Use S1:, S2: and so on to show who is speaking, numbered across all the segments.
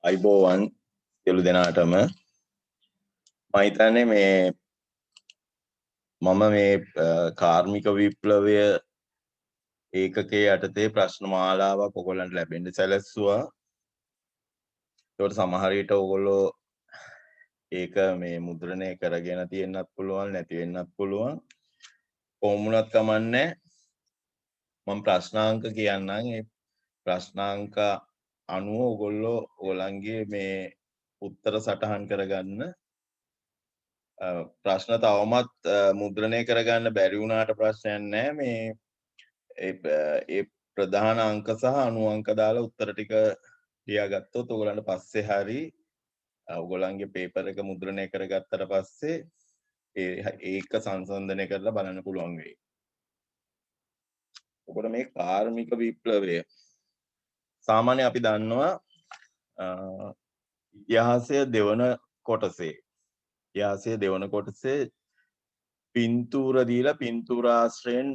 S1: අයිබෝවන් සියලු දෙනාටම මම හිතන්නේ මම මේ කාර්මික විප්ලවය ඒකකයේ යටතේ ප්‍රශ්න මාලාවක් ඔයගොල්ලන්ට ලැබෙන්න සැලැස්සුවා. ඒකට සමහර විට ඔයගොල්ලෝ ඒක මේ මුද්‍රණය කරගෙන තියෙන්නත් පුළුවන් නැති වෙන්නත් පුළුවන්. කොහොම වුණත් කමන්නේ මම ප්‍රශ්නාංක කියන්නම්. ඒ ප්‍රශ්නාංක අනුව ඔයගොල්ලන්ගේ මේ උත්තර සටහන් කරගන්න. ප්‍රශ්න තවමත් මුද්‍රණය කරගන්න බැරි වුණාට ප්‍රශ්නයක් නැහැ. මේ ඒ ප්‍රධාන අංක සහ අනු අංක දාලා උත්තර ටික ලියාගත්තොත් ඔයගොල්ලන්ට පස්සේ හරි ඔයගොල්ලන්ගේ පේපර් එක මුද්‍රණය කරගත්තට පස්සේ ඒක සංසන්දනය කරලා බලන්න පුළුවන් වෙයි. ඔකට මේ කාර්මික විප්ලවය සාමාන්‍ය අපි දන්නවා ඉතිහාසයේ දෙවන කොටසේ පින්තූර දීලා පින්තූර ආශ්‍රයෙන්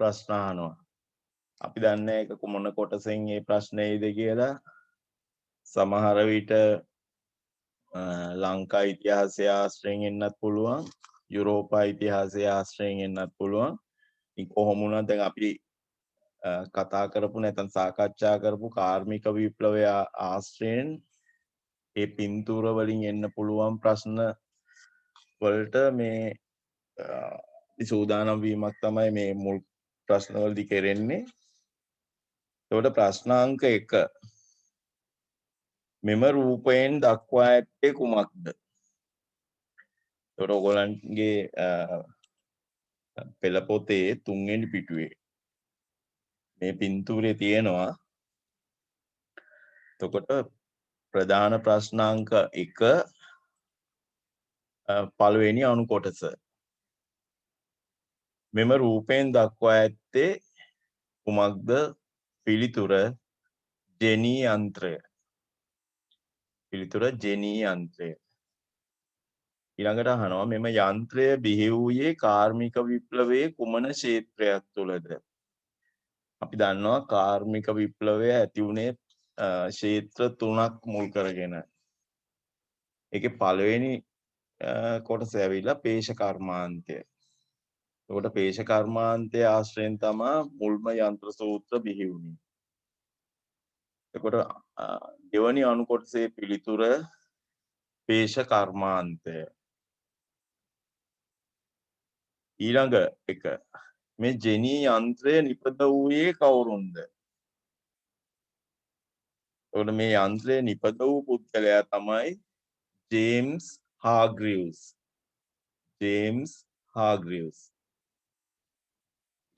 S1: ප්‍රශ්න අහනවා. අපි දන්නේ ඒක මොන කොටසෙන් මේ ප්‍රශ්නේයිද කියලා. සමහර විට ලංකා ඉතිහාසය ආශ්‍රයෙන් එන්නත් පුළුවන්, යුරෝපා ඉතිහාසය ආශ්‍රයෙන් එන්නත් පුළුවන්. ඉතින් කොහොම වුණත් දැන් අපි කතා කරපු නැත්නම් සාකච්ඡා කරපු කාර්මික විප්ලවය ආශ්‍රයෙන් ඒ පින්තූර වලින් එන්න පුළුවන් ප්‍රශ්න වලට මේ සූදානම් වීමක් තමයි මේ මුල් ප්‍රශ්නවලදී කෙරෙන්නේ. එතකොට ප්‍රශ්නාංක 1 මෙම රූපයෙන් දක්වා ඇත්තේ කුමක්ද? එතකොට ඔයගොල්ලන්ගේ පෙළ පොතේ 3 වෙනි පිටුවේ මේ පින්තූරේ තියෙනවා. එතකොට ප්‍රධාන ප්‍රශ්නාංක 1 පළවෙනි අණු කොටස. මෙම රූපයෙන් දක්වා ඇත්තේ කුමක්ද? පිළිතුර ජෙනී යන්ත්‍රය. ඊළඟට අහනවා මෙම යන්ත්‍රය බිහි වූයේ කාර්මික විප්ලවයේ කුමන ක්ෂේත්‍රයක් තුළද? අපි දන්නවා කාර්මික විප්ලවය ඇති වුණේ ක්ෂේත්‍ර 3ක් මුල් කරගෙන. ඒකේ පළවෙනි කොටස ඇවිල්ලා පේෂ කර්මාන්තය. එතකොට පේෂ කර්මාන්තය ආශ්‍රයෙන් තමයි මුල්ම යන්ත්‍ර සූත්‍ර බිහි වුණේ. එතකොට දෙවනි අණු කොටසේ පිළිතුර පේෂ කර්මාන්තය. ඊළඟ එක මේ ජෙනී යන්ත්‍රය නිපද වූයේ කවුරුන්ද? එතකොට මේ යන්ත්‍රය නිපද වූ පුද්ගලයා තමයි ජේම්ස් හාග්‍රීව්ස්.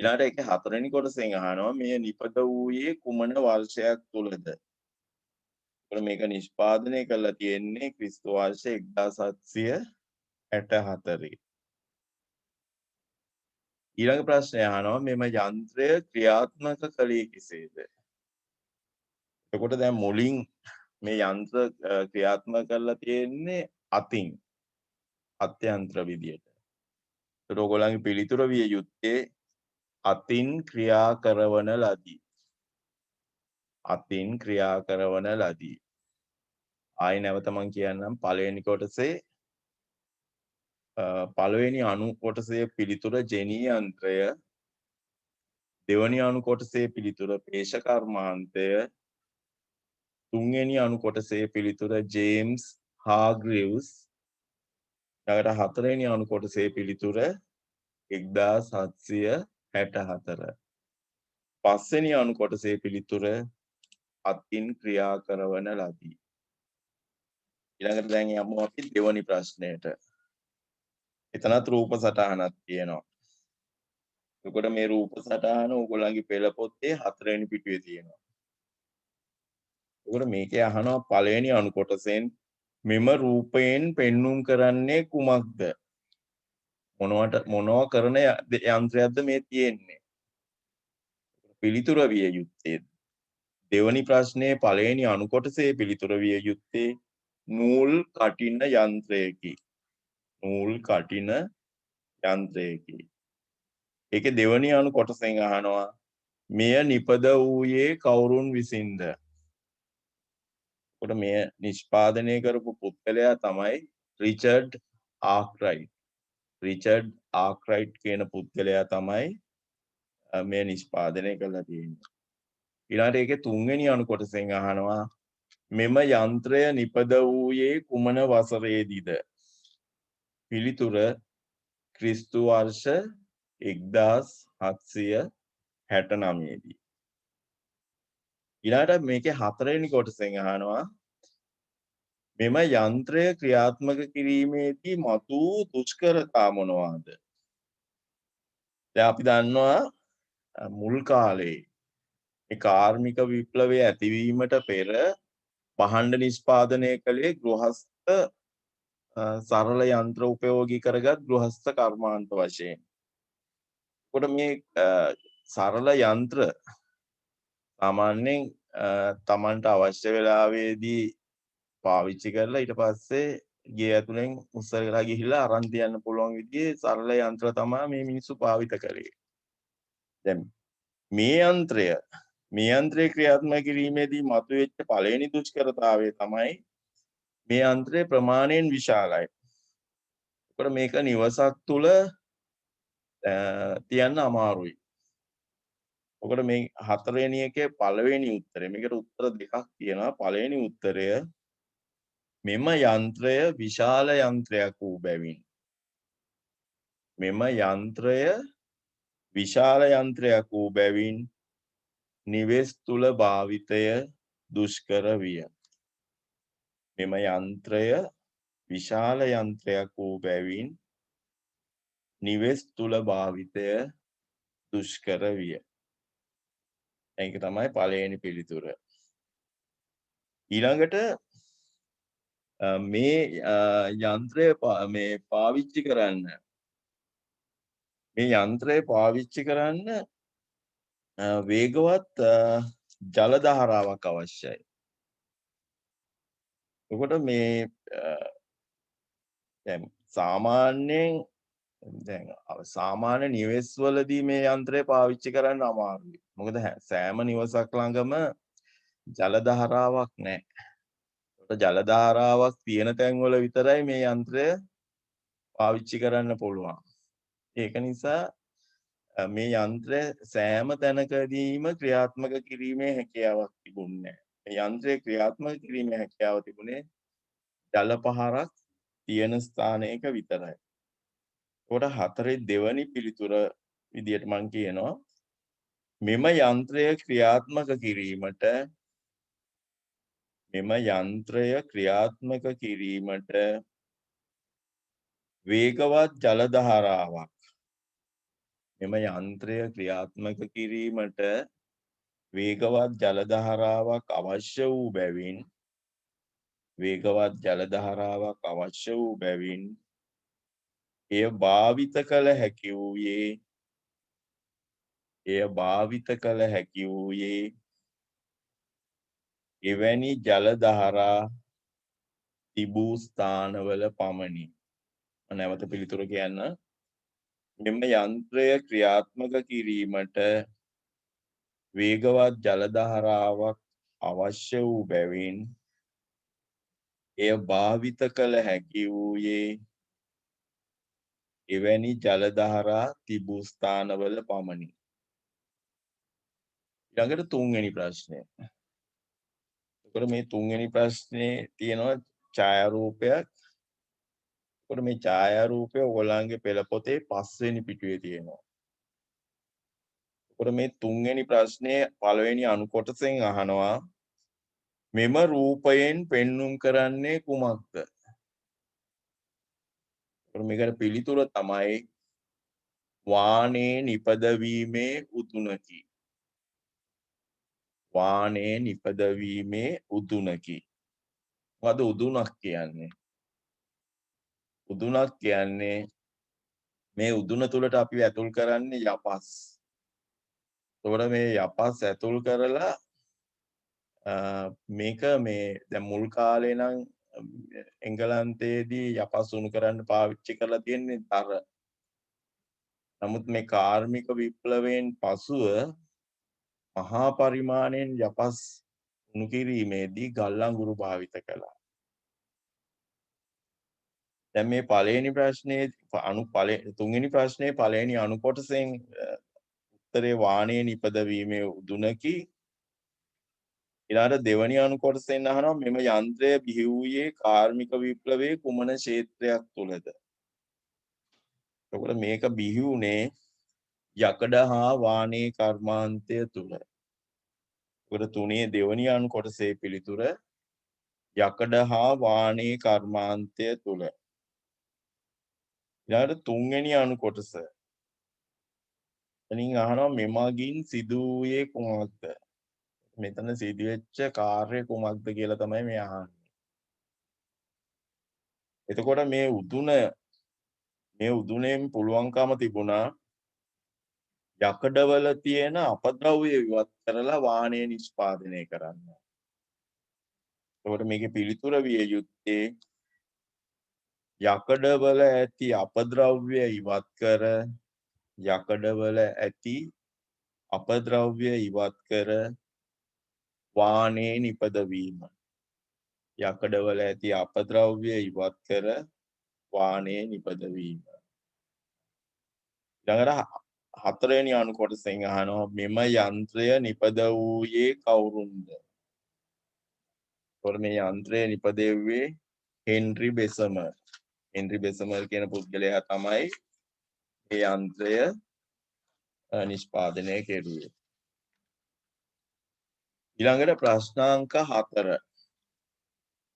S1: ඊළඟට ඒක හතරවෙනි කොටසෙන් අහනවා මෙය නිපද වූයේ කුමන වර්ෂයක් තුලද? එතකොට මේක නිෂ්පාදනය කරලා තියෙන්නේ ක්‍රිස්තු වර්ෂ 1764. ඊළඟ ප්‍රශ්නය අහනවා මෙම යන්ත්‍රය ක්‍රියාත්මක කළේ කෙසේද? එතකොට දැන් මුලින් මේ යන්ත්‍ර ක්‍රියාත්මක කරලා තියෙන්නේ අත්‍යන්ත්‍ර විදියට. ඒකට ඔයගොල්ලන්ගේ පිළිතුර විය යුත්තේ අතින් ක්‍රියා කරවන ලදී. ආයි නැවත මම කියන්නම් පළවෙනි කොටසේ පළවෙනි අණු කොටසේ පිළිතුර ජෙනී යන්ත්‍රය, දෙවැනි අණු කොටසේ පිළිතුර පේෂ කර්මාන්තය, තුන්වෙනි අණු කොටසේ පිළිතුර ජේම්ස් හාග්‍රීව්ස්, ඊළඟට හතරවෙනි අණු කොටසේ පිළිතුර 1764. පස්වෙනි අණු කොටසේ පිළිතුර අතින් ක්‍රියා කරවන ලදී. ඊළඟට දැන් යමු අපි දෙවැනි ප්‍රශ්නයට. එතනත් රූප සටහනක් තියෙනවා. එතකොට මේ රූප සටහන ඕගොල්ලන්ගේ පෙළ පොතේ 4 වෙනි පිටුවේ තියෙනවා. එතකොට මේකේ අහනවා පළවෙනි අණු කොටසෙන් මෙම රූපයෙන් පෙන්눔 කරන්නේ කුමක්ද? මොනවා කරන යන්ත්‍රයක්ද මේ තියෙන්නේ? පිළිතුර විය යුත්තේ දෙවැනි ප්‍රශ්නේ පළවෙනි අණු කොටසේ පිළිතුර විය යුත්තේ නූල් කටින යන්ත්‍රයකි. ඒකේ දෙවැනි අණු කොටසෙන් අහනවා මෙය නිපද වූයේ කවුරුන් විසින්ද? කොට මේ නිෂ්පාදනය කරපු පුද්ගලයා තමයි රිචඩ් ආක්රයිට්. රිචඩ් ආක්රයිට් කියන පුද්ගලයා තමයි මේ නිෂ්පාදනය කරලා තියෙන්නේ. ඊළඟට ඒකේ 3 වෙනි අණු කොටසෙන් අහනවා මෙම යන්ත්‍රය නිපද වූයේ කුමන වසරේදීද? පිළිතුර ක්‍රිස්තු වර්ෂ 1769 දී. ඊළඟට මේකේ 4 වෙනි කොටසෙන් අහනවා මෙම යන්ත්‍රය ක්‍රියාත්මක කිරීමේදී මතුවූ දුෂ්කරතා මොනවාද? දැන් අපි දන්නවා මුල් කාලේ මේ කාර්මික විප්ලවය ඇතිවීමට පෙර භාණ්ඩ නිෂ්පාදනය කළේ ගෘහස්ත සරල යන්ත්‍ර උපයෝගී කරගත් ගෘහස්ත කර්මාන්ත වශයෙන්. කොට මේ සරල යන්ත්‍ර සාමාන්‍යයෙන් තමන්ට අවශ්‍ය වෙලාවේදී පාවිච්චි කරලා ඊට පස්සේ ගේ ඇතුලෙන් උස්සලා ගිහිල්ලා අරන් තියන්න පුළුවන් විදිහේ සරල යන්ත්‍ර තමයි මේ මිනිස්සු භාවිත කළේ. දැන් මේ යන්ත්‍රය ක්‍රියාත්මක කිරීමේදී මතුවෙච්ච පළවෙනි දුෂ්කරතාවය තමයි මේ යන්ත්‍රය ප්‍රමාණයෙන් විශාලයි. ඒකට මේක නිවසක් තුල තියන්න අමාරුයි. ඔකට මේ 4 වෙනි එකේ පළවෙනි උත්තරය. මේකට උත්තර දෙකක් තියෙනවා. පළවෙනි උත්තරය මෙම යන්ත්‍රය විශාල යන්ත්‍රයක් වූ බැවින්. මෙම යන්ත්‍රය විශාල යන්ත්‍රයක් වූ බැවින් නිවෙස් තුල භාවිතය දුෂ්කර විය. මෙම යන්ත්‍රය විශාල යන්ත්‍රයක් වූ බැවින් නිවෙස් තුල භාවිතය දුෂ්කර විය. ඒක තමයි පළවෙනි පිළිතුර. ඊළඟට මේ යන්ත්‍රය පාවිච්චි කරන්න වේගවත් ජල දහරාවක් අවශ්‍යයි. එතකොට මේ දැන් සාමාන්‍ය නිවෙස් වලදී මේ යන්ත්‍රය පාවිච්චි කරන්න අමාරුයි. මොකද සෑම නිවසක් ළඟම ජල දහරාවක් නැහැ. ඒකට ජල දහරාවක් තියෙන තැන්වල විතරයි මේ යන්ත්‍රය පාවිච්චි කරන්න පුළුවන්. ඒක නිසා මේ යන්ත්‍රය සෑම තැනකදීම ක්‍රියාත්මක කිරීමේ හැකියාවක් තිබුණේ නැහැ. මේ යන්ත්‍රය ක්‍රියාත්මක කිරීමේ හැකියාව තිබුණේ ජල පහරක් තියෙන ස්ථානයක විතරයි. ඒකට 4 දෙවනි පිළිතුර විදියට මම කියනවා මෙම යන්ත්‍රය ක්‍රියාත්මක කිරීමට වේගවත් ජල දහරාවක් අවශ්‍ය වූ බැවින් එය භාවිත කළ හැකි වූයේ එවැනි ජල දහරා තිබූ ස්ථානවල පමණි. නැවත පිළිතුර කියන්න. මෙම යන්ත්‍රය ක්‍රියාත්මක කිරීමට වේගවත් ජල දහරාවක් අවශ්‍ය වූ බැවින් එය භාවිත කළ හැකි වූයේ එවැනි ජල දහරා තිබූ ස්ථානවල පමණි. ඊළඟට 3 වෙනි ප්‍රශ්නය. එතකොට මේ 3 වෙනි ප්‍රශ්නේ තියෙනවා ඡායාරූපයක්. එතකොට මේ ඡායාරූපය ඔයගොල්ලන්ගේ පෙළ පොතේ 5 වෙනි පිටුවේ තියෙනවා. එතකොට මේ 3 වෙනි ප්‍රශ්නේ පළවෙනි අණු කොටසෙන් අහනවා මෙම රූපයෙන් පෙන්눔 කරන්නේ කුමක්ද? එතකොට මේකට පිළිතුර තමයි වානේ නිපදවීමේ උතුණකි. මොකද උදුණක් කියන්නේ? උදුණක් කියන්නේ මේ උදුණ තුලට අපි ඇතුල් කරන්නේ යපස්. එතකොට මේ යපස් ඇතුල් කරලා මේක දැන් මුල් කාලේ නම් එංගලන්තයේදී යපස් උණු කරන්න පාවිච්චි කරලා තියෙන්නේ තර. නමුත් මේ කාර්මික විප්ලවයෙන් පසුව මහා පරිමාණයෙන් යපස් උණු කිරීමේදී ගල් අඟුරු භාවිත කළා. දැන් මේ පළවෙනි ප්‍රශ්නේ තුන්වෙනි ප්‍රශ්නේ පළවෙනි අණු කොටසෙන් උත්තරේ වාණයේ නිපදවීමේ උදුනකි. ඊළඟට දෙවැනි අණු කොටසෙන් අහනවා මෙම යන්ත්‍රය බිහි වූයේ කාර්මික විප්ලවයේ කුමන ක්ෂේත්‍රයක් තුලද? එතකොට මේක බිහි වුණේ යකඩ හා වාණයේ කර්මාන්තය තුල. ඒකට තුනේ දෙවැනි අණු කොටසේ පිළිතුර යකඩ හා වාණයේ කර්මාන්තය තුල. ඊළඟට තුන්වෙනි අණු කොටස. එතනින් අහනවා මෙමගින් සිදු වූයේ කුමක්ද? මෙතන සිදුවෙච්ච කාර්ය කුමක්ද කියලා තමයි මේ අහන්නේ. එතකොට මේ උදුනෙන් පුළුවන්කම තිබුණා යකඩවල තියෙන අපද්‍රව්‍ය ඉවත් කරලා වාණය නිෂ්පාදනය කරන්න. එතකොට මේකේ පිළිතුර විය යුත්තේ යකඩවල ඇති අපද්‍රව්‍ය ඉවත් කර වාණයේ නිපදවීම. යකඩවල ඇති අපද්‍රව්‍ය ඉවත් කර වාණයේ නිපදවීම. ඊළඟට හතරවෙනි අණු කොටසෙන් අහනවා මෙම යන්ත්‍රය නිපද වූයේ කවුරුන්ද? එතකොට මේ යන්ත්‍රය නිපදෙව්වේ හෙන්රි බෙසමර්. හෙන්රි බෙසමර් කියන පුද්ගලයා තමයි මේ යන්ත්‍රය නිෂ්පාදනය කෙරුවේ. ඊළඟට ප්‍රශ්නාංක 4.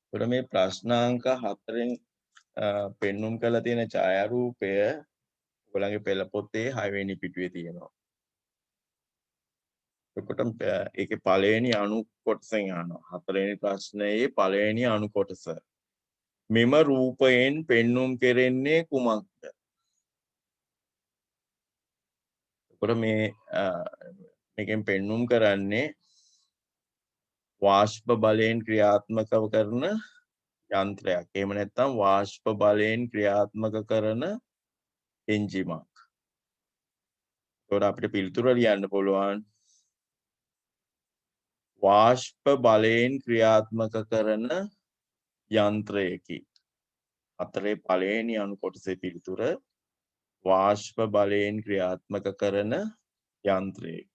S1: එතකොට මේ ප්‍රශ්නාංක 4න් පෙන්눔 කරලා තියෙන ඡායාරූපය ඔයගොල්ලන්ගේ පෙළ පොතේ 6 වෙනි පිටුවේ තියෙනවා. එතකොට ඒකේ පළවෙනි අණු කොටසෙන් අහනවා. 4 වෙනි ප්‍රශ්නයේ පළවෙනි අණු කොටස. මෙම රූපයෙන් පෙන්눔 කෙරෙන්නේ කුමක්ද? එතකොට මේකෙන් පෙන්눔 කරන්නේ වාෂ්ප බලයෙන් ක්‍රියාත්මක කරන යන්ත්‍රයක්. එහෙම නැත්නම් වාෂ්ප බලයෙන් ක්‍රියාත්මක කරන එන්ජිමක්. එතකොට අපිට පිළිතුර ලියන්න පුළුවන් වාෂ්ප බලයෙන් ක්‍රියාත්මක කරන යන්ත්‍රයකි. හතරේ පළවෙනි අණු කොටසේ පිළිතුර වාෂ්ප බලයෙන් ක්‍රියාත්මක කරන යන්ත්‍රයකි.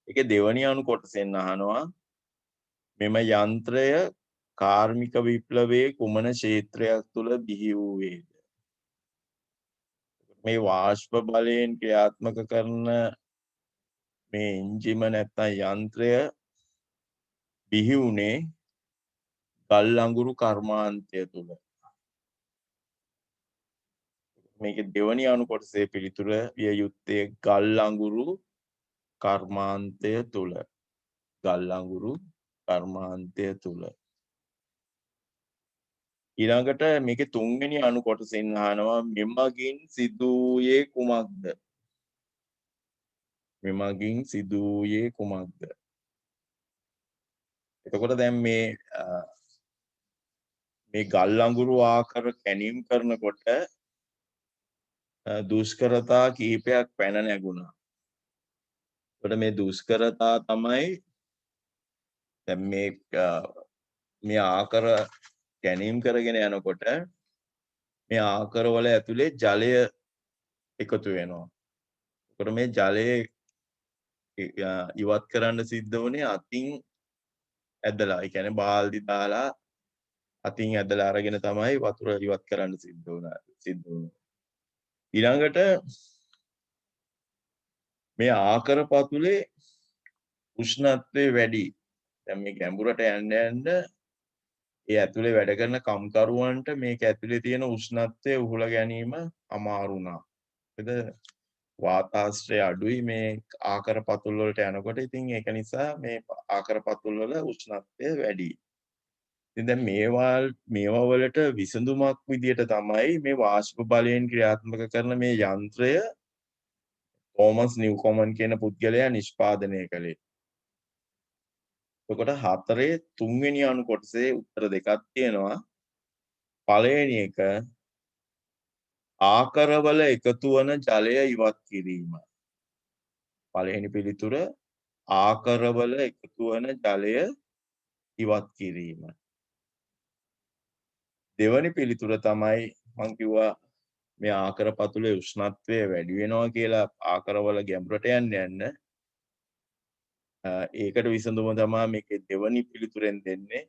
S1: ඒකේ දෙවැනි අණු කොටසෙන් අහනවා මෙම යන්ත්‍රය කාර්මික විප්ලවයේ කුමන ක්ෂේත්‍රයක් තුල බිහි වූවේද? මේ වාෂ්ප බලයෙන් ක්‍රියාත්මක කරන මේ එන්ජිම නැත්නම් යන්ත්‍රය බිහි වුණේ ගල් අඟුරු කර්මාන්තය තුල. මේකේ දෙවැනි අණු කොටසේ පිළිතුර විය යුත්තේ ගල් අඟුරු කර්මාන්තය තුල. ගල් අඟුරු කර්මාන්තය තුල. ඊළඟට මේකේ තුන්වෙනි අණු කොටසෙන් අහනවා මෙමගින් සිදු වූයේ කුමක්ද? මෙමගින් සිදු වූයේ කුමක්ද? එතකොට දැන් මේ ගල් අඟුරු ආකාර කැණීම් කරනකොට දුෂ්කරතා කිහිපයක් පැන නැගුණා. එතකොට මේ දුෂ්කරතා තමයි දැන් මේ ආකාර කැණීම් කරගෙන යනකොට මේ ආකාරවල ඇතුලේ ජලය එකතු වෙනවා. එතකොට මේ ජලය ඉවත් කරන්න සිද්ධ වුණේ අතින් ඇදලා. ඒ කියන්නේ බාල්දි දාලා අතින් ඇදලා අරගෙන තමයි වතුර ඉවත් කරන්න සිද්ධ වුණා. ඊළඟට මේ ආකර පතුලේ උෂ්ණත්වය වැඩි. දැන් මේ ගැඹුරට යන්න යන්න ඒ ඇතුලේ වැඩ කරන කම්කරුවන්ට මේක ඇතුලේ තියෙන උෂ්ණත්වය උහුලා ගැනීම අමාරු වුණා. ඒකද වාතාශ්‍රය අඩුයි මේ ආකර පතුල් වලට යනකොට. ඉතින් ඒක නිසා මේ ආකර පතුල් වල උෂ්ණත්වය වැඩි. ඉතින් දැන් මේවා වලට විසඳුමක් විදියට තමයි මේ වාෂ්ප බලයෙන් ක්‍රියාත්මක කරන මේ යන්ත්‍රය තෝමස් නිව්කොමන් කියන පුද්ගලයා නිෂ්පාදනය කළේ. එතකොට 4 තුන්වෙනි අණු කොටසේ උත්තර දෙකක් තියෙනවා. පළවෙනි එක ආකරවල එකතු වන ජලය ඉවත් කිරීම. පළවෙනි පිළිතුර ආකරවල එකතු වන ජලය ඉවත් කිරීම. දෙවැනි පිළිතුර තමයි මම කිව්වා මේ ආකර පතුලේ උෂ්ණත්වය වැඩි වෙනවා කියලා ආකරවල ගැඹුරට යන්න ඒකට විසඳුම තමයි මේකේ දෙවැනි පිළිතුරෙන් දෙන්නේ.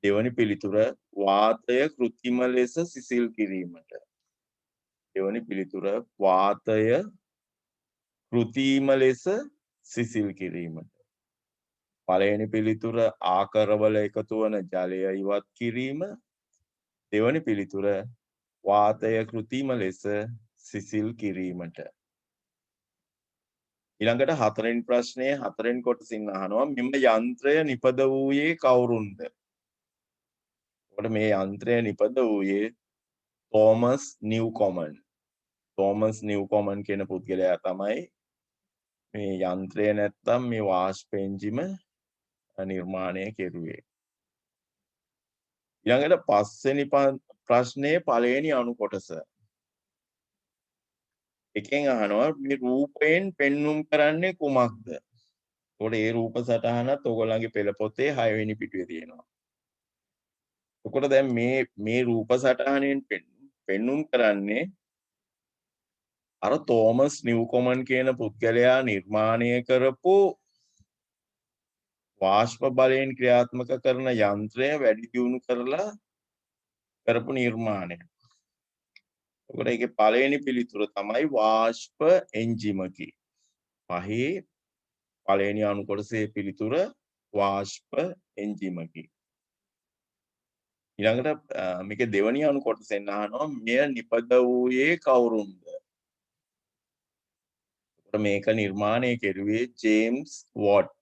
S1: දෙවැනි පිළිතුර වාතය કૃත්‍රිම ලෙස සිසිල් කිරීමට. දෙවැනි පිළිතුර වාතය કૃත්‍රිම ලෙස සිසිල් කිරීමට. පළවෙනි පිළිතුර ආකරවල එකතු වන ජලය ඉවත් කිරීම. දෙවැනි පිළිතුර වාතය કૃත්‍රිම ලෙස සිසිල් කිරීමට. ඊළඟට හතරවෙනි ප්‍රශ්නයේ හතරවෙනි කොටසින් අහනවා මෙම යන්ත්‍රය නිපද වූයේ කවුරුන්ද? එතකොට මේ යන්ත්‍රය නිපද වූයේ තෝමස් නිව්කොමන්. තෝමස් නිව්කොමන් කියන පුද්ගලයා තමයි මේ යන්ත්‍රය නැත්තම් මේ වාෂ්ප එන්ජිම නිර්මාණය කෙරුවේ. ඊළඟට පස්වෙනි ප්‍රශ්නයේ පළවෙනි අණු කොටස. එකෙන් අහනවා මේ රූපයෙන් පෙන්눔 කරන්නේ කුමක්ද? එතකොට ඒ රූප සටහනත් ඔයගොල්ලන්ගේ පෙළ පොතේ 6 වෙනි පිටුවේ තියෙනවා. එතකොට දැන් මේ රූප සටහනෙන් පෙන්눔 කරන්නේ අර තෝමස් නිව්කොමන් කියන පුද්ගලයා නිර්මාණය කරපු වාෂ්ප බලයෙන් ක්‍රියාත්මක කරන යන්ත්‍රය වැඩි දියුණු කරලා කරපු නිර්මාණය. එතකොට ඒකේ පළවෙනි පිළිතුර තමයි වාෂ්ප එන්ජිමකි. පහේ පළවෙනි අණු කොටසේ පිළිතුර වාෂ්ප එන්ජිමකි. ඊළඟට මේකේ දෙවැනි අණු කොටසෙන් අහනවා මෙය නිපද වූයේ කවුරුන්ද? එතකොට මේක නිර්මාණය කෙරුවේ ජේම්ස් වොට්.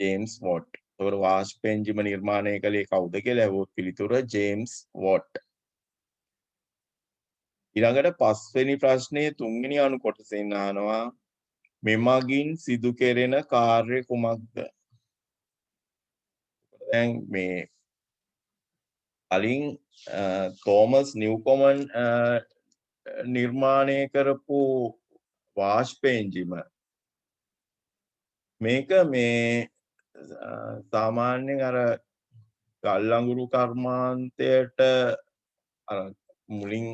S1: James what. එතකොට වාෂ්ප එන්ජිම නිර්මාණය කළේ කවුද කියලා අහුවොත් පිළිතුර ජේම්ස් වොට්. ඊළඟට පස්වෙනි ප්‍රශ්නයේ තුන්වෙනි අණු කොටසෙන් අහනවා මෙමගින් සිදු කෙරෙන කාර්ය කුමක්ද? දැන් මේ කලින් තෝමස් නිව්කොමන් නිර්මාණය කරපු වාෂ්ප එන්ජිම මේක මේ සාමාන්‍යයෙන් අර ගල් අඟුරු කර්මාන්තයට අර මුලින්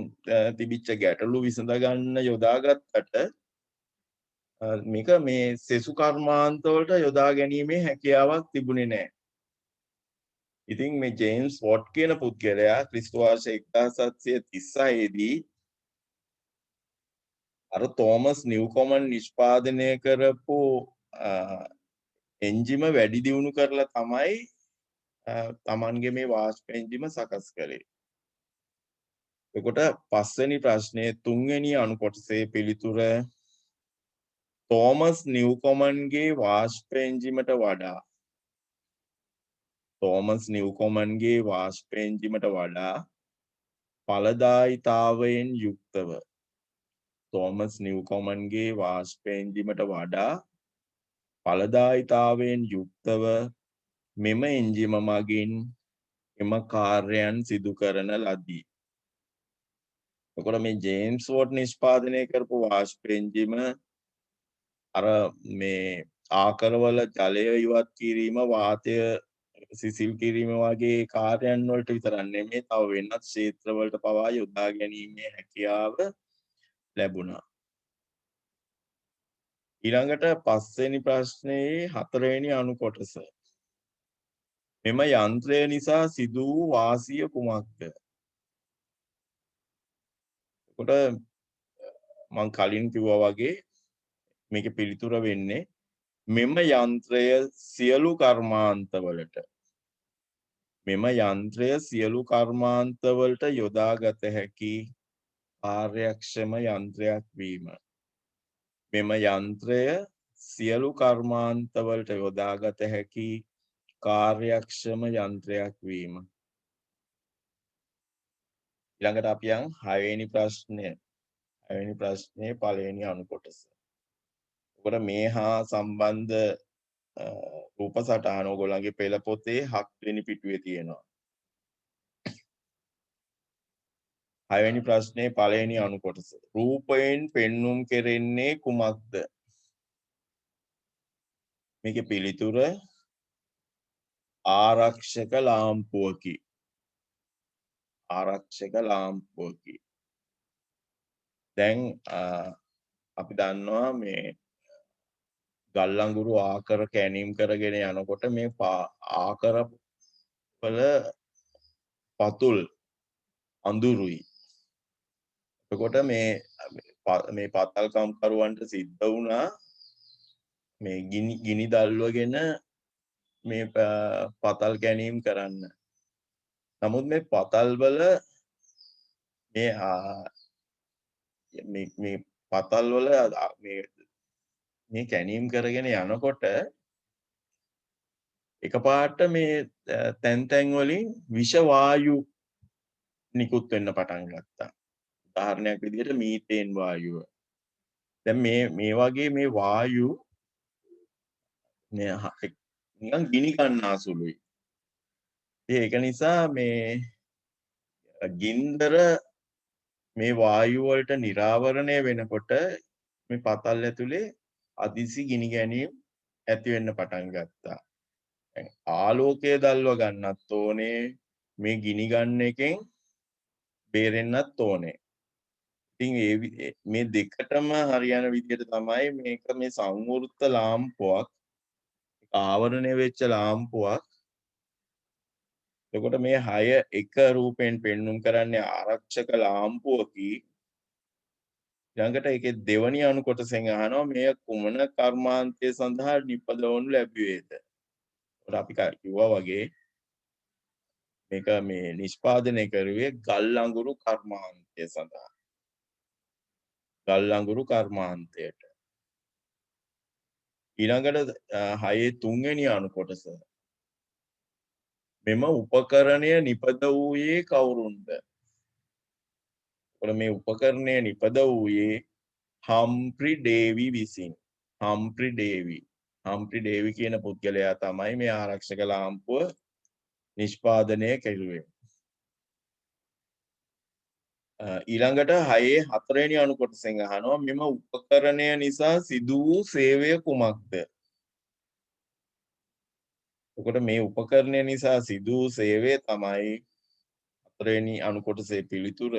S1: තිබිච්ච ගැටලු විසඳ ගන්න යොදාගත්තට මේක මේ සෙසු කර්මාන්ත වලට යොදා ගැනීමේ හැකියාවක් තිබුණේ නැහැ. ඉතින් මේ ජේම්ස් වොට් කියන පුද්ගලයා ක්‍රිස්තු වර්ෂ 1736 දී අර තෝමස් නිව්කොමන් නිෂ්පාදනය කරපු එන්ජිම වැඩි දියුණු කරලා තමයි තමන්ගේ මේ වාෂ්ප එන්ජිම සකස් කළේ. එතකොට පස්වෙනි ප්‍රශ්නයේ තුන්වෙනි අණු කොටසේ පිළිතුර තෝමස් නිව්කොමන්ගේ වාෂ්ප එන්ජිමට වඩා තෝමස් නිව්කොමන්ගේ වාෂ්ප එන්ජිමට වඩා ඵලදායීතාවයෙන් යුක්තව තෝමස් නිව්කොමන්ගේ වාෂ්ප එන්ජිමට වඩා ඵලදායීතාවයෙන් යුක්තව මෙම එන්ජිම මගින් එම කාර්යයන් සිදු කරන ලදී. එතකොට මේ ජේම්ස් වොට් නිෂ්පාදනය කරපු වාෂ්ප එන්ජිම අර මේ ආකරවල ජලය ඉවත් කිරීම වාතය සිසිල් කිරීම වගේ කාර්යයන් වලට විතරක් නෙමෙයි තව වෙනත් ක්ෂේත්‍ර වලට පවා යොදා ගැනීමේ හැකියාව ලැබුණා. ඊළඟට පස්වෙනි ප්‍රශ්නයේ හතරවෙනි අණු කොටස. මෙම යන්ත්‍රය නිසා සිදු වූ වාසිය කුමක්ද? එතකොට මම කලින් කිව්වා වගේ මේකේ පිළිතුර වෙන්නේ මෙම යන්ත්‍රය සියලු කර්මාන්තවලට යොදාගත හැකි කාර්යක්ෂම යන්ත්‍රයක් වීම. මෙම යන්ත්‍රය සියලු කර්මාන්තවලට යොදාගත හැකි කාර්යක්ෂම යන්ත්‍රයක් වීම. ඊළඟට අපි යන් 6 වෙනි ප්‍රශ්නය. 6 වෙනි ප්‍රශ්නේ පළවෙනි අණු කොටස. ඔකට මේ හා සම්බන්ධ රූප සටහන ඔයගොල්ලන්ගේ පෙළ පොතේ 7 වෙනි පිටුවේ තියෙනවා. 6 වෙනි ප්‍රශ්නේ පළවෙනි අණු කොටස. රූපයෙන් පෙන්눔 කෙරෙන්නේ කුමක්ද? මේකේ පිළිතුර ආරක්ෂක ලාම්පුවකි. ආරක්ෂක ලාම්පුවකි. දැන් අපි දන්නවා මේ ගල්ලංගුරු ආකර කැණීම් කරගෙන යනකොට මේ ආකර වල පතුල් අඳුරුයි. එතකොට මේ පතල්කම්කරුවන්ට සිද්ධ වුණා මේ ගිනි දල්වගෙන මේ පතල් කැණීම් කරන්න. නමුත් මේ පතල් වල මේ පතල් වල මේ කැණීම් කරගෙන යනකොට එකපාරට මේ තැන් තැන් වලින් විෂ වායු නිකුත් වෙන්න පටන් ගත්තා. උදාහරණයක් විදිහට මීතේන් වායුව. දැන් මේ වගේ මේ වායු නිකන් ගිනි ගන්නා සුළුයි. ඒක නිසා මේ ගින්දර මේ වායු වලට නිරාවරණය වෙනකොට මේ පතල් ඇතුලේ අදිසි ගිනි ගැනීම ඇති වෙන්න පටන් ගත්තා. ආලෝකය දල්ව ගන්නත් ඕනේ මේ ගිනි ගන්න එකෙන් බේරෙන්නත් ඕනේ. ඉතින් මේ දෙකටම හරියන විදිහට තමයි මේක මේ සංවෘත ලාම්පුවක් ආවරණය වෙච්ච ලාම්පුවක්. එතකොට මේ 6 එක රූපයෙන් පෙන්눔 කරන්නේ ආරක්ෂක ලාම්පුවකි. ඊළඟට ඒකේ දෙවනි අණු කොටසෙන් අහනවා මෙය කුමන කර්මාන්තය සඳහා නිපදවනු ලැබුවේද? ඒකට අපි කිව්වා වගේ මේක මේ නිෂ්පාදනය කරුවේ ගල් අඟුරු කර්මාන්තය සඳහා. ගල් අඟුරු කර්මාන්තයට. ඊළඟට 6 තුන්වෙනි අණු කොටස. මෙම උපකරණය නිපද වූයේ කවුරුන්ද? එතකොට මේ උපකරණය නිපද වූයේ හම්ෆ්‍රි ඩේවි විසින්. හම්ෆ්‍රි ඩේවි කියන පුද්ගලයා තමයි මේ ආරක්ෂක ලාම්පුව නිෂ්පාදනය කෙරුවේ. ඊළඟට 6 හතරවෙනි අණු කොටසෙන් අහනවා මෙම උපකරණය නිසා සිදු වූ සේවය කුමක්ද? එතකොට මේ උපකරණය නිසා සිදු වූ සේවය තමයි හතරවෙනි අණු කොටසේ පිළිතුර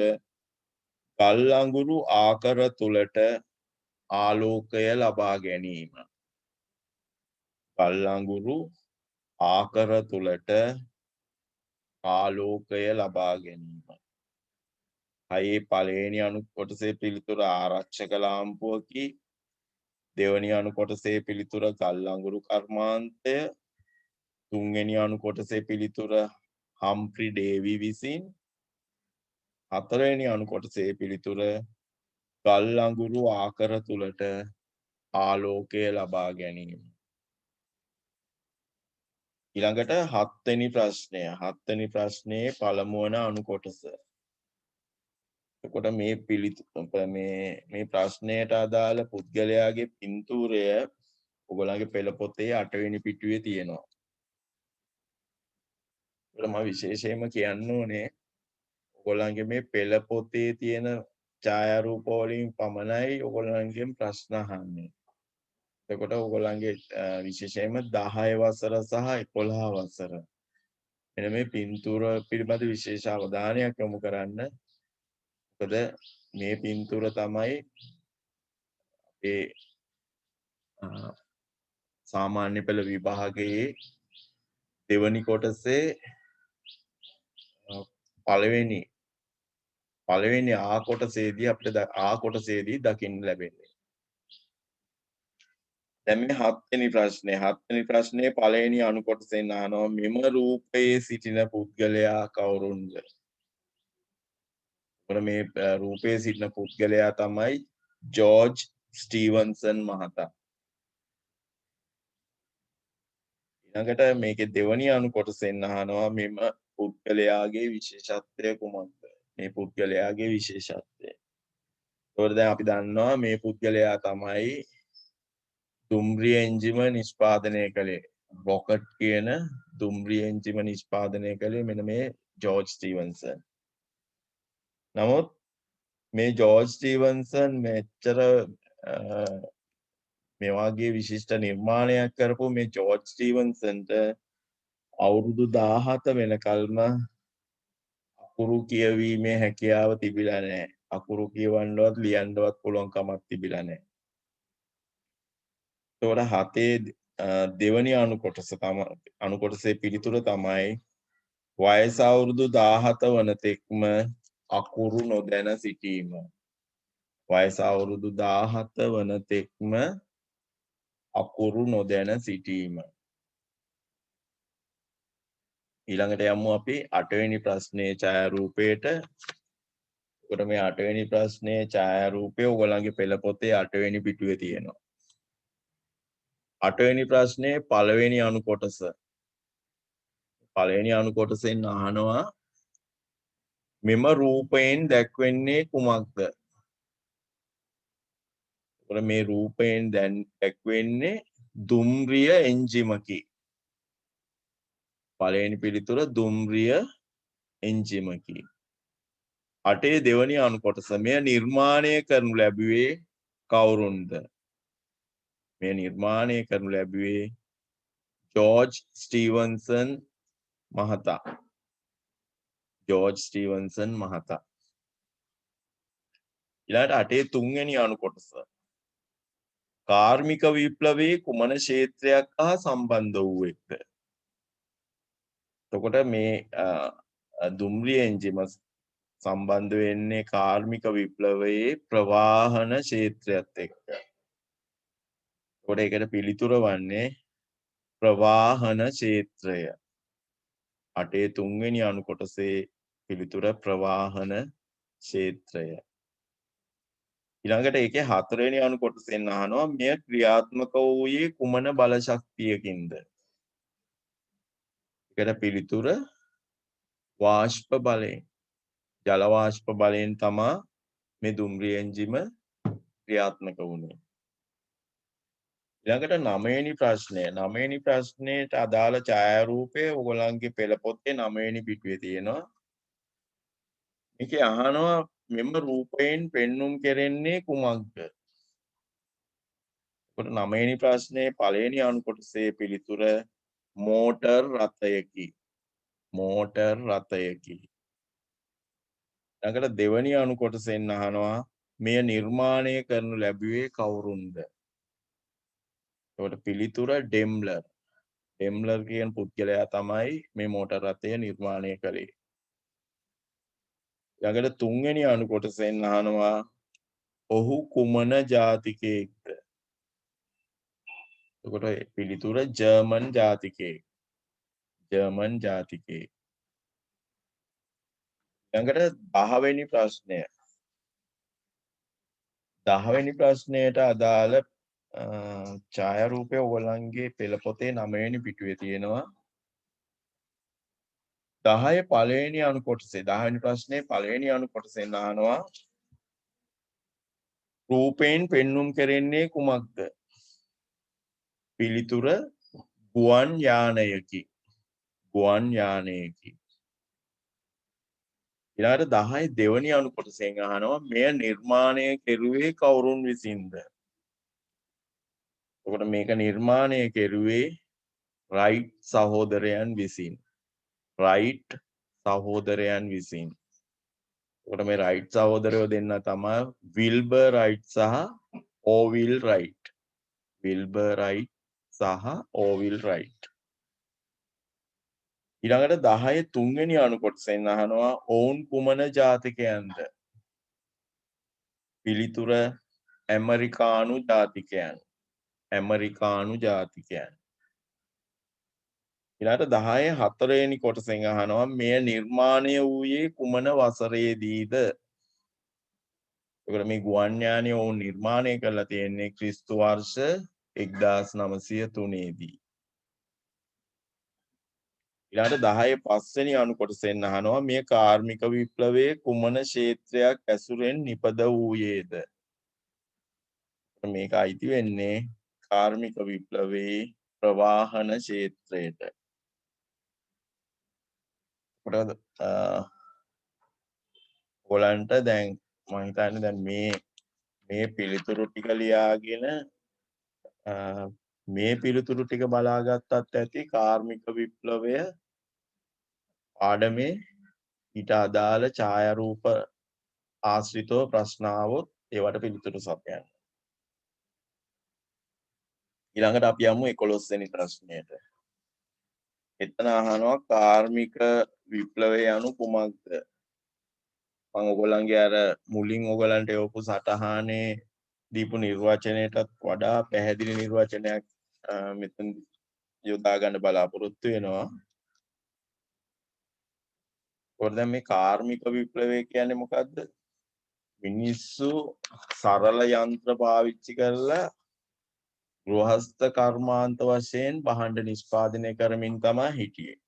S1: ගල් අඟුරු ආකර තුලට ආලෝකය ලබා ගැනීම. ගල් අඟුරු ආකර තුලට ආලෝකය ලබා ගැනීම. 6 පළවෙනි අණු කොටසේ පිළිතුර ආරක්ෂක ලාම්පුවකි. දෙවැනි අණු කොටසේ පිළිතුර ගල් අඟුරු කර්මාන්තය. තුන්වෙනි අණු කොටසේ පිළිතුර හම්ෆ්‍රි ඩේවි විසින්. හතරවෙනි අණු කොටසේ පිළිතුර ගල් අඟුරු ආකර තුලට ආලෝකය ලබා ගැනීම. ඊළඟට 7 වෙනි ප්‍රශ්නය. 7 වෙනි ප්‍රශ්නයේ පළමු වන අණු කොටස. එතකොට මේ ප්‍රශ්නයට අදාළ පුද්ගලයාගේ පින්තූරය ඔයගොල්ලන්ගේ පෙළ පොතේ 8 වෙනි පිටුවේ තියෙනවා. ඒකට මම විශේෂයෙන්ම කියන්න ඕනේ ඔයගොල්ලන්ගේ මේ පෙළ පොතේ තියෙන ඡායාරූප වලින් පමණයි ඔයගොල්ලන්ගෙන් ප්‍රශ්න අහන්නේ. එතකොට ඔයගොල්ලන්ගේ විශේෂයෙන්ම 10 වසර සහ 11 වසර එන මේ පින්තූර පිළිබඳ විශේෂ අවධානයක් යොමු කරන්න. මොකද මේ පින්තූර තමයි ඒ සාමාන්‍ය පෙළ විභාගයේ දෙවනි කොටසේ පළවෙනි ආ කොටසේදී අපිට ආ කොටසේදී දකින්න ලැබෙන්නේ. දැන් මේ 7 වෙනි ප්‍රශ්නේ 7 වෙනි ප්‍රශ්නේ පළවෙනි අණු කොටසෙන් අහනවා මෙම රූපයේ සිටින පුද්ගලයා කවුරුන්ද? මේ රූපයේ සිටින පුද්ගලයා තමයි ජෝර්ජ් ස්ටීවන්සන් මහතා. ඊළඟට මේකේ දෙවැනි අණු කොටසෙන් අහනවා මෙම පුද්ගලයාගේ විශේෂත්වය කුමක්ද? මේ පුද්ගලයාගේ විශේෂත්වය. ඒකෝර දැන් අපි දන්නවා මේ පුද්ගලයා තමයි දුම්රිය එන්ජිම නිෂ්පාදනය කළේ. රොකට් කියන දුම්රිය එන්ජිම නිෂ්පාදනය කළේ මෙන්න මේ ජෝර්ජ් ස්ටීවන්සන්. නමුත් මේ ජෝර්ජ් ස්ටීවන්සන් මෙච්චර මේ වගේ විශිෂ්ට නිර්මාණයක් කරපු මේ ජෝර්ජ් ස්ටීවන්සන්ට අවුරුදු 17 වෙනකල්ම අකුරු කියවීමේ හැකියාව තිබිලා නැහැ. අකුරු කියවන්නවත් ලියන්නවත් පුළුවන් කමක් තිබිලා නැහැ. ඒතකොට හතේ දෙවැනි අණු කොටසේ පිළිතුර තමයි වයස අවුරුදු 17 වන තෙක්ම අකුරු නොදැන සිටීම. වයස අවුරුදු 17 වන තෙක්ම අකුරු නොදැන සිටීම. ඊළඟට යමු අපි 8 වෙනි ප්‍රශ්නයේ ඡායාරූපයට. ඒකට මේ 8 වෙනි ප්‍රශ්නයේ ඡායාරූපය ඔයගොල්ලන්ගේ පෙළ පොතේ 8 වෙනි පිටුවේ තියෙනවා. 8 වෙනි ප්‍රශ්නයේ පළවෙනි අණු කොටස. පළවෙනි අණු කොටසෙන් අහනවා මෙම රූපයෙන් දැක්වෙන්නේ කුමක්ද? ඒකට මේ රූපයෙන් දැක්වෙන්නේ දුම්රිය එන්ජිමකි. පළවෙනි පිළිතුර දුම්රිය එන්ජිමකි. 8 දෙවැනි අණු කොටස මෙය නිර්මාණය කරනු ලැබුවේ කවුරුන්ද? මේ නිර්මාණය කරනු ලැබුවේ ජෝර්ජ් ස්ටීවන්සන් මහතා. ජෝර්ජ් ස්ටීවන්සන් මහතා. ඊළඟට 8 තුන්වෙනි අණු කොටස කාර්මික විප්ලවයේ කුමන ක්ෂේත්‍රයක් හා සම්බන්ධ වූවෙක්ද? එතකොට මේ දුම්රිය එන්ජිම සම්බන්ධ වෙන්නේ කාර්මික විප්ලවයේ ප්‍රවාහන ක්ෂේත්‍රයත් එක්ක. එතකොට ඒකට පිළිතුර වන්නේ ප්‍රවාහන ක්ෂේත්‍රය. 8 තුන්වෙනි අණු කොටසේ පිළිතුර ප්‍රවාහන ක්ෂේත්‍රය. ඊළඟට ඒකේ 4 වෙනි අණු කොටසෙන් අහනවා මෙය ක්‍රියාත්මක වූයේ කුමන බල ශක්තියකින්ද? ඒකට පිළිතුර වාෂ්ප බලයෙන්. ජල වාෂ්ප බලයෙන් තමයි මේ දුම්රිය එන්ජිම ක්‍රියාත්මක වුණේ. ඊළඟට 9 වෙනි ප්‍රශ්නය. 9 වෙනි ප්‍රශ්නයට අදාළ ඡායාරූපය ඔයගොල්ලන්ගේ පෙළ පොතේ 9 වෙනි පිටුවේ තියෙනවා. මේකේ අහනවා මෙම රූපයෙන් පෙන්눔 කෙරෙන්නේ කුමක්ද? ඒකට 9 වෙනි ප්‍රශ්නේ පළවෙනි අණු කොටසේ පිළිතුර මෝටර් රථයකි. මෝටර් රථයකි. ඊළඟට දෙවැනි අණු කොටසෙන් අහනවා මෙය නිර්මාණය කරනු ලැබුවේ කවුරුන්ද? ඒකට පිළිතුර ඩෙම්ලර්. ඩෙම්ලර් කියන පුද්ගලයා තමයි මේ මෝටර් රථය නිර්මාණය කළේ. ඊළඟට තුන්වෙනි අණු කොටසෙන් අහනවා ඔහු කුමන ජාතිකයෙක්ද? එතකොට පිළිතුර ජර්මන් ජාතිකයෙක්. ජර්මන් ජාතිකයෙක්. ඊළඟට 10 වෙනි ප්‍රශ්නය. 10 වෙනි ප්‍රශ්නයට අදාළ ඡායාරූපය ඔයගොල්ලන්ගේ පෙළ පොතේ 9 වෙනි පිටුවේ තියෙනවා. 10 පළවෙනි අණු කොටසේ 10 වෙනි ප්‍රශ්නේ පළවෙනි අණු කොටසෙන් අහනවා රූපයෙන් පෙන්눔 කෙරෙන්නේ කුමක්ද? පිළිතුර ගුවන් යානයකි. ගුවන් යානයකි. ඊළඟට 10 දෙවැනි අණු කොටසෙන් අහනවා මෙය නිර්මාණය කෙරුවේ කවුරුන් විසින්ද? එතකොට මේක නිර්මාණය කෙරුවේ රයිට් සහෝදරයන් විසින්. රයිට් සහෝදරයන් විසින්. එතකොට මේ රයිට් සහෝදරයෝ දෙන්න තමයි විල්බර් රයිට් සහ ඕවිල් රයිට්. විල්බර් රයිට් සහ ඕවිල් රයිට්. ඊළඟට 10 තුන්වෙනි අණු කොටසෙන් අහනවා ඔවුන් කුමන ජාතිකයන්ද? පිළිතුර ඇමරිකානු ජාතිකයන්. ඇමරිකානු ජාතිකයන්. ඊළඟට 10 හතරවෙනි කොටසෙන් අහනවා මෙය නිර්මාණය වූයේ කුමන වසරේදීද? ඒකට මේ ගුවන් යානය ඔවුන් නිර්මාණය කරලා තියෙන්නේ ක්‍රිස්තු වර්ෂ 1903 දී. ඊළඟට 10 පස්වෙනි අණු කොටසෙන් අහනවා මේ කාර්මික විප්ලවයේ කුමන ක්ෂේත්‍රයක් ඇසුරෙන් නිපද වූයේද? මේක අයිති වෙන්නේ කාර්මික විප්ලවයේ ප්‍රවාහන ක්ෂේත්‍රයට. ඔයගලන්ට දැන් මම හිතන්නේ දැන් මේ පිළිතුරු ටික ලියාගෙන මේ පිළිතුරු ටික බලාගත්තත් ඇති කාර්මික විප්ලවය පාඩමේ ඊට අදාළ ඡායාරූප ආශ්‍රිතව ප්‍රශ්න ආවොත් ඒවට පිළිතුරු සපයන්න. ඊළඟට අපි යමු 11 වෙනි ප්‍රශ්නයට. එතන අහනවා කාර්මික විප්ලවය යනු කුමක්ද? මම ඔයගොල්ලන්ගේ අර මුලින් ඔයගොල්ලන්ට එවපු සටහනේ දීපු නිර්වචනයටත් වඩා පැහැදිලි නිර්වචනයක් මෙතන යොදා ගන්න බලාපොරොත්තු වෙනවා. කොහොමද මේ කාර්මික විප්ලවය කියන්නේ මොකද්ද? මිනිස්සු සරල යන්ත්‍ර පාවිච්චි කරලා ගෘහස්ත කර්මාන්ත වශයෙන් භාණ්ඩ නිෂ්පාදනය කරමින් තමයි හිටියේ.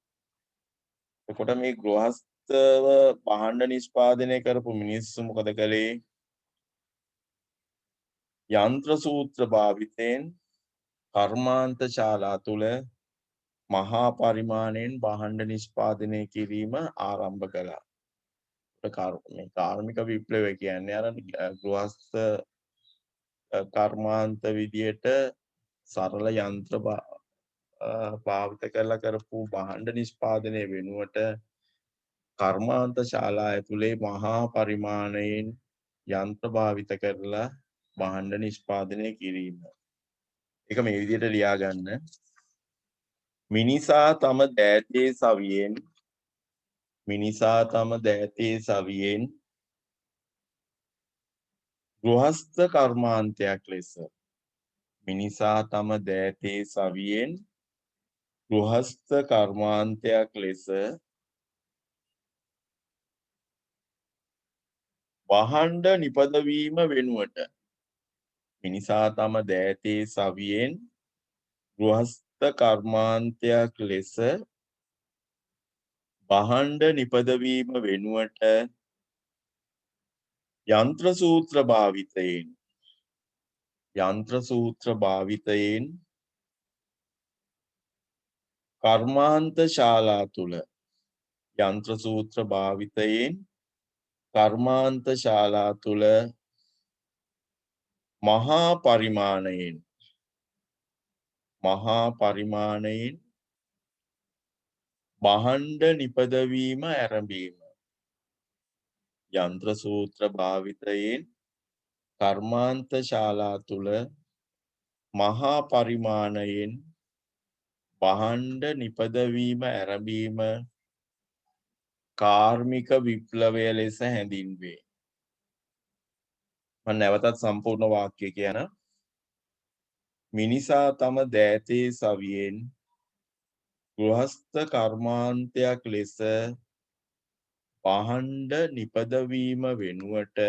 S1: එතකොට මේ ගෘහස්තව භාණ්ඩ නිෂ්පාදනය කරපු මිනිස්සු මොකද කළේ? යන්ත්‍ර සූත්‍ර භාවිතයෙන් කර්මාන්ත ශාලා තුල මහා පරිමාණයෙන් භාණ්ඩ නිෂ්පාදනය කිරීම ආරම්භ කළා. මේ කාර්මික විප්ලවය කියන්නේ අර ගෘහස්ත කර්මාන්ත විදියට සරල යන්ත්‍ර භාවිත කරලා කරපු භාණ්ඩ නිෂ්පාදනය වෙනුවට කර්මාන්ත ශාලා ඇතුලේ මහා පරිමාණයෙන් යන්ත්‍ර භාවිත කරලා භාණ්ඩ නිෂ්පාදනය කිරීම. ඒක මේ විදිහට ලියා ගන්න. මිනිසා තම දෑතේ සවියෙන් ගෘහස්ත කර්මාන්තයක් ලෙස භාණ්ඩ නිපදවීම වෙනුවට යන්ත්‍ර සූත්‍ර භාවිතයෙන් කර්මාන්ත ශාලා තුල මහා පරිමාණයෙන් භාණ්ඩ නිපදවීම ආරම්භීම. යන්ත්‍ර සූත්‍ර භාවිතයෙන් කර්මාන්ත ශාලා තුල මහා පරිමාණයෙන් භාණ්ඩ නිපදවීම ආරම්භීම කාර්මික විප්ලවය ලෙස හැඳින්වේ. මම නැවතත් සම්පූර්ණ වාක්‍යය කියන මිනිසා තම දෑතේ සවියෙන් ගෘහස්ත කර්මාන්තයක් ලෙස භාණ්ඩ නිපදවීම වෙනුවට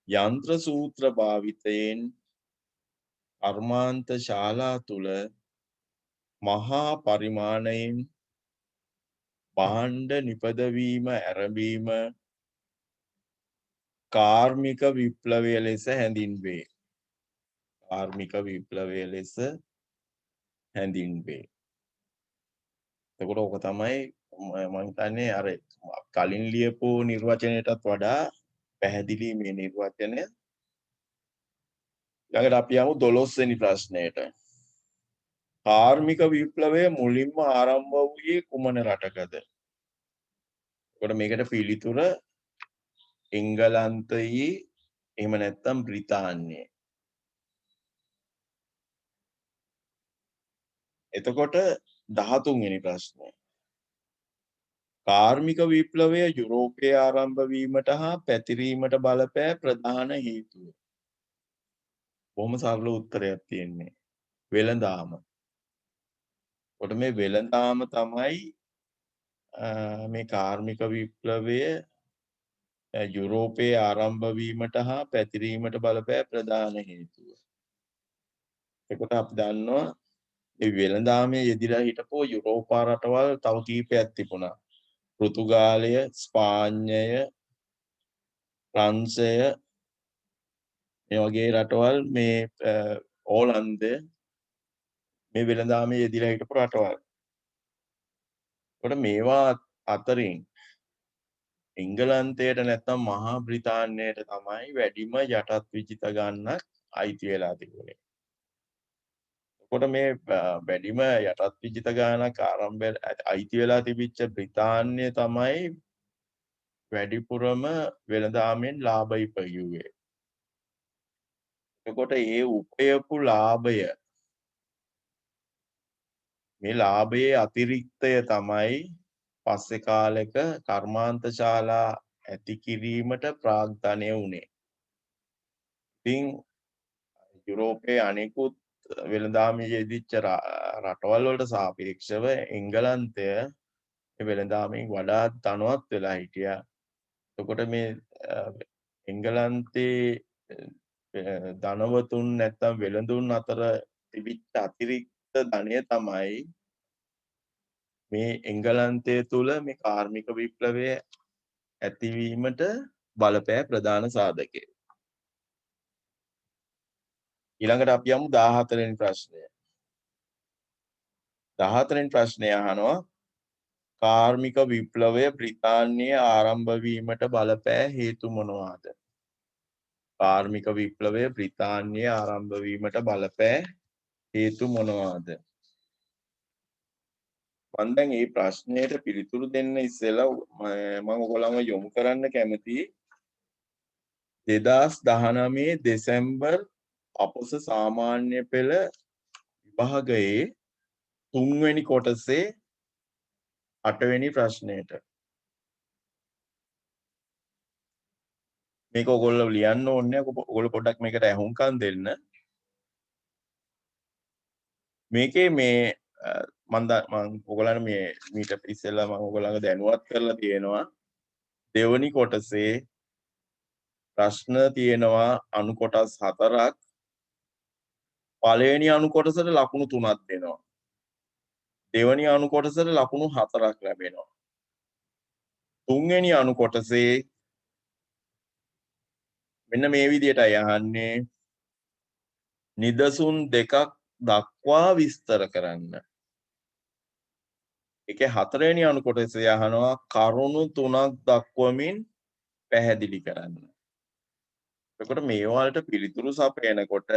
S1: යන්ත්‍ර සූත්‍ර භාවිතයෙන් කර්මාන්ත ශාලා තුල මහා පරිමාණයෙන් භාණ්ඩ නිපදවීම ආරම්භීම කාර්මික විප්ලවය ලෙස හැඳින්වේ. එතකොට ඕක තමයි මම හිතන්නේ අර කලින් ලියපු නිර්වචනයටත් වඩා පැහැදිලි මේ නිර්වචනය. ඊළඟට අපි යමු 12 වෙනි ප්‍රශ්නයට. කාර්මික විප්ලවය මුලින්ම ආරම්භ වූයේ කුමන රටකද? එතකොට මේකට පිළිතුර එංගලන්තයේ එහෙම නැත්නම් බ්‍රිතාන්‍යයේ. එතකොට 13 වෙනි ප්‍රශ්නය. කාර්මික විප්ලවය යුරෝපයේ ආරම්භ වීමට හා පැතිරීමට බලපෑ ප්‍රධාන හේතුව. බොහොම සරල උත්තරයක් තියෙන්නේ. වෙළඳාම. කොට මේ වෙළඳාම තමයි මේ කාර්මික විප්ලවය යුරෝපයේ ආරම්භ වීමට හා පැතිරීමට බලපෑ ප්‍රධාන හේතුව. එතකොට අපි දන්නවා මේ වෙළඳාමේ යෙදিলা හිටපු යුරෝපා රටවල් තව කීපයක් තිබුණා. පෘතුගාලය, ස්පාඤ්ඤය, ප්‍රංශය මේ වගේ රටවල් මේ ඕලන්දය මේ වෙළඳාමේ යෙදিলা හිටපු රටවල්. ඒකට මේවා අතරින් එංගලන්තයට නැත්නම් මහා බ්‍රිතාන්‍යයට තමයි වැඩිම යටත් විජිත ගන්නක් අයිති වෙලා තිබුණේ. එතකොට මේ වැඩිම යටත් විජිත ගානක් ආරම්භය අයිති වෙලා තිබිච්ච බ්‍රිතාන්‍ය තමයි වැඩිපුරම වෙළඳාමෙන් ලාභ ඉපයුවේ. එතකොට ඒ උපයපු ලාභය මේ ලාභයේ අතිරික්තය තමයි පස්සේ කාලෙක කර්මාන්ත ශාලා ඇති කිරීමට ප්‍රාග්ධනය වුණේ. ඉතින් යුරෝපයේ අනෙකුත් වෙළඳාමේ යෙදිච්ච රටවල් වලට සාපේක්ෂව එංගලන්තය වෙළඳාමෙන් වඩාත් ධනවත් වෙලා හිටියා. එතකොට මේ එංගලන්තේ ධනවතුන් නැත්තම් වෙළඳුන් අතර තිබිච්ච අතිරික්ත ධනය තමයි මේ එංගලන්තය තුළ මේ කාර්මික විප්ලවය ඇතිවීමට බලපෑ ප්‍රධාන සාධකය. ඊළඟට අපි යමු 14 වෙනි ප්‍රශ්නය. 14 වෙනි ප්‍රශ්නය අහනවා කාර්මික විප්ලවය බ්‍රිතාන්‍යයේ ආරම්භ වීමට බලපෑ හේතු මොනවාද? කාර්මික විප්ලවය බ්‍රිතාන්‍යයේ ආරම්භ වීමට බලපෑ හේතු මොනවාද? මම දැන් මේ ප්‍රශ්නයට පිළිතුරු දෙන්න ඉස්සෙල්ලා මම ඔයගොල්ලන්ව යොමු කරන්න කැමතියි 2019 දෙසැම්බර් අපොස සාමාන්‍ය පෙළ විභාගයේ 3 වෙනි කොටසේ 8 වෙනි ප්‍රශ්නයට. මේක ඔයගොල්ලෝ ලියන්න ඕනේ. ඔයගොල්ලෝ පොඩ්ඩක් මේකට ඇහුම්කන් දෙන්න. මේකේ මේ මම ඔයගොල්ලන්ට මේ මීට ඉස්සෙල්ලා මම ඔයගොල්ලන්ව දැනුවත් කරලා තියෙනවා. දෙවනි කොටසේ ප්‍රශ්න තියෙනවා අණු කොටස් 4ක්. පළවෙනි අණු කොටසට ලකුණු 3ක් දෙනවා. දෙවනි අණු කොටසට ලකුණු 4ක් ලැබෙනවා. තුන්වෙනි අණු කොටසේ මෙන්න මේ විදිහටයි අහන්නේ නිදසුන් දෙකක් දක්වා විස්තර කරන්න. ඒකේ හතරවෙනි අණු කොටසේ අහනවා කරුණු 3ක් දක්වමින් පැහැදිලි කරන්න. එතකොට මේ වලට පිළිතුරු සපයනකොට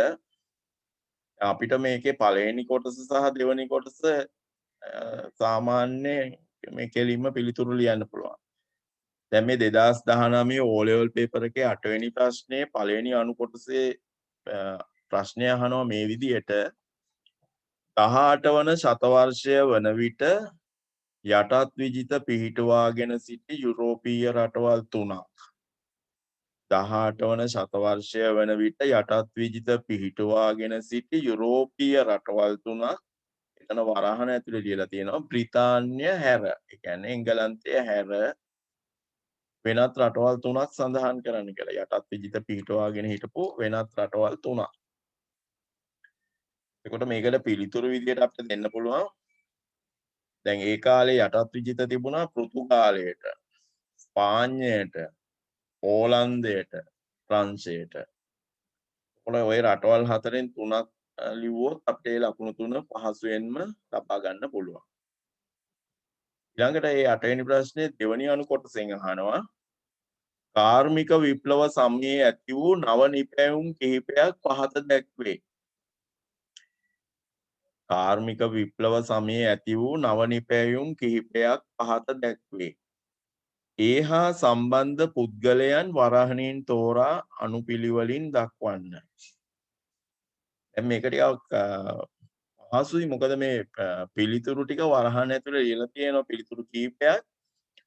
S1: අපිට මේකේ පළවෙනි කොටස සහ දෙවෙනි කොටස සාමාන්‍ය මේ කෙලින්ම පිළිතුරු ලියන්න පුළුවන්. දැන් මේ 2019 O level paper එකේ 8 වෙනි ප්‍රශ්නේ පළවෙනි අණු කොටසේ ප්‍රශ්නය අහනවා මේ විදිහට 18 වන ශතවර්ෂය වන විට යටත් විජිත පිහිටුවාගෙන සිටි යුරෝපීය රටවල් 3ක් 18 වන ශතවර්ෂය වන විට යටත් විජිත පිහිටුවාගෙන සිටි යුරෝපීය රටවල් 3ක් එතන වරහන ඇතුලේ ලියලා තියෙනවා බ්‍රිතාන්‍ය හැර. ඒ කියන්නේ එංගලන්තය හැර වෙනත් රටවල් 3ක් සඳහන් කරන්න කියලා. යටත් විජිත පිහිටුවාගෙන හිටපු වෙනත් රටවල් 3ක්. එතකොට මේකට පිළිතුරු විදියට අපිට දෙන්න පුළුවන්. දැන් ඒ කාලේ යටත් විජිත තිබුණා පෘතුගාලයට, ස්පාඤ්ඤයට, ඕලන්දයට, ප්‍රංශයට. ඔය රටවල් හතරෙන් 3ක් ලිව්වොත් අපේ ලකුණු 3 පහසුවෙන්ම ලබා ගන්න පුළුවන්. ඊළඟට මේ 8 වෙනි ප්‍රශ්නේ දෙවැනි අණු කොටසෙන් අහනවා කාර්මික විප්ලව සමයේ ඇති වූ නව නිපැයුම් කිහිපයක් පහත දැක්වේ. කාර්මික විප්ලව සමයේ ඇති වූ නව නිපැයුම් කිහිපයක් පහත දැක්වේ. ඒ හා සම්බන්ධ පුද්ගලයන් වරහණින් තෝරා අනුපිළිවෙලින් දක්වන්න. දැන් මේක ටිකක් පහසුයි මොකද මේ පිළිතුරු ටික වරහන් ඇතුලේ ලියලා තියෙනවා පිළිතුරු කීපයක්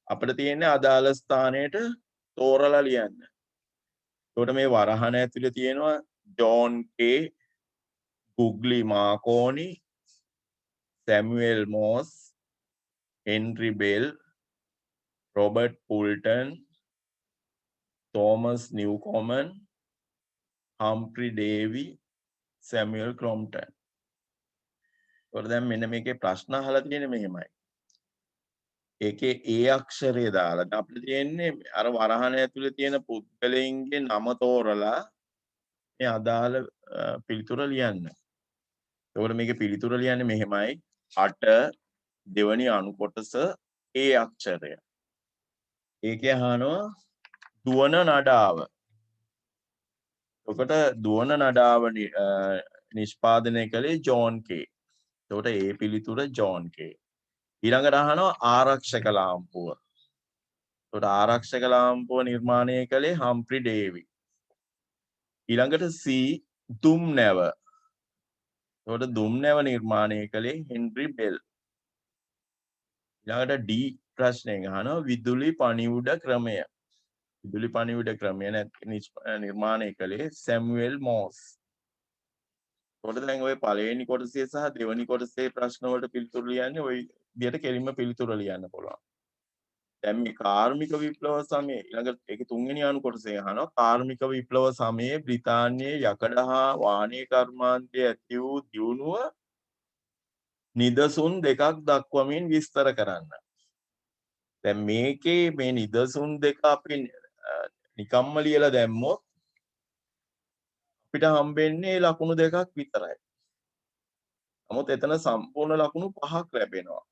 S1: අපිට තියෙන්නේ අදාළ ස්ථානයට තෝරලා ලියන්න. ඒකට මේ වරහන ඇතුලේ තියෙනවා John Kay, Guglielmo Marconi, Samuel Morse, Henry Bell, Robert Fulton, Thomas Newcomen, Humphry Davy, Samuel Crompton. ඒකට දැන් මෙන්න මේකේ ප්‍රශ්න අහලා තියෙන්නේ මෙහෙමයි. ඒකේ ඒ අක්ෂරය දාලා අපිට තියෙන්නේ අර වරහන ඇතුලේ තියෙන පුද්ගලයන්ගේ නම තෝරලා මේ අදාළ පිළිතුර ලියන්න. ඒකට මේකේ පිළිතුර ලියන්නේ මෙහෙමයි 8 දෙවනි අණු කොටස ඒ අක්ෂරය. ඒකේ අහනවා දුවන නඩාව. ඔකට දුවන නඩාව නිෂ්පාදනය කළේ ජෝන් කේ. එතකොට ඒ පිළිතුර ජෝන් කේ. ඊළඟට අහනවා ආරක්ෂක ලාම්පුව. එතකොට ආරක්ෂක ලාම්පුව නිර්මාණය කළේ හම්ෆ්‍රි ඩේවි. ඊළඟට C දුම් නැව. එතකොට දුම් නැව නිර්මාණය කළේ හෙන්රි බෙල්. ඊළඟට D ප්‍රශ්නයෙන් අහනවා විදුලි පණිවුඩ ක්‍රමය. විදුලි පණිවුඩ ක්‍රමය නිර්මාණය කළේ සැමුවෙල් මෝස්. එතකොට දැන් ඔය පළවෙනි කොටසේ සහ දෙවෙනි කොටසේ ප්‍රශ්න වලට පිළිතුරු ලියන්නේ ওই විදිහට කෙලින්ම පිළිතුර ලියන්න පුළුවන්. දැන් මේ කාර්මික විප්ලව සමයේ ඊළඟ ඒකේ තුන්වෙනි අණු කොටසේ අහනවා කාර්මික විප්ලව සමයේ බ්‍රිතාන්‍යයේ යකඩ හා වාණිජ කර්මාන්තයේ ඇති වූ දියුණුව නිදසුන් දෙකක් දක්වමින් විස්තර කරන්න. දැන් මේකේ මේ නිදසුන් දෙක අපි නිකම්ම ලියලා දැම්මොත් අපිට හම්බෙන්නේ ලකුණු දෙකක් විතරයි. නමුත් එතන සම්පූර්ණ ලකුණු 5ක් ලැබෙනවා.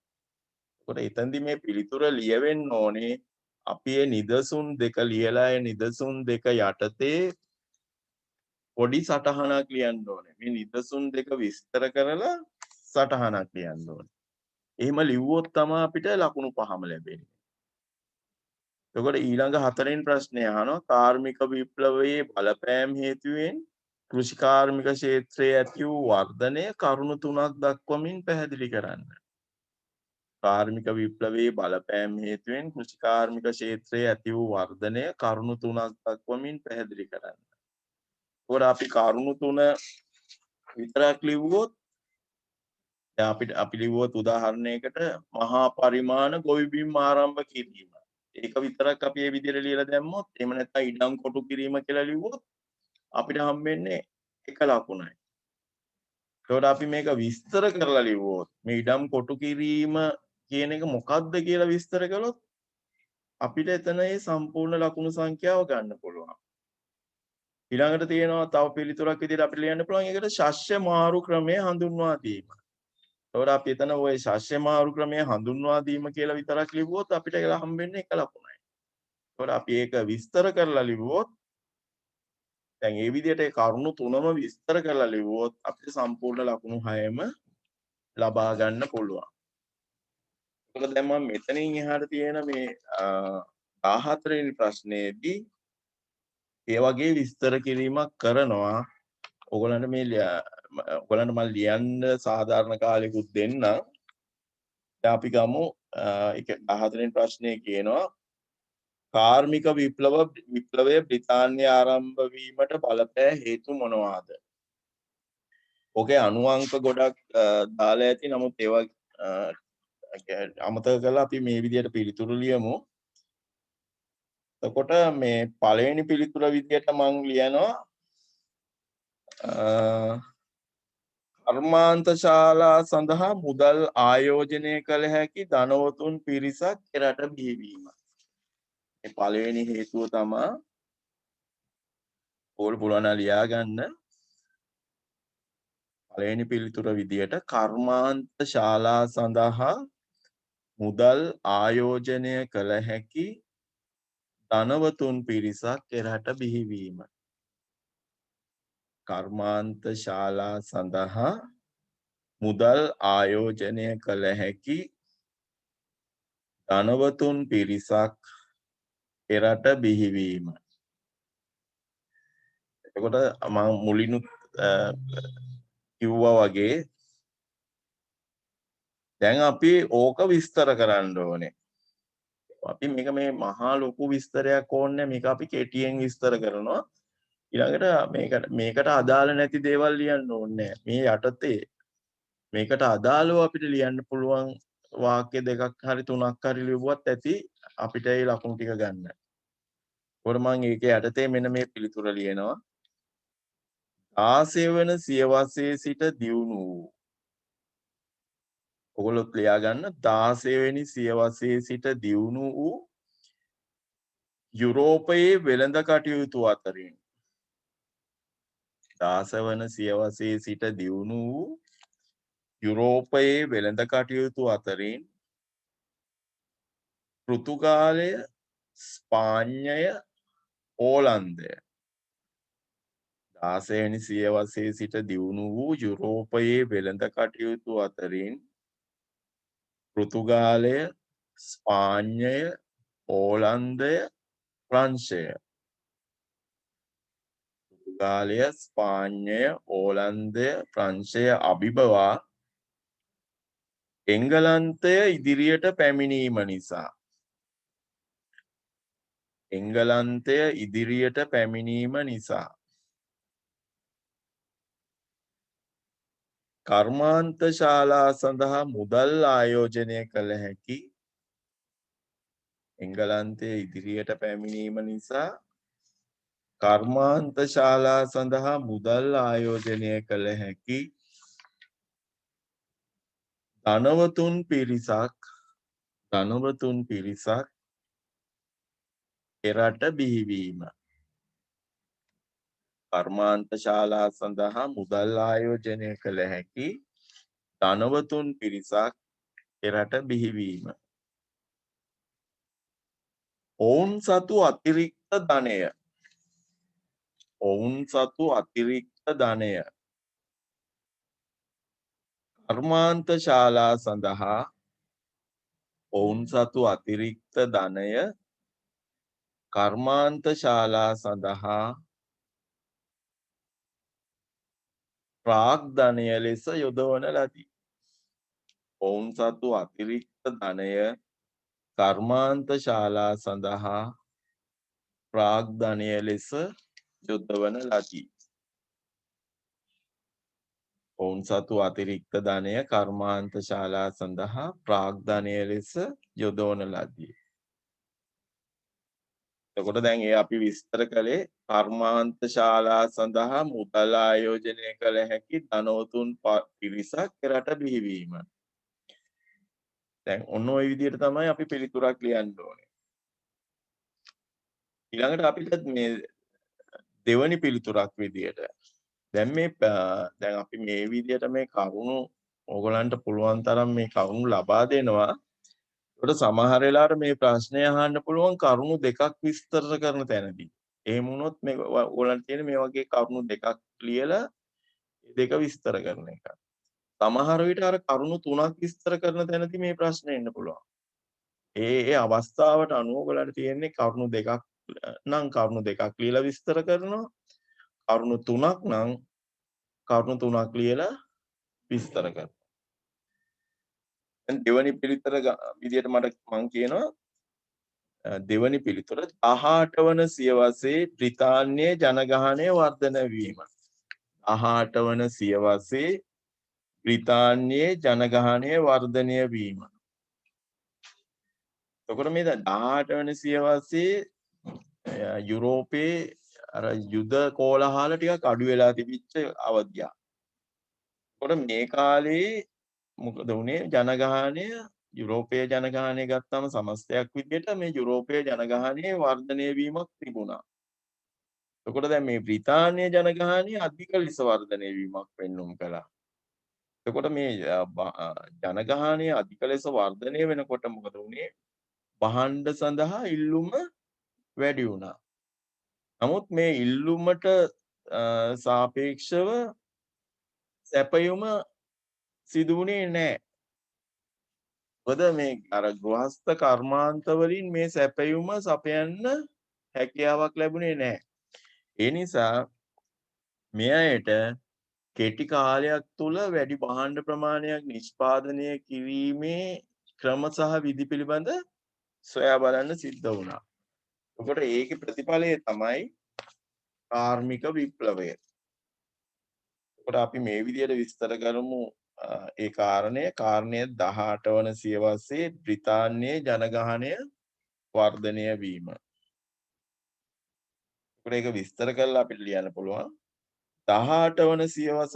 S1: ඒකට එතෙන්දි මේ පිළිතුර ලියවෙන්න ඕනේ අපි මේ නිදසුන් දෙක ලියලා ඒ නිදසුන් දෙක යටතේ පොඩි සටහනක් ලියන්න ඕනේ. මේ නිදසුන් දෙක විස්තර කරලා සටහනක් ලියන්න ඕනේ. එහෙම ලිව්වොත් තමයි අපිට ලකුණු 5ම ලැබෙන්නේ. එතකොට ඊළඟ හතරෙන් ප්‍රශ්නය අහනවා කාර්මික විප්ලවයේ බලපෑම් හේතුවෙන් කෘෂිකාර්මික ක්ෂේත්‍රයේ ඇති වූ වර්ධනය කරුණු 3ක් දක්වමින් පැහැදිලි කරන්න. කාර්මික විප්ලවයේ බලපෑම් හේතුවෙන් කෘෂිකාර්මික ක්ෂේත්‍රයේ ඇති වූ වර්ධනය කරුණු 3ක් දක්වමින් පැහැදිලි කරන්න. ඒකට අපි කරුණු 3 විතරක් ලිව්වොත් දැන් අපි ලිව්වොත් උදාහරණයකට මහා පරිමාණ ගොවි බිම් ආරම්භ කිරීම. ඒක විතරක් අපි මේ විදිහට ලියලා දැම්මොත් එහෙම නැත්නම් ඉඩම් කොටු කිරීම කියලා ලිව්වොත් අපිට හම්බෙන්නේ එක ලකුණයි. ඒකට අපි මේක විස්තර කරලා ලිව්වොත් මේ ඉඩම් කොටු කිරීම කියන එක මොකක්ද කියලා විස්තර කළොත් අපිට එතන ඒ සම්පූර්ණ ලකුණු සංඛ්‍යාව ගන්න පුළුවන්. ඊළඟට තියෙනවා තව පිළිතුරක් විදිහට අපිට ලියන්න පුළුවන් ඒකට ශස්‍ය මාරු ක්‍රමය හඳුන්වා දීම. ඒකට අපි එතන ওই ශස්‍ය මාරු ක්‍රමය හඳුන්වා දීම කියලා විතරක් ලිව්වොත් අපිට ඒක හම්බෙන්නේ එක ලකුණයි. ඒකට අපි ඒක විස්තර කරලා ලිව්වොත් දැන් මේ විදිහට ඒ කරුණු තුනම විස්තර කරලා ලිව්වොත් අපිට සම්පූර්ණ ලකුණු 6ම ලබා ගන්න පුළුවන්. ඒකට දැන් මම මෙතනින් එහාට තියෙන මේ 14 වෙනි ප්‍රශ්නයේදී ඒ වගේ විස්තර කිරීමක් කරනවා. ඔයගොල්ලන්ට ඔයගොල්ලන්ට මම ලියන්න සාධාරණ කාලෙකුත් දෙන්නම්. දැන් අපි ගමු ඒක 14 වෙනි ප්‍රශ්නේ කියනවා කාර්මික විප්ලවය බ්‍රිතාන්‍ය ආරම්භ වීමට බලපෑ හේතු මොනවාද? ඔකේ අණු අංක ගොඩක් දාලා ඇති. නමුත් ඒවා අමතක කරලා අපි මේ විදිහට පිළිතුරු ලියමු. එතකොට මේ පළවෙනි පිළිතුර විදිහට මම ලියනවා කර්මාන්තශාලා සඳහා මුදල් ආයෝජනය කළ හැකි ධනවතුන් පිරිසක් එරට බිහිවීම. මේ පළවෙනි හේතුව තමයි ඕල් පුළුවන් ලියා ගන්න. පළවෙනි පිළිතුර විදිහට කර්මාන්තශාලා සඳහා මුදල් ආයෝජනය කළ හැකි ධනවතුන් පිරිසක් එරට බිහිවීම. කර්මාන්තශාලා සඳහා මුදල් ආයෝජනය කළ හැකි ධනවතුන් පිරිසක් එරට බිහිවීම. එතකොට මම මුලිනුත් කිව්වා වගේ දැන් අපි ඕක විස්තර කරන්න ඕනේ. අපි මේක මේ මහා ලොකු විස්තරයක් ඕනේ මේක අපි කෙටියෙන් විස්තර කරනවා. ඊළඟට මේකට අදාළ නැති දේවල් ලියන්න ඕනේ මේ යටතේ මේකට අදාළව අපිට ලියන්න පුළුවන් වාක්‍ය දෙකක් හරි තුනක් හරි ලිව්වත් ඇති අපිට ඒ ලකුණු ටික ගන්න. ඒකට මම ඒකේ යටතේ මෙන්න මේ පිළිතුර ලියනවා. 16 වන සියවසේ සිට දියුණු වූ. ඔයගොල්ලෝ ලියා ගන්න 16 වෙනි සියවසේ සිට දියුණු වූ යුරෝපයේ වෙළඳ කටයුතු අතරින් 16 වන සියවසේ සිට දියුණු වූ යුරෝපයේ වෙළඳ කටයුතු අතරින් පෘතුගාලය, ස්පාඤ්ඤය, ඕලන්දය 16 වෙනි සියවසේ සිට දියුණු වූ යුරෝපයේ වෙළඳ කටයුතු අතරින් පෘතුගාලය, ස්පාඤ්ඤය, ඕලන්දය, ප්‍රංශය. පෘතුගාලය, ස්පාඤ්ඤය, ඕලන්දය, ප්‍රංශය අභිබවා එංගලන්තය ඉදිරියට පැමිණීම නිසා එංගලන්තය ඉදිරියට පැමිණීම නිසා කර්මාන්ත ශාලා සඳහා මුදල් ආයෝජනය කළ හැකි එංගලන්තය ඉදිරියට පැමිණීම නිසා කර්මාන්ත ශාලා සඳහා මුදල් ආයෝජනය කළ හැකි ධනවතුන් පිරිසක් එරට බිහිවීම. කර්මාන්ත ශාලා සඳහා මුදල් ආයෝජනය කළ හැකි ධනවතුන් පිරිසක් එරට බිහිවීම. ඔවුන් සතු අතිරික්ත ධනය කර්මාන්ත ශාලා සඳහා ඔවුන් සතු අතිරික්ත ධනය කර්මාන්ත ශාලා සඳහා ප්‍රාග්ධනය ලෙස යොදවන ලදී. ඔවුන් සතු අතිරික්ත ධනය කර්මාන්ත ශාලා සඳහා ප්‍රාග්ධනය ලෙස යොදවන ලදී. ඔවුන් සතු අතිරික්ත ධනය කර්මාන්ත ශාලා සඳහා ප්‍රාග්ධනය ලෙස යොදවන ලදී. එතකොට දැන් අපි විස්තර කළේ කර්මාන්ත ශාලා සඳහා මුදල් ආයෝජනය කළ හැකි ධනවතුන් පිරිසක් රට බිහිවීම. දැන් ඔන්න ඔය විදිහට තමයි අපි පිළිතුරක් ලියන්න ඕනේ. ඊළඟට අපිට මේ දෙවනි පිළිතුරක් විදිහට දැන් අපි මේ විදිහට මේ කරුණු ඕගලන්ට පුළුවන් තරම් මේ කරුණු ලබා දෙනවා. ඒකට සමහර වෙලාවට මේ ප්‍රශ්නය අහන්න පුළුවන් කරුණු දෙකක් විස්තර කරන තැනදී. එහෙම වුණොත් මේ ඕගලන්ට තියෙන මේ වගේ කරුණු දෙකක් ලියලා දෙක විස්තර කරන එක. සමහර විට අර කරුණු තුනක් විස්තර කරන තැනදී මේ ප්‍රශ්නේ එන්න පුළුවන්. ඒ අවස්ථාවට අනුව ඔයගලන්ට තියෙන්නේ කරුණු දෙකක් නම් කරුණු දෙකක් ලියලා විස්තර කරනවා. කරුණු තුනක් නම් කරුණු තුනක් ලියලා විස්තර කරනවා. දැන් දෙවනි පිළිතුර විදියට මම කියනවා දෙවනි පිළිතුර 18 වන සියවසේ බ්‍රිතාන්‍යයේ ජනගහනය වර්ධනය වීම. 18 වන සියවසේ බ්‍රිතාන්‍යයේ ජනගහනය වර්ධනය වීම. එතකොට මේ 18 වෙනි සියවසේ යුරෝපයේ අර යුද කෝලහල ටිකක් අඩු වෙලා තිබිච්ච අවධියක්. එතකොට මේ කාලේ මොකද වුනේ ජනගහනය යුරෝපයේ ජනගහනය ගත්තාම සමස්තයක් විදිහට මේ යුරෝපයේ ජනගහනයේ වර්ධනය වීමක් තිබුණා. එතකොට දැන් මේ බ්‍රිතාන්‍ය ජනගහනය අධික ලෙස වර්ධනය වීමක් පෙන්눔 කළා. එතකොට මේ ජනගහනය අධික ලෙස වර්ධනය වෙනකොට මොකද වුනේ? භාණ්ඩ සඳහා ඉල්ලුම වැඩි වුණා. නමුත් මේ ඉල්ලුමට සාපේක්ෂව සැපයුම සිදු වුණේ නැහැ. මොකද මේ අර ගෘහස්ත කර්මාන්ත වලින් මේ සැපයුම සපයන්න හැකියාවක් ලැබුණේ නැහැ. ඒ නිසා මේ අයට කෙටි කාලයක් තුල වැඩි භාණ්ඩ ප්‍රමාණයක් නිෂ්පාදනය කිරීමේ ක්‍රම සහ විධි පිළිබඳ සොයා බලන්න සිද්ධ වුණා. එතකොට ඒකේ ප්‍රතිඵලය තමයි කාර්මික විප්ලවය. එතකොට අපි මේ විදිහට විස්තර කරමු ඒ කාරණය 18 වන සියවසේ බ්‍රිතාන්‍යයේ ජනගහනය වර්ධනය වීම. එතකොට ඒක විස්තර කරලා අපිට ලියන්න පුළුවන් 18 වන සියවස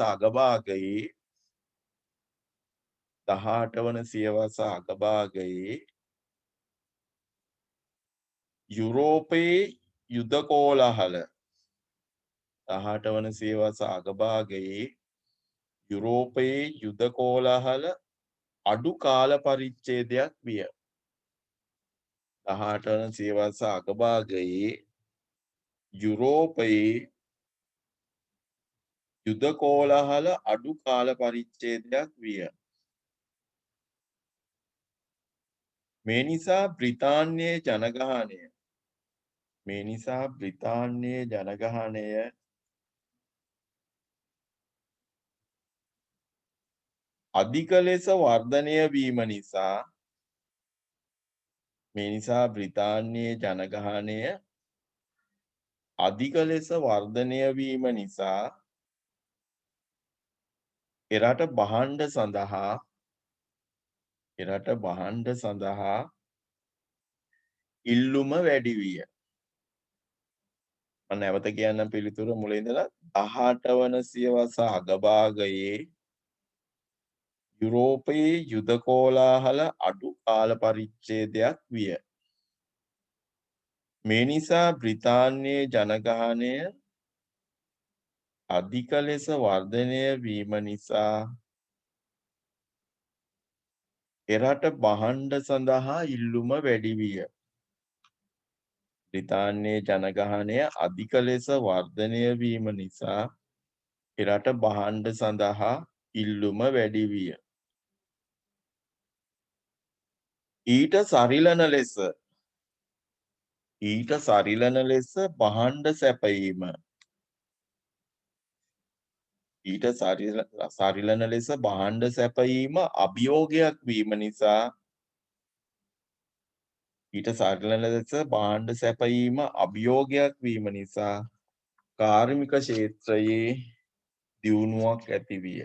S1: අගභාගයේ යුරෝපයේ යුද කෝලහල 18 වන සියවස අගභාගයේ යුරෝපයේ යුද කෝලහල අඩු කාල පරිච්ඡේදයක් විය. 18 වන සියවස අගභාගයේ යුරෝපයේ යුද කෝලාහල අඩු කාල පරිච්ඡේදයක් විය. මේ නිසා බ්‍රිතාන්‍යයේ ජනගහනය අධික ලෙස වර්ධනය වීම නිසා එරට භාණ්ඩ සඳහා ඉල්ලුම වැඩි විය. මම නැවත කියන්නම් පිළිතුර මුල ඉඳලා 18 වන සියවස අගභාගයේ යුරෝපයේ යුද කෝලාහල අඩු කාල පරිච්ඡේදයක් විය. මේ නිසා බ්‍රිතාන්‍යයේ ජනගහනය අධික ලෙස වර්ධනය වීම නිසා එරට භාණ්ඩ සඳහා ඉල්ලුම වැඩි විය. බ්‍රිතාන්‍යයේ ජනගහනය අධික ලෙස වර්ධනය වීම නිසා එරට භාණ්ඩ සඳහා ඉල්ලුම වැඩි විය. ඊට සරිලන ලෙස භාණ්ඩ සැපයීම අභියෝගයක් වීම නිසා කාර්මික ක්ෂේත්‍රයේ දියුණුවක් ඇති විය.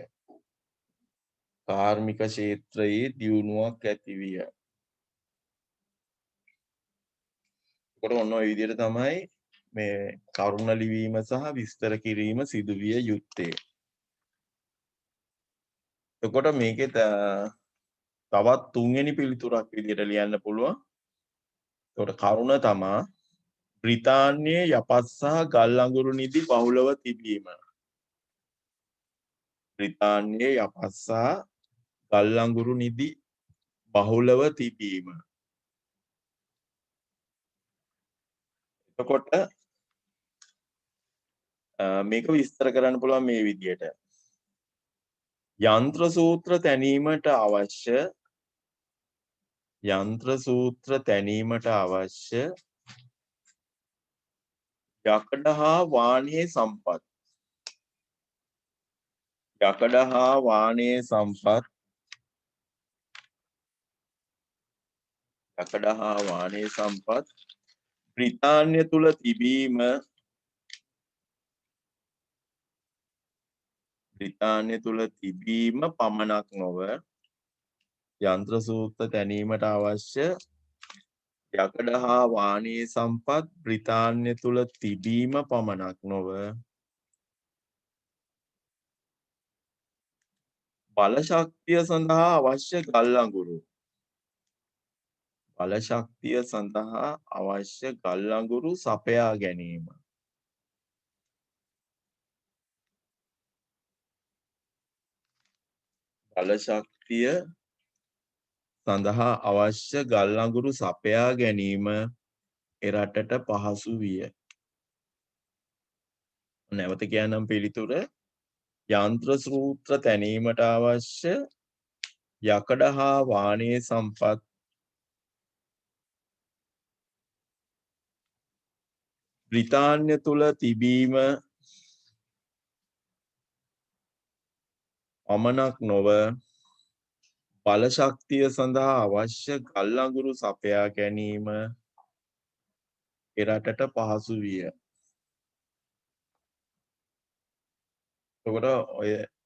S1: එතකොට ඔන්න ඔය විදිහට තමයි මේ කරුණ ලිවීම සහ විස්තර කිරීම සිදු විය යුත්තේ. එතකොට මේකේ තවත් තුන්වෙනි පිළිතුරක් විදිහට ලියන්න පුළුවන්. එතකොට කරුණ තමා බ්‍රිතාන්‍යයේ යපත් සහ ගල් අඟුරු නිදි බහුලව තිබීම. එතකොට මේක විස්තර කරන්න පුළුවන් මේ විදිහට. යන්ත්‍ර සූත්‍ර තැනීමට අවශ්‍ය යකඩ හා වාණයේ සම්පත් බ්‍රිතාන්‍ය තුල තිබීම පමණක් නොව යන්ත්‍ර සූත්‍ර තැනීමට අවශ්‍ය යකඩ හා වාණයේ සම්පත් බ්‍රිතාන්‍ය තුල තිබීම පමණක් නොව බලශක්තිය සඳහා අවශ්‍ය ගල් අඟුරු සපයා ගැනීම. එරටට පහසු විය. නැවත කියන්නම් පිළිතුර. යන්ත්‍ර සූත්‍ර තැනීමට අවශ්‍ය යකඩ හා වාණයේ සම්පත් බ්‍රිතාන්‍ය තුල තිබීම පමණක් නොව බලශක්තිය සඳහා අවශ්‍ය ගල් අඟුරු සපයා ගැනීම එරටට පහසු විය. එතකොට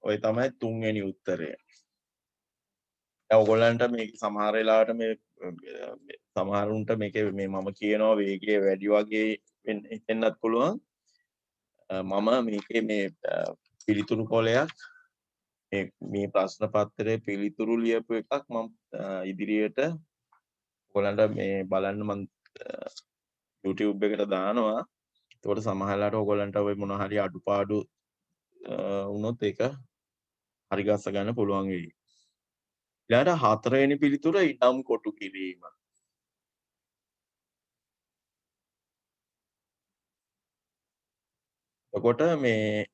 S1: ඔය තමයි තුන්වෙනි උත්තරය. දැන් ඔයගොල්ලන්ට මේක සමහර වෙලාවට මේ සමහරුන්ට මේකේ මේ මම කියනවා වේගය වැඩි වගේ හිතෙන්නත් පුළුවන්. මම මේකේ මේ පිළිතුරු කොලයක් මේ ප්‍රශ්න පත්‍රයේ පිළිතුරු ලියපු එකක් මම ඉදිරියට ඔයගොල්ලන්ට මේ බලන්න මම YouTube එකට දානවා. ඒකට සමහරලාට ඔයගොල්ලන්ට ඔය මොන හරි අඩුපාඩු වුණොත් ඒක හරි ගස්ස ගන්න පුළුවන් වෙයි. ඊළඟට හතරවෙනි පිළිතුර ඉඩම් කොටු කිරීම. එතකොට මේ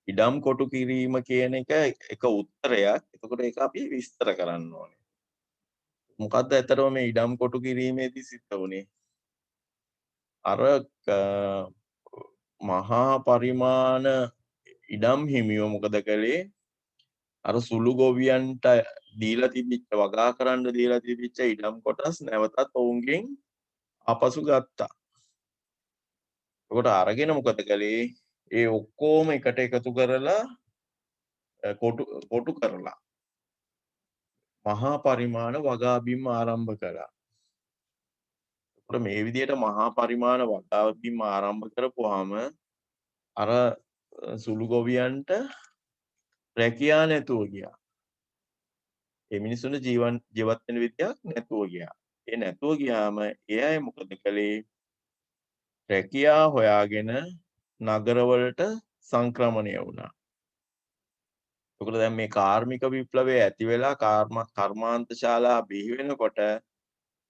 S1: ඉඩම් කොටු කිරීම කියන එක උත්තරයක්. එතකොට ඒක අපි විස්තර කරන්න ඕනේ. මොකද්ද ඇත්තටම මේ ඉඩම් කොටු කිරීමේදී සිද්ධ වුනේ? අර මහා පරිමාණ ඉඩම් හිමියෝ මොකද කළේ? අර සුළු ගොවියන්ට දීලා තිබිච්ච වගා කරන්න දීලා තිබිච්ච ඉඩම් කොටස් නැවතත් ඔවුන්ගෙන් ආපසු ගත්තා. එතකොට අරගෙන මොකද කළේ? ඒ ඔක්කොම එකට එකතු කරලා කොටු කරලා මහා පරිමාණ වගා බිම් ආරම්භ කළා. එතකොට මේ විදිහට මහා පරිමාණ වගා බිම් ආරම්භ කරපුවාම අර සුළු ගොවියන්ට රැකියා නැතුව ගියා. ඒ මිනිස්සුන්ට ජීවත් වෙන විදියක් නැතුව ගියා. ඒ නැතුව ගියාම ඒ අය මොකද කළේ? රැකියා හොයාගෙන නගරවලට සංක්‍රමණය වුණා. එතකොට දැන් මේ කාර්මික විප්ලවය ඇති වෙලා කර්මාන්ත ශාලා බිහි වෙනකොට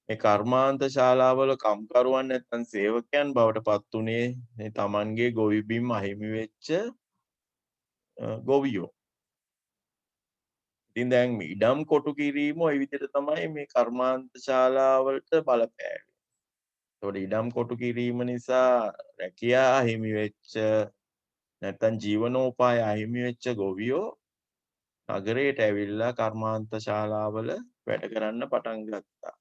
S1: මේ කර්මාන්ත ශාලාවල කම්කරුවන් නැත්නම් සේවකයන් බවට පත් උනේ මේ Tamanගේ ගොවි බිම් අහිමි වෙච්ච ගොවියෝ. ඉතින් දැන් මේ ඉඩම් කොටු කිරීම ওই විදිහට තමයි මේ කර්මාන්ත ශාලාවලට බලපෑවේ. ඒතකොට ඉඩම් කොටු කිරීම නිසා රැකියා අහිමි වෙච්ච නැත්නම් ජීවනෝපාය අහිමි වෙච්ච ගොවියෝ නගරයට ඇවිල්ලා කර්මාන්ත ශාලාවල වැඩ කරන්න පටන් ගත්තා.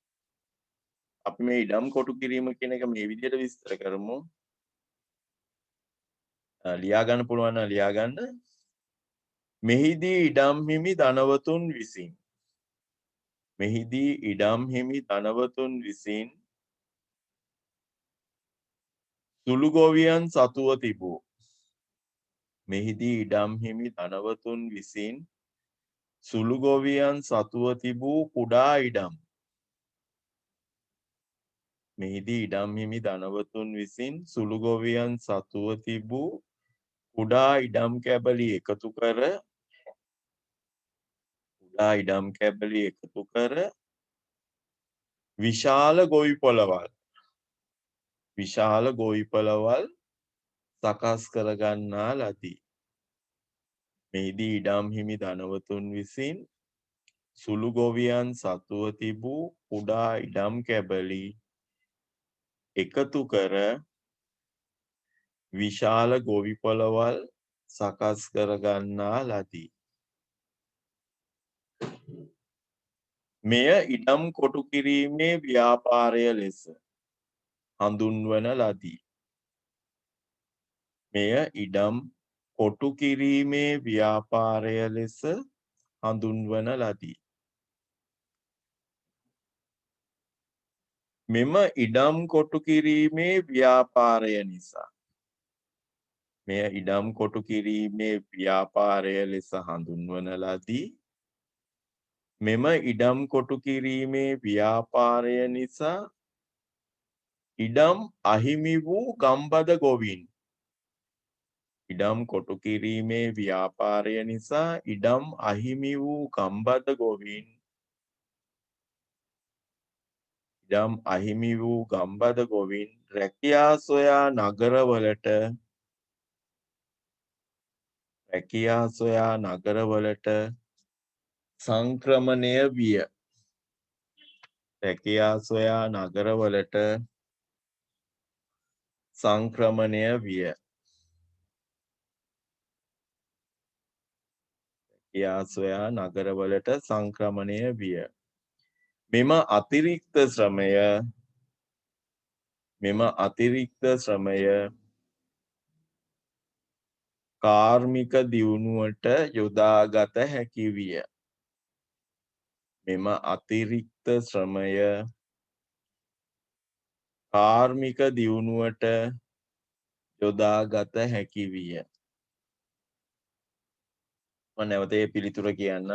S1: අපි මේ ඉඩම් කොටු කිරීම කියන එක මේ විදිහට විස්තර කරමු. ලියා ගන්න පුළුවන් නම් ලියා ගන්න. මෙහිදී ඉඩම් හිමි ධනවතුන් විසින් මෙහිදී ඉඩම් හිමි ධනවතුන් විසින් සුළු ගොවියන් සතුව තිබූ මෙහිදී ඉඩම් හිමි ධනවතුන් විසින් සුළු ගොවියන් සතුව තිබූ කුඩා ඉඩම් මෙහිදී ඉඩම් හිමි ධනවතුන් විසින් සුළු ගොවියන් සතුව තිබූ කුඩා ඉඩම් කැබලි එකතු කර විශාල ගොවිපළවල් සකස් කරගන්නා ලදී. මෙහිදී ඉඩම් හිමි ධනවතුන් විසින් සුළු ගොවියන් සතුව තිබූ කුඩා ඉඩම් කැබලි එකතු කර විශාල ගොවිපළවල් සකස් කරගන්නා ලදී. මෙය ඉඩම් කොටු කිරීමේ ව්‍යාපාරය ලෙස හඳුන්වන ලදී. මෙය ඉඩම් කොටු කිරීමේ ව්‍යාපාරය ලෙස හඳුන්වන ලදී. මෙම ඉඩම් කොටු කිරීමේ ව්‍යාපාරය නිසා මෙය ඉඩම් කොටු කිරීමේ ව්‍යාපාරය ලෙස හඳුන්වන ලදී. මෙම ඉඩම් කොටු කිරීමේ ව්‍යාපාරය නිසා ඉඩම් අහිමි වූ ගම්බද ගොවීන් ඉඩම් කොටු කිරීමේ ව්‍යාපාරය නිසා ඉඩම් අහිමි වූ ගම්බද ගොවීන් රැකියා සොයා නගරවලට සංක්‍රමණය විය. මෙම අතිරික්ත ශ්‍රමය කාර්මික දියුණුවට යොදාගත හැකි විය. මෙම අතිරික්ත ශ්‍රමය කාර්මික දියුණුවට යොදාගත හැකි විය. මම නැවත ඒ පිළිතුර කියන්න.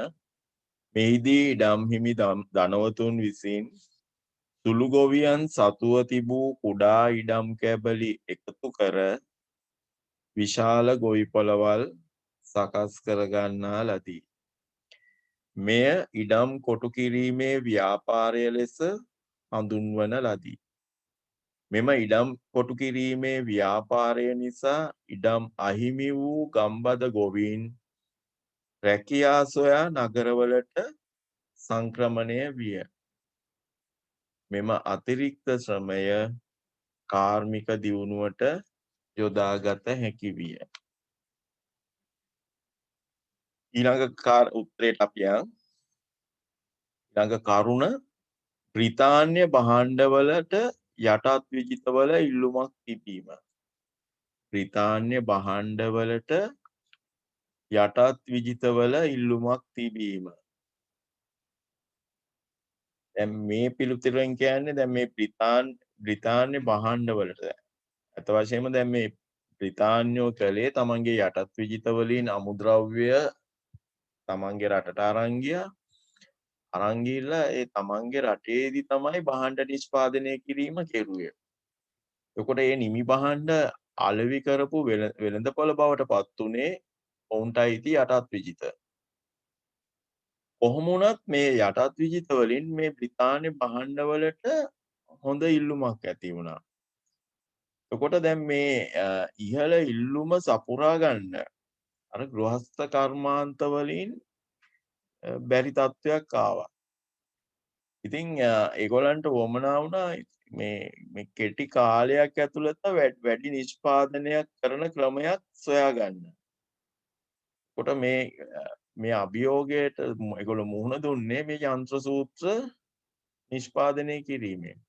S1: මෙහිදී ඉඩම් හිමි ධනවතුන් විසින් සුළු ගොවියන් සතුව තිබූ කුඩා ඉඩම් කැබලි එකතු කර විශාල ගොවිපළවල් සකස් කරගන්නා ලදී. මෙය ඉඩම් කොටු කිරීමේ ව්‍යාපාරය ලෙස හඳුන්වන ලදී. මෙම ඉඩම් කොටු කිරීමේ ව්‍යාපාරය නිසා ඉඩම් අහිමි වූ ගම්බද ගොවීන් රැකියා සොයා නගරවලට සංක්‍රමණය විය. මෙම අතිරික්ත ශ්‍රමය කාර්මික දියුණුවට යොදාගත හැකි විය. ඊළඟ උත්තරයට අපි ඊළඟ කරුණ බ්‍රිතාන්‍ය භාණ්ඩවලට යටත් විජිතවල ඉල්ලුමක් තිබීම. බ්‍රිතාන්‍ය භාණ්ඩවලට යටත් විජිතවල ඉල්ලුමක් තිබීම. දැන් මේ පිළිතුරෙන් කියන්නේ දැන් මේ බ්‍රිතාන්‍ය භාණ්ඩවලට අත වශයෙන්ම දැන් මේ බ්‍රිතාන්‍යෝ කළේ තමන්ගේ යටත් විජිත වලින් අමුද්‍රව්‍ය තමන්ගේ රටට අරන් ගියා. අරන් ගිහිල්ලා ඒ තමන්ගේ රටේදී තමයි භාණ්ඩ නිෂ්පාදනය කිරීම කෙරුවේ. එතකොට මේ නිමි භාණ්ඩ අලෙවි කරපු වෙළඳපොළ බවට පත් උනේ ඔවුන්ට අයිති යටත් විජිත. කොහොම වුණත් මේ යටත් විජිත වලින් මේ බ්‍රිතාන්‍ය භාණ්ඩවලට හොඳ ඉල්ලුමක් ඇති වුණා. එතකොට දැන් මේ ඉහළ ඉල්ලුම සපුරා ගන්න අර ගෘහස්ත කර්මාන්ත වලින් බැරි තත්වයක් ආවා. ඉතින් ඒගොල්ලන්ට වමනා වුණා මේ කෙටි කාලයක් ඇතුළත වැඩි නිෂ්පාදනයක් කරන ක්‍රමයක් සොයාගන්න. කොට මේ අභියෝගයට ඒගොල්ලෝ මුහුණ දුන්නේ මේ යන්ත්‍ර සූත්‍ර නිෂ්පාදනය කිරීමෙන්.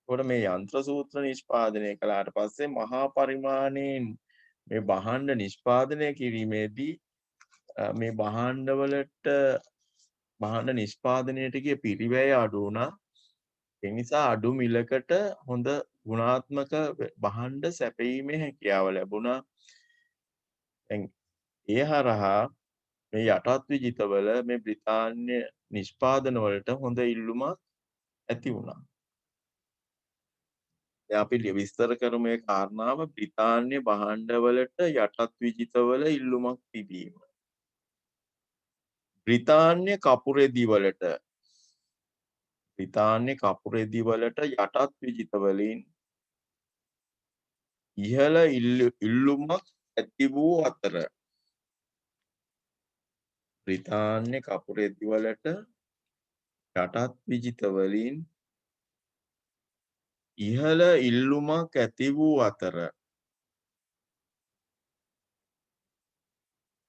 S1: කොට මේ යන්ත්‍ර සූත්‍ර නිෂ්පාදනය කළාට පස්සේ මහා පරිමාණයෙන් මේ භාණ්ඩ නිෂ්පාදනය කිරීමේදී මේ භාණ්ඩ නිෂ්පාදනයට ගිය පිරිවැය අඩු වුණා. ඒ නිසා අඩු මිලකට හොඳ ගුණාත්මක භාණ්ඩ සැපයීමේ හැකියාව ලැබුණා. ඒ හරහා මේ යටත් විජිතවල මේ බ්‍රිතාන්‍ය නිෂ්පාදන වලට හොඳ ඉල්ලුමක් ඇති වුණා. දැන් අපි විස්තර කරමු මේ කාරණාව බ්‍රිතාන්‍ය භාණ්ඩවලට යටත් විජිතවල ඉල්ලුමක් තිබීම. බ්‍රිතාන්‍ය කපුරෙදි වලට යටත් විජිත වලින් ඉහළ ඉල්ලුමක් ඇති වූ අතර බ්‍රිතාන්‍ය කපුරෙදි වලට යටත් විජිත වලින් ඉහළ ඉල්ලුමක් ඇති වූ අතර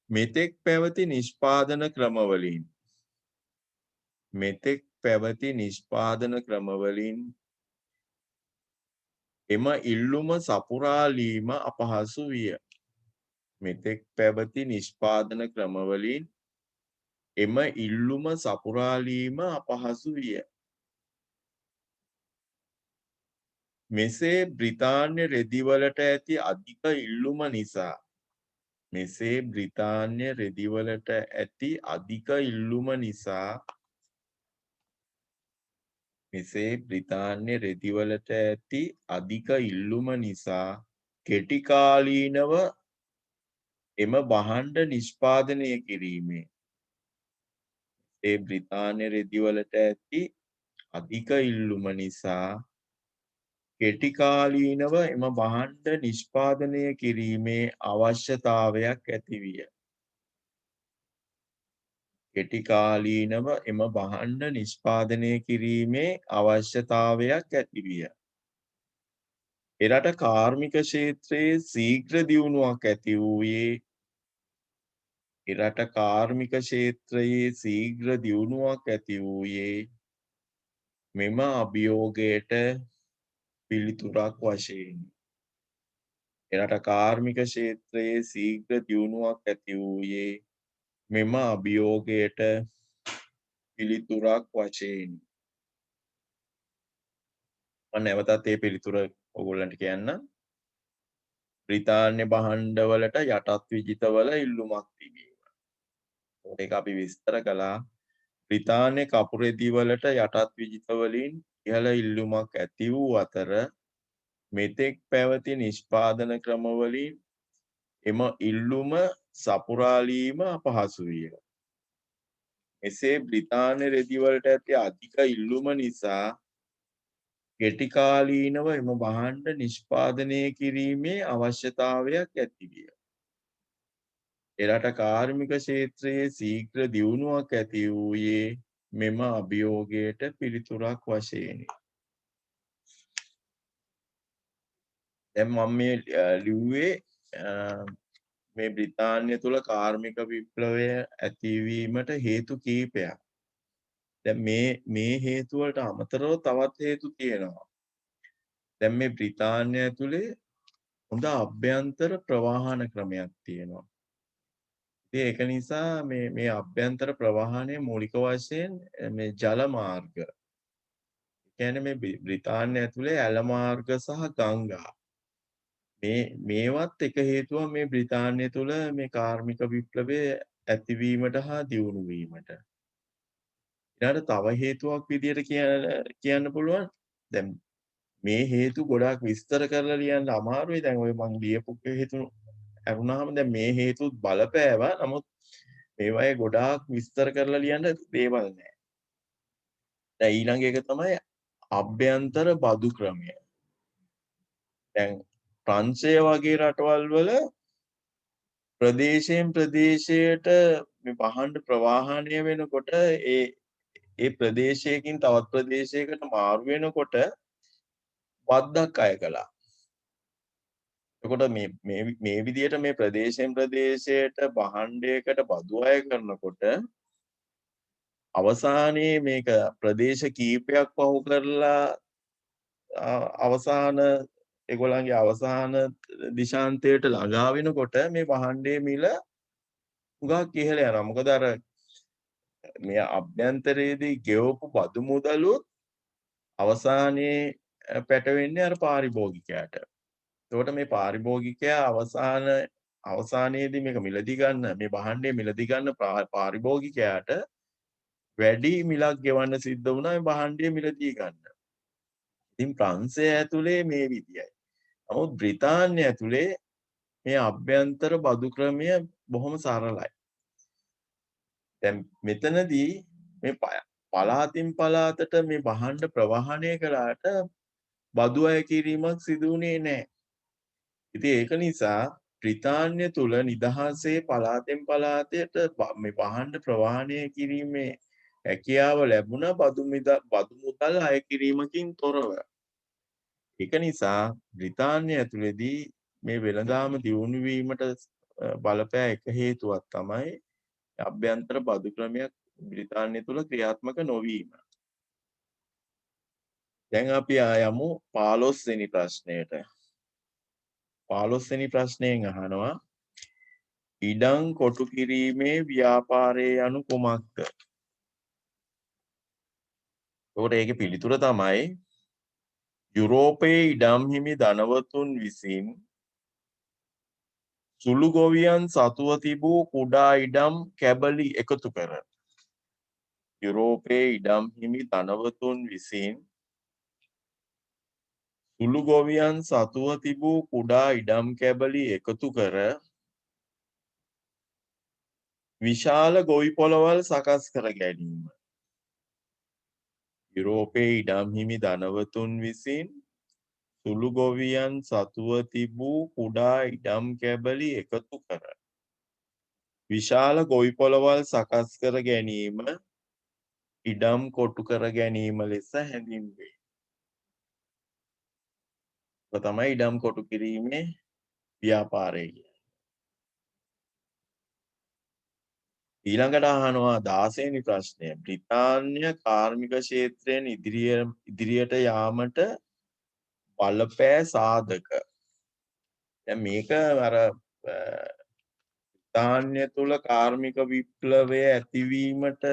S1: මෙතෙක් පැවති නිෂ්පාදන ක්‍රමවලින් එම ඉල්ලුම සපුරාලීම අපහසු විය. මෙතෙක් පැවති නිෂ්පාදන ක්‍රමවලින් එම ඉල්ලුම සපුරාලීම අපහසු විය. මෙසේ බ්‍රිතාන්‍ය රෙදිවලට ඇති අධික ඉල්ලුම නිසා කෙටි කාලීනව එම භාණ්ඩ නිෂ්පාදනය කිරීමේ බ්‍රිතාන්‍ය රෙදිවලට ඇති අධික ඉල්ලුම නිසා කෙටි කාලීනව එම භාණ්ඩ නිෂ්පාදනය කිරීමේ අවශ්‍යතාවයක් ඇති විය. කෙටි කාලීනව එම භාණ්ඩ නිෂ්පාදනය කිරීමේ අවශ්‍යතාවයක් ඇති විය. එරට කාර්මික ක්ෂේත්‍රයේ ශීඝ්‍ර දියුණුවක් ඇති වූයේ මෙම අභියෝගයට පිළිතුරක් වශයෙන්. එරට කාර්මික ක්ෂේත්‍රයේ ශීඝ්‍ර දියුණුවක් ඇති වූයේ මෙම අභියෝගයට පිළිතුරක් වශයෙන්. මම නැවතත් මේ පිළිතුර ඔයගොල්ලන්ට කියන්නම්. බ්‍රිතාන්‍ය භාණ්ඩවලට යටත් විජිතවල ඉල්ලුමක් තිබීම. ඒක අපි විස්තර කළා. බ්‍රිතාන්‍ය කපුරෙදි වලට යටත් විජිත වලින් ඉහළ ඉල්ලුමක් ඇති වූ අතර මෙතෙක් පැවති නිෂ්පාදන ක්‍රමවලින් එම ඉල්ලුම සපුරාලීම අපහසු විය. එසේ බ්‍රිතාන්‍ය රෙදි වලට ඇති අධික ඉල්ලුම නිසා කෙටි කාලීනව එම භාණ්ඩ නිෂ්පාදනය කිරීමේ අවශ්‍යතාවයක් ඇති විය. එරට කාර්මික ක්ෂේත්‍රයේ ශීඝ්‍ර දියුණුවක් ඇති වූයේ මෙම අභියෝගයට පිළිතුරක් වශයෙනි. දැන් මම මේ ලිව්වේ මේ බ්‍රිතාන්‍ය තුල කාර්මික විප්ලවය ඇතිවීමට හේතු කීපයක්. දැන් මේ හේතු වලට අමතරව තවත් හේතු තියෙනවා. දැන් මේ බ්‍රිතාන්‍ය ඇතුලේ හොඳ අභ්‍යන්තර ප්‍රවාහන ක්‍රමයක් තියෙනවා. ඉතින් ඒක නිසා මේ අභ්‍යන්තර ප්‍රවාහනයේ මූලික වශයෙන් මේ ජල මාර්ග. ඒ කියන්නේ මේ බ්‍රිතාන්‍ය ඇතුලේ ඇල මාර්ග සහ ගංගා. මේවත් එක හේතුවක් මේ බ්‍රිතාන්‍ය තුල මේ කාර්මික විප්ලවය ඇතිවීමට හා දියුණු වීමට. ඊළඟට තව හේතුවක් විදියට කියන්න පුළුවන්. දැන් මේ හේතු ගොඩාක් විස්තර කරලා ලියන්න අමාරුයි. දැන් ඔය මං ලියපු හේතු අරුණාම දැන් මේ හේතුත් බලපෑවා. නමුත් මේවායේ ගොඩාක් විස්තර කරලා ලියන්න දේවල් නැහැ. දැන් ඊළඟ එක තමයි අභ්‍යන්තර බදු ක්‍රමය. දැන් ප්‍රංශය වගේ රටවල් වල ප්‍රදේශයෙන් ප්‍රදේශයට මේ වහන්න ප්‍රවාහනය වෙනකොට ඒ ප්‍රදේශයකින් තවත් ප්‍රදේශයකට මාරු වෙනකොට වද්දක් අය කළා. එතකොට මේ විදිහට මේ ප්‍රදේශයෙන් ප්‍රදේශයට භාණ්ඩයකට බදු අය කරනකොට අවසානයේ මේක ප්‍රදේශ කීපයක් පහු කරලා අවසාන ඒගොල්ලන්ගේ අවසාන දිශාන්තයට ළඟා වෙනකොට මේ භාණ්ඩයේ මිල හුඟක් ඉහළ යනවා. මොකද අර මේ අභ්‍යන්තරයේදී ගෙවපු බදු මුදලුත් අවසානයේ පැටවෙන්නේ අර පාරිභෝගිකයාට. එතකොට මේ පාරිභෝගිකයා අවසානයේදී මේක මිලදී ගන්න මේ භාණ්ඩය මිලදී ගන්න පාරිභෝගිකයාට වැඩි මිලක් ගෙවන්න සිද්ධ වුණා මේ භාණ්ඩය මිලදී ගන්න. ඉතින් ප්‍රංශය ඇතුලේ මේ විදියයි. නමුත් බ්‍රිතාන්‍ය ඇතුලේ මේ අභ්‍යන්තර බදු ක්‍රමය බොහොම සරලයි. දැන් මෙතනදී මේ පළාතින් පළාතට මේ භාණ්ඩ ප්‍රවාහනය කළාට බදු අය කිරීමක් සිදු වුණේ නැහැ. ඉතින් ඒක නිසා බ්‍රිතාන්‍ය තුල නිදහසේ පළාතෙන් පළාතට මේ භාණ්ඩ ප්‍රවාහනය කිරීමේ හැකියාව ලැබුණා බදු මුදල් අය කිරීමකින් තොරව. ඒක නිසා බ්‍රිතාන්‍ය ඇතුලේදී මේ වෙළඳාම දියුණු වීමට බලපෑ එක හේතුවක් තමයි අභ්‍යන්තර බදු ක්‍රමයක් බ්‍රිතාන්‍ය තුල ක්‍රියාත්මක නොවීම. දැන් අපි යමු 15 වෙනි ප්‍රශ්නයට. 15 වෙනි ප්‍රශ්නයෙන් අහනවා ඉඩම් කොටු කිරීමේ ව්‍යාපාරය යනු කුමක්ද? ඒකට ඒකේ පිළිතුර තමයි යුරෝපයේ ඉඩම් හිමි ධනවතුන් විසින් සුළු ගොවියන් සතුව තිබූ කුඩා ඉඩම් කැබලි එකතු කර යුරෝපයේ ඉඩම් හිමි ධනවතුන් විසින් සුළු ගොවියන් සතුව තිබූ කුඩා ඉඩම් කැබලි එකතු කර විශාල ගොවි පොළවල් සකස් කර ගැනීම. යුරෝපයේ ඉඩම් හිමි ධනවතුන් විසින් සුළු ගොවියන් සතුව තිබූ කුඩා ඉඩම් කැබලි එකතු කර විශාල ගොවි පොළවල් සකස් කර ගැනීම ඉඩම් කොටු කර ගැනීම ලෙස හැඳින්වේ. ඒක තමයි ඉඩම් කොටු කිරීමේ ව්‍යාපාරය කියන්නේ. ඊළඟට අහනවා 16 වෙනි ප්‍රශ්නය. බ්‍රිතාන්‍ය කාර්මික ක්ෂේත්‍රයෙන් ඉදිරියට යාමට බලපෑ සාධක. දැන් මේක අර බ්‍රිතාන්‍ය තුල කාර්මික විප්ලවය ඇතිවීමට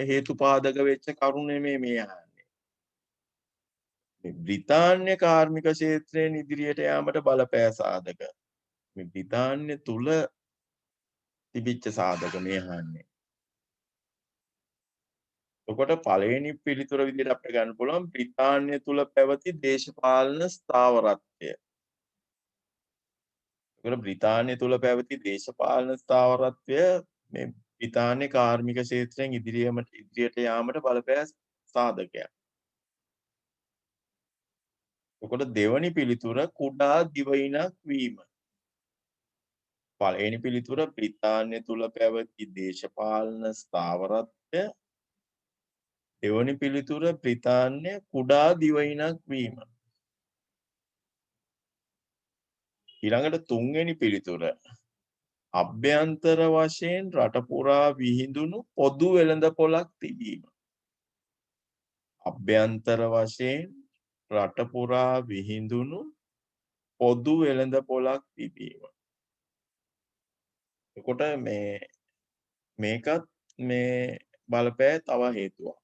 S1: හේතුපාදක වෙච්ච කරුණ නෙමෙයි මේ අහන්නේ. මේ බ්‍රිතාන්‍ය කාර්මික ක්ෂේත්‍රයෙන් ඉදිරියට යාමට බලපෑ සාධක. මේ බ්‍රිතාන්‍ය තුල තිබිච්ච සාධක මේ අහන්නේ. එතකොට පළවෙනි පිළිතුර විදිහට අපිට ගන්න පුළුවන් බ්‍රිතාන්‍ය තුල පැවති දේශපාලන ස්ථාවරත්වය. ඒකට බ්‍රිතාන්‍ය තුල පැවති දේශපාලන ස්ථාවරත්වය මේ බ්‍රිතාන්‍ය කාර්මික ක්ෂේත්‍රයෙන් ඉදිරියට යාමට බලපෑ සාධකයක්. එතකොට දෙවනි පිළිතුර කුඩා දිවයිනක් වීම. පළවෙනි පිළිතුර බ්‍රිතාන්‍ය තුල පැවති දේශපාලන ස්ථාවරත්වය. දෙවනි පිළිතුර බ්‍රිතාන්‍ය කුඩා දිවයිනක් වීම. ඊළඟට තුන්වෙනි පිළිතුර අභ්‍යන්තර වශයෙන් රට පුරා විහිදුණු පොදු වෙළඳපොළක් තිබීම. අභ්‍යන්තර වශයෙන් රට පුරා විහිදුණු පොදු වෙළඳපොළක් තිබීම. එතකොට මේකත් මේ බලපෑ තව හේතුවක්.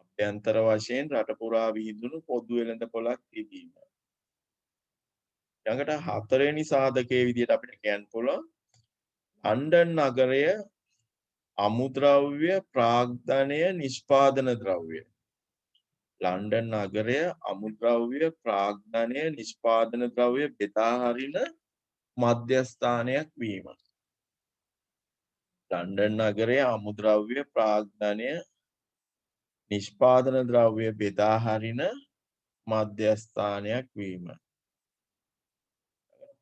S1: අභ්‍යන්තර වශයෙන් රට පුරා විහිදුණු පොදු වෙළඳපොළක් තිබීම. ඊළඟට හතරවෙනි සාධකයේ විදිහට අපිට කියන්න පුළුවන් ලන්ඩන් නගරය අමුද්‍රව්‍ය ප්‍රාග්ධනය නිෂ්පාදන ද්‍රව්‍ය. ලන්ඩන් නගරය අමුද්‍රව්‍ය ප්‍රාග්ධනය නිෂ්පාදන ද්‍රව්‍ය බෙදා හරින මධ්‍යස්ථානයක් වීම. ලන්ඩන් නගරය අමුද්‍රව්‍ය ප්‍රාග්ධනය නිෂ්පාදන ද්‍රව්‍ය බෙදා හරින මධ්‍යස්ථානයක් වීම.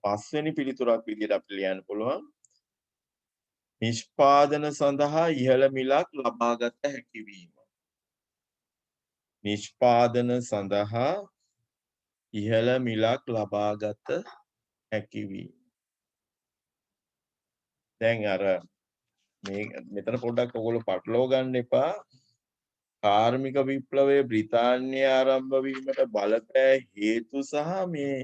S1: පස්වෙනි පිළිතුරක් විදිහට අපිට ලියන්න පුළුවන් නිෂ්පාදන සඳහා ඉහළ මිලක් ලබාගත හැකි වීම. නිෂ්පාදන සඳහා ඉහළ මිලක් ලබාගත හැකි වීම. දැන් අර මේ මෙතන පොඩ්ඩක් ඔයගොල්ලෝ පටලවා ගන්න එපා. කාර්මික විප්ලවයේ බ්‍රිතාන්‍ය ආරම්භ වීමට බලපෑ හේතු සහ මේ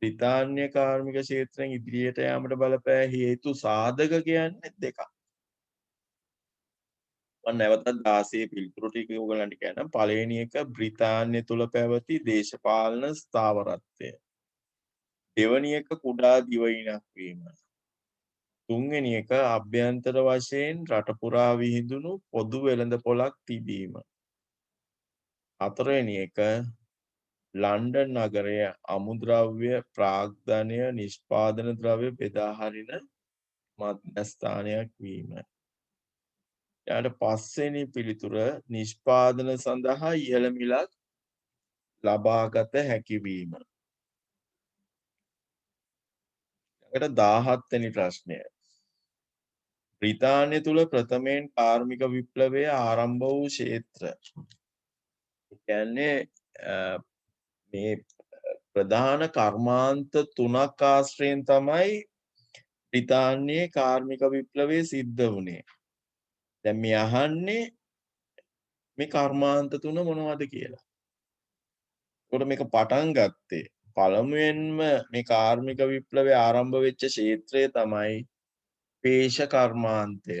S1: බ්‍රිතාන්‍ය කාර්මික ක්ෂේත්‍රයෙන් ඉදිරියට යාමට බලපෑ හේතු සාධක කියන්නේ දෙකක්. මම නැවතත් 16 පිළිතුරු ටික ඔයගලන්ට කියන්නම්. පළවෙනි එක බ්‍රිතාන්‍ය තුල පැවති දේශපාලන ස්ථාවරත්වය. දෙවැනි එක කුඩා දිවයිනක් වීම. තුන්වෙනි එක අභ්‍යන්තර වශයෙන් රට පුරා විහිදුණු පොදු වෙළඳපොළක් තිබීම. හතරවෙනි එක ලන්ඩන් නගරය අමුද්‍රව්‍ය ප්‍රාග්ධනය නිෂ්පාදන ද්‍රව්‍ය බෙදා හරින මධ්‍යස්ථානයක් වීම. ඊට පස්වෙනි පිළිතුර නිෂ්පාදන සඳහා ඉහළ මිලක් ලබාගත හැකි වීම. ඊට 17 වෙනි ප්‍රශ්නය. බ්‍රිතාන්‍ය තුල ප්‍රථමයෙන් කාර්මික විප්ලවය ආරම්භ වූ ක්ෂේත්‍ර. කියන්නේ මේ ප්‍රධාන කර්මාන්ත තුනක් ආශ්‍රයෙන් තමයි බ්‍රිතාන්‍යයේ කාර්මික විප්ලවය සිද්ධ වුණේ. දැන් මේ අහන්නේ මේ කර්මාන්ත තුන මොනවද කියලා. ඒකට මේක පටන් ගත්තේ පළමුවෙන්ම මේ කාර්මික විප්ලවය ආරම්භ වෙච්ච ක්ෂේත්‍රය තමයි පේෂ කර්මාන්තය.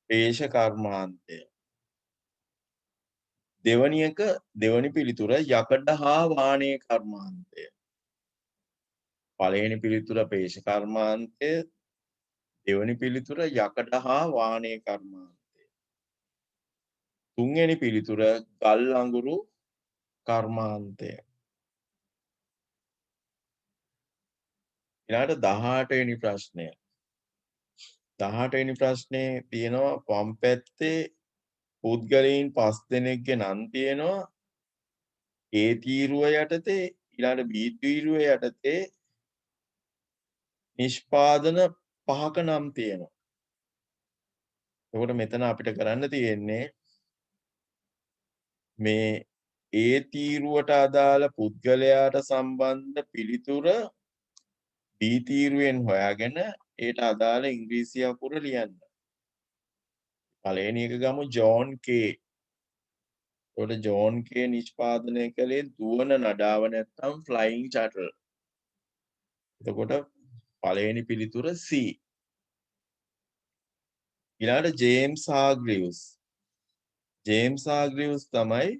S1: පේෂ කර්මාන්තය. දෙවනි පිළිතුර යකඩ හා වාණේ කර්මාන්තය. පළවෙනි පිළිතුර පේෂ කර්මාන්තය. දෙවනි පිළිතුර යකඩ හා වාණේ කර්මාන්තය. තුන්වෙනි පිළිතුර ගල් අඟුරු කර්මාන්තය. ඊළඟට 18 වෙනි ප්‍රශ්නය. 18 වෙනි ප්‍රශ්නේ තියෙනවා වම් පැත්තේ පුද්ගලයන් 5 දෙනෙක්ගේ නම් තියෙනවා. A තීරුව යටතේ ඊළඟට B තීරුව යටතේ නිෂ්පාදන 5ක නම් තියෙනවා. එතකොට මෙතන අපිට කරන්න තියෙන්නේ මේ A තීරුවට අදාළ පුද්ගලයාට සම්බන්ධ පිළිතුර B තීරුවෙන් හොයාගෙන ඒට අදාළ ඉංග්‍රීසි අකුර ලියන්න. පළවෙනි එක ගමු ජෝන් කේ. එතකොට ජෝන් කේ නිෂ්පාදනය කළේ දුවන නඩාව නැත්නම් ෆ්ලයිಯಿಂగ్ ෂටල්. එතකොට පළවෙනි පිළිතුර C. ඊළඟට ජේම්ස් හාග්‍රීව්ස්. ජේම්ස් හාග්‍රීව්ස් තමයි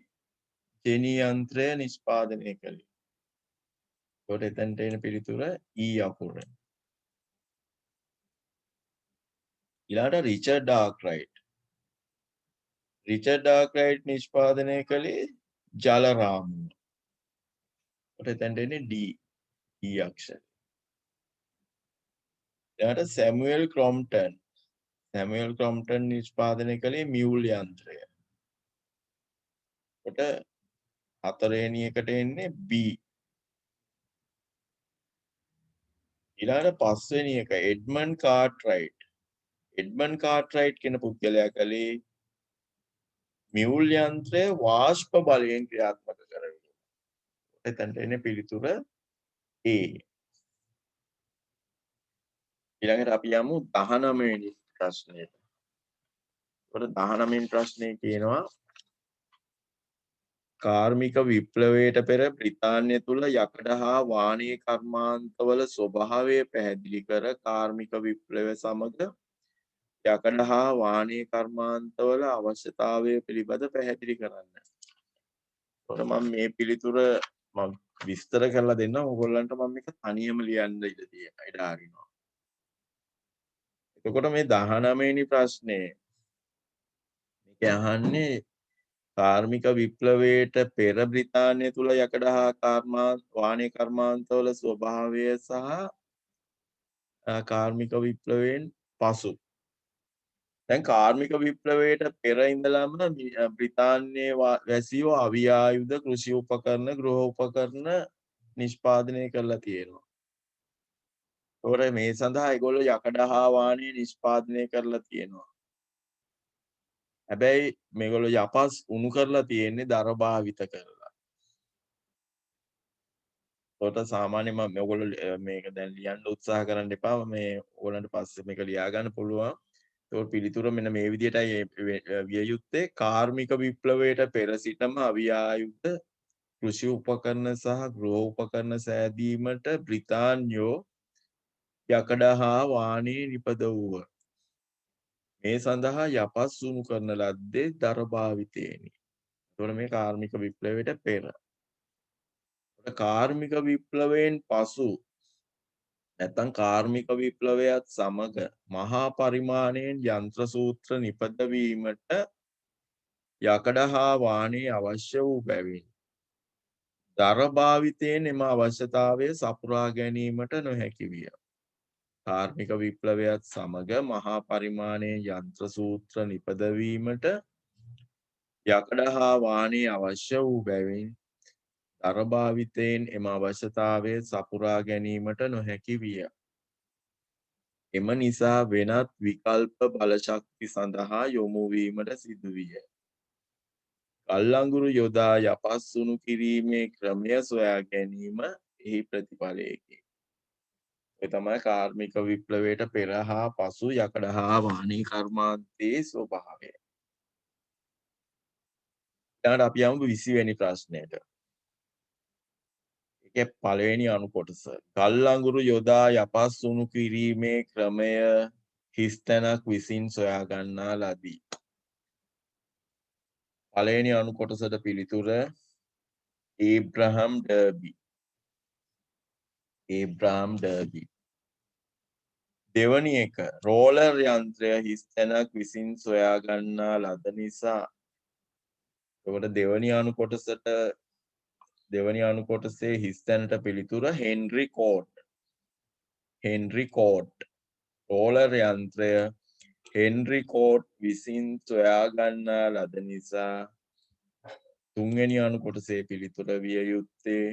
S1: ජෙනි යන්ත්‍රය නිෂ්පාදනය කළේ. එතකොට එතනට එන පිළිතුර E අකුර. ඊළඟට රිචඩ් ආක්රයිට්. රිචඩ් ආක්රයිට් නිෂ්පාදනය කළේ ජල රාමුව. එතකොට එතනට එන්නේ D. E අක්ෂරය. ඊළඟට සැමුවෙල් ක්‍රොම්ප්ටන්. සැමුවෙල් ක්‍රොම්ප්ටන් නිෂ්පාදනය කළේ මියුල් යන්ත්‍රය. එතකොට හතරවෙනි එකට එන්නේ B. ඊළඟට පස්වෙනි එක එඩ්මන්ඩ් කාර්ට්රයිට්. එඩ්මන්ඩ් කාර්ට්රයිට් කියන පුද්ගලයා කලේ මියුල් යන්ත්‍රය වාෂ්ප බලයෙන් ක්‍රියාත්මක කරවීම. එතනට එන්නේ පිළිතුර A. ඊළඟට අපි යමු 19 වෙනි ප්‍රශ්නයට. ඒකට 19 වෙනි ප්‍රශ්නේ කියනවා කාර්මික විප්ලවයට පෙර බ්‍රිතාන්‍ය තුල යකඩ හා වාණිජ කර්මාන්තවල ස්වභාවය පැහැදිලි කර කාර්මික විප්ලවය සමග යකඩ හා වාණිජ කර්මාන්තවල අවශ්‍යතාවය පිළිබඳ පැහැදිලි කරන්න. ඒකට මම මේ පිළිතුර මම විස්තර කරලා දෙන්නම්. ඕගොල්ලන්ට මම මේක තනියම ලියන්න ඉඩ තියෙනවා. ඉඩ හරිනවා. එතකොට මේ 19 වෙනි ප්‍රශ්නේ මේක අහන්නේ කාර්මික විප්ලවයට පෙර බ්‍රිතාන්‍ය තුල යකඩ හා වාණිජ කර්මාන්තවල ස්වභාවය සහ කාර්මික විප්ලවයෙන් පසු. දැන් කාර්මික විප්ලවයට පෙර ඉඳලම බ්‍රිතාන්‍යයේ වැසියෝ අවි ආයුධ, කෘෂි උපකරණ, ගෘහ උපකරණ නිෂ්පාදනය කරලා තියෙනවා. ඒකට මේ සඳහා ඒගොල්ලෝ යකඩ හා වාණිජ නිෂ්පාදනය කරලා තියෙනවා. හැබැයි මේගොල්ලෝ යපස් උණු කරලා තියෙන්නේ දර භාවිත කරලා. ඒකට සාමාන්‍යයෙන් මම මේගොල්ලෝ මේක දැන් ලියන්න උත්සාහ කරන්න එපා. මේ ඕගොල්ලන්ට පස්සේ මේක ලියා ගන්න පුළුවන්. ඒක පිළිතුර මෙන්න මේ විදිහටයි විය යුත්තේ. කාර්මික විප්ලවයට පෙර සිටම අවි ආයුධ, කෘෂි උපකරණ සහ ගෘහ උපකරණ සෑදීමට බ්‍රිතාන්‍යෝ යකඩ හා වාණිජ නිපදවුව. මේ සඳහා යපස් උණු කරන ලද්දේ දර භාවිතයෙනි. ඒතකොට මේ කාර්මික විප්ලවයට පෙර. කාර්මික විප්ලවයෙන් පසු නැත්නම් කාර්මික විප්ලවයත් සමග මහා පරිමාණයෙන් යන්ත්‍ර සූත්‍ර නිපදවීමට යකඩ හා වාණිජ අවශ්‍ය වූ බැවින් දර භාවිතයෙන් එම අවශ්‍යතාවය සපුරා ගැනීමට නොහැකි විය. කාර්මික විප්ලවයත් සමග මහා පරිමාණයෙන් යන්ත්‍ර සූත්‍ර නිපදවීමට යකඩ හා වාණිජ අවශ්‍ය වූ බැවින් දර භාවිතයෙන් එම අවශ්‍යතාවය සපුරා ගැනීමට නොහැකි විය. එම නිසා වෙනත් විකල්ප බලශක්ති සඳහා යොමු වීමට සිදු විය. ගල් අඟුරු යොදා යපස් උණු කිරීමේ ක්‍රමය සොයා ගැනීම එහි ප්‍රතිඵලයකි. ඒ තමයි කාර්මික විප්ලවයට පෙර හා පසු යකඩ හා වාණිජ කර්මාන්තයේ ස්වභාවය. ඊළඟට අපි යමු 20 වෙනි ප්‍රශ්නයට. ඒකේ පළවෙනි අණු කොටස. ගල් අඟුරු යොදා යපස් උණු කිරීමේ ක්‍රමය හිස්තැනක් විසින් සොයා ගන්නා ලදී. පළවෙනි අණු කොටසට පිළිතුර ඒබ්‍රහම් ඩර්බි. ඒබ්‍රහම් ඩර්බි. දෙවැනි එක රෝලර් යන්ත්‍රය හිස්තැනක් විසින් සොයා ගන්නා ලද නිසා. එතකොට දෙවැනි අණු කොටසේ හිස්තැනට පිළිතුර Henry Cort. Henry Cort. Roller යන්ත්‍රය හෙන්රි කෝට් විසින් සොයා ගන්නා ලද නිසා. තුන්වෙනි අණු කොටසේ පිළිතුර විය යුත්තේ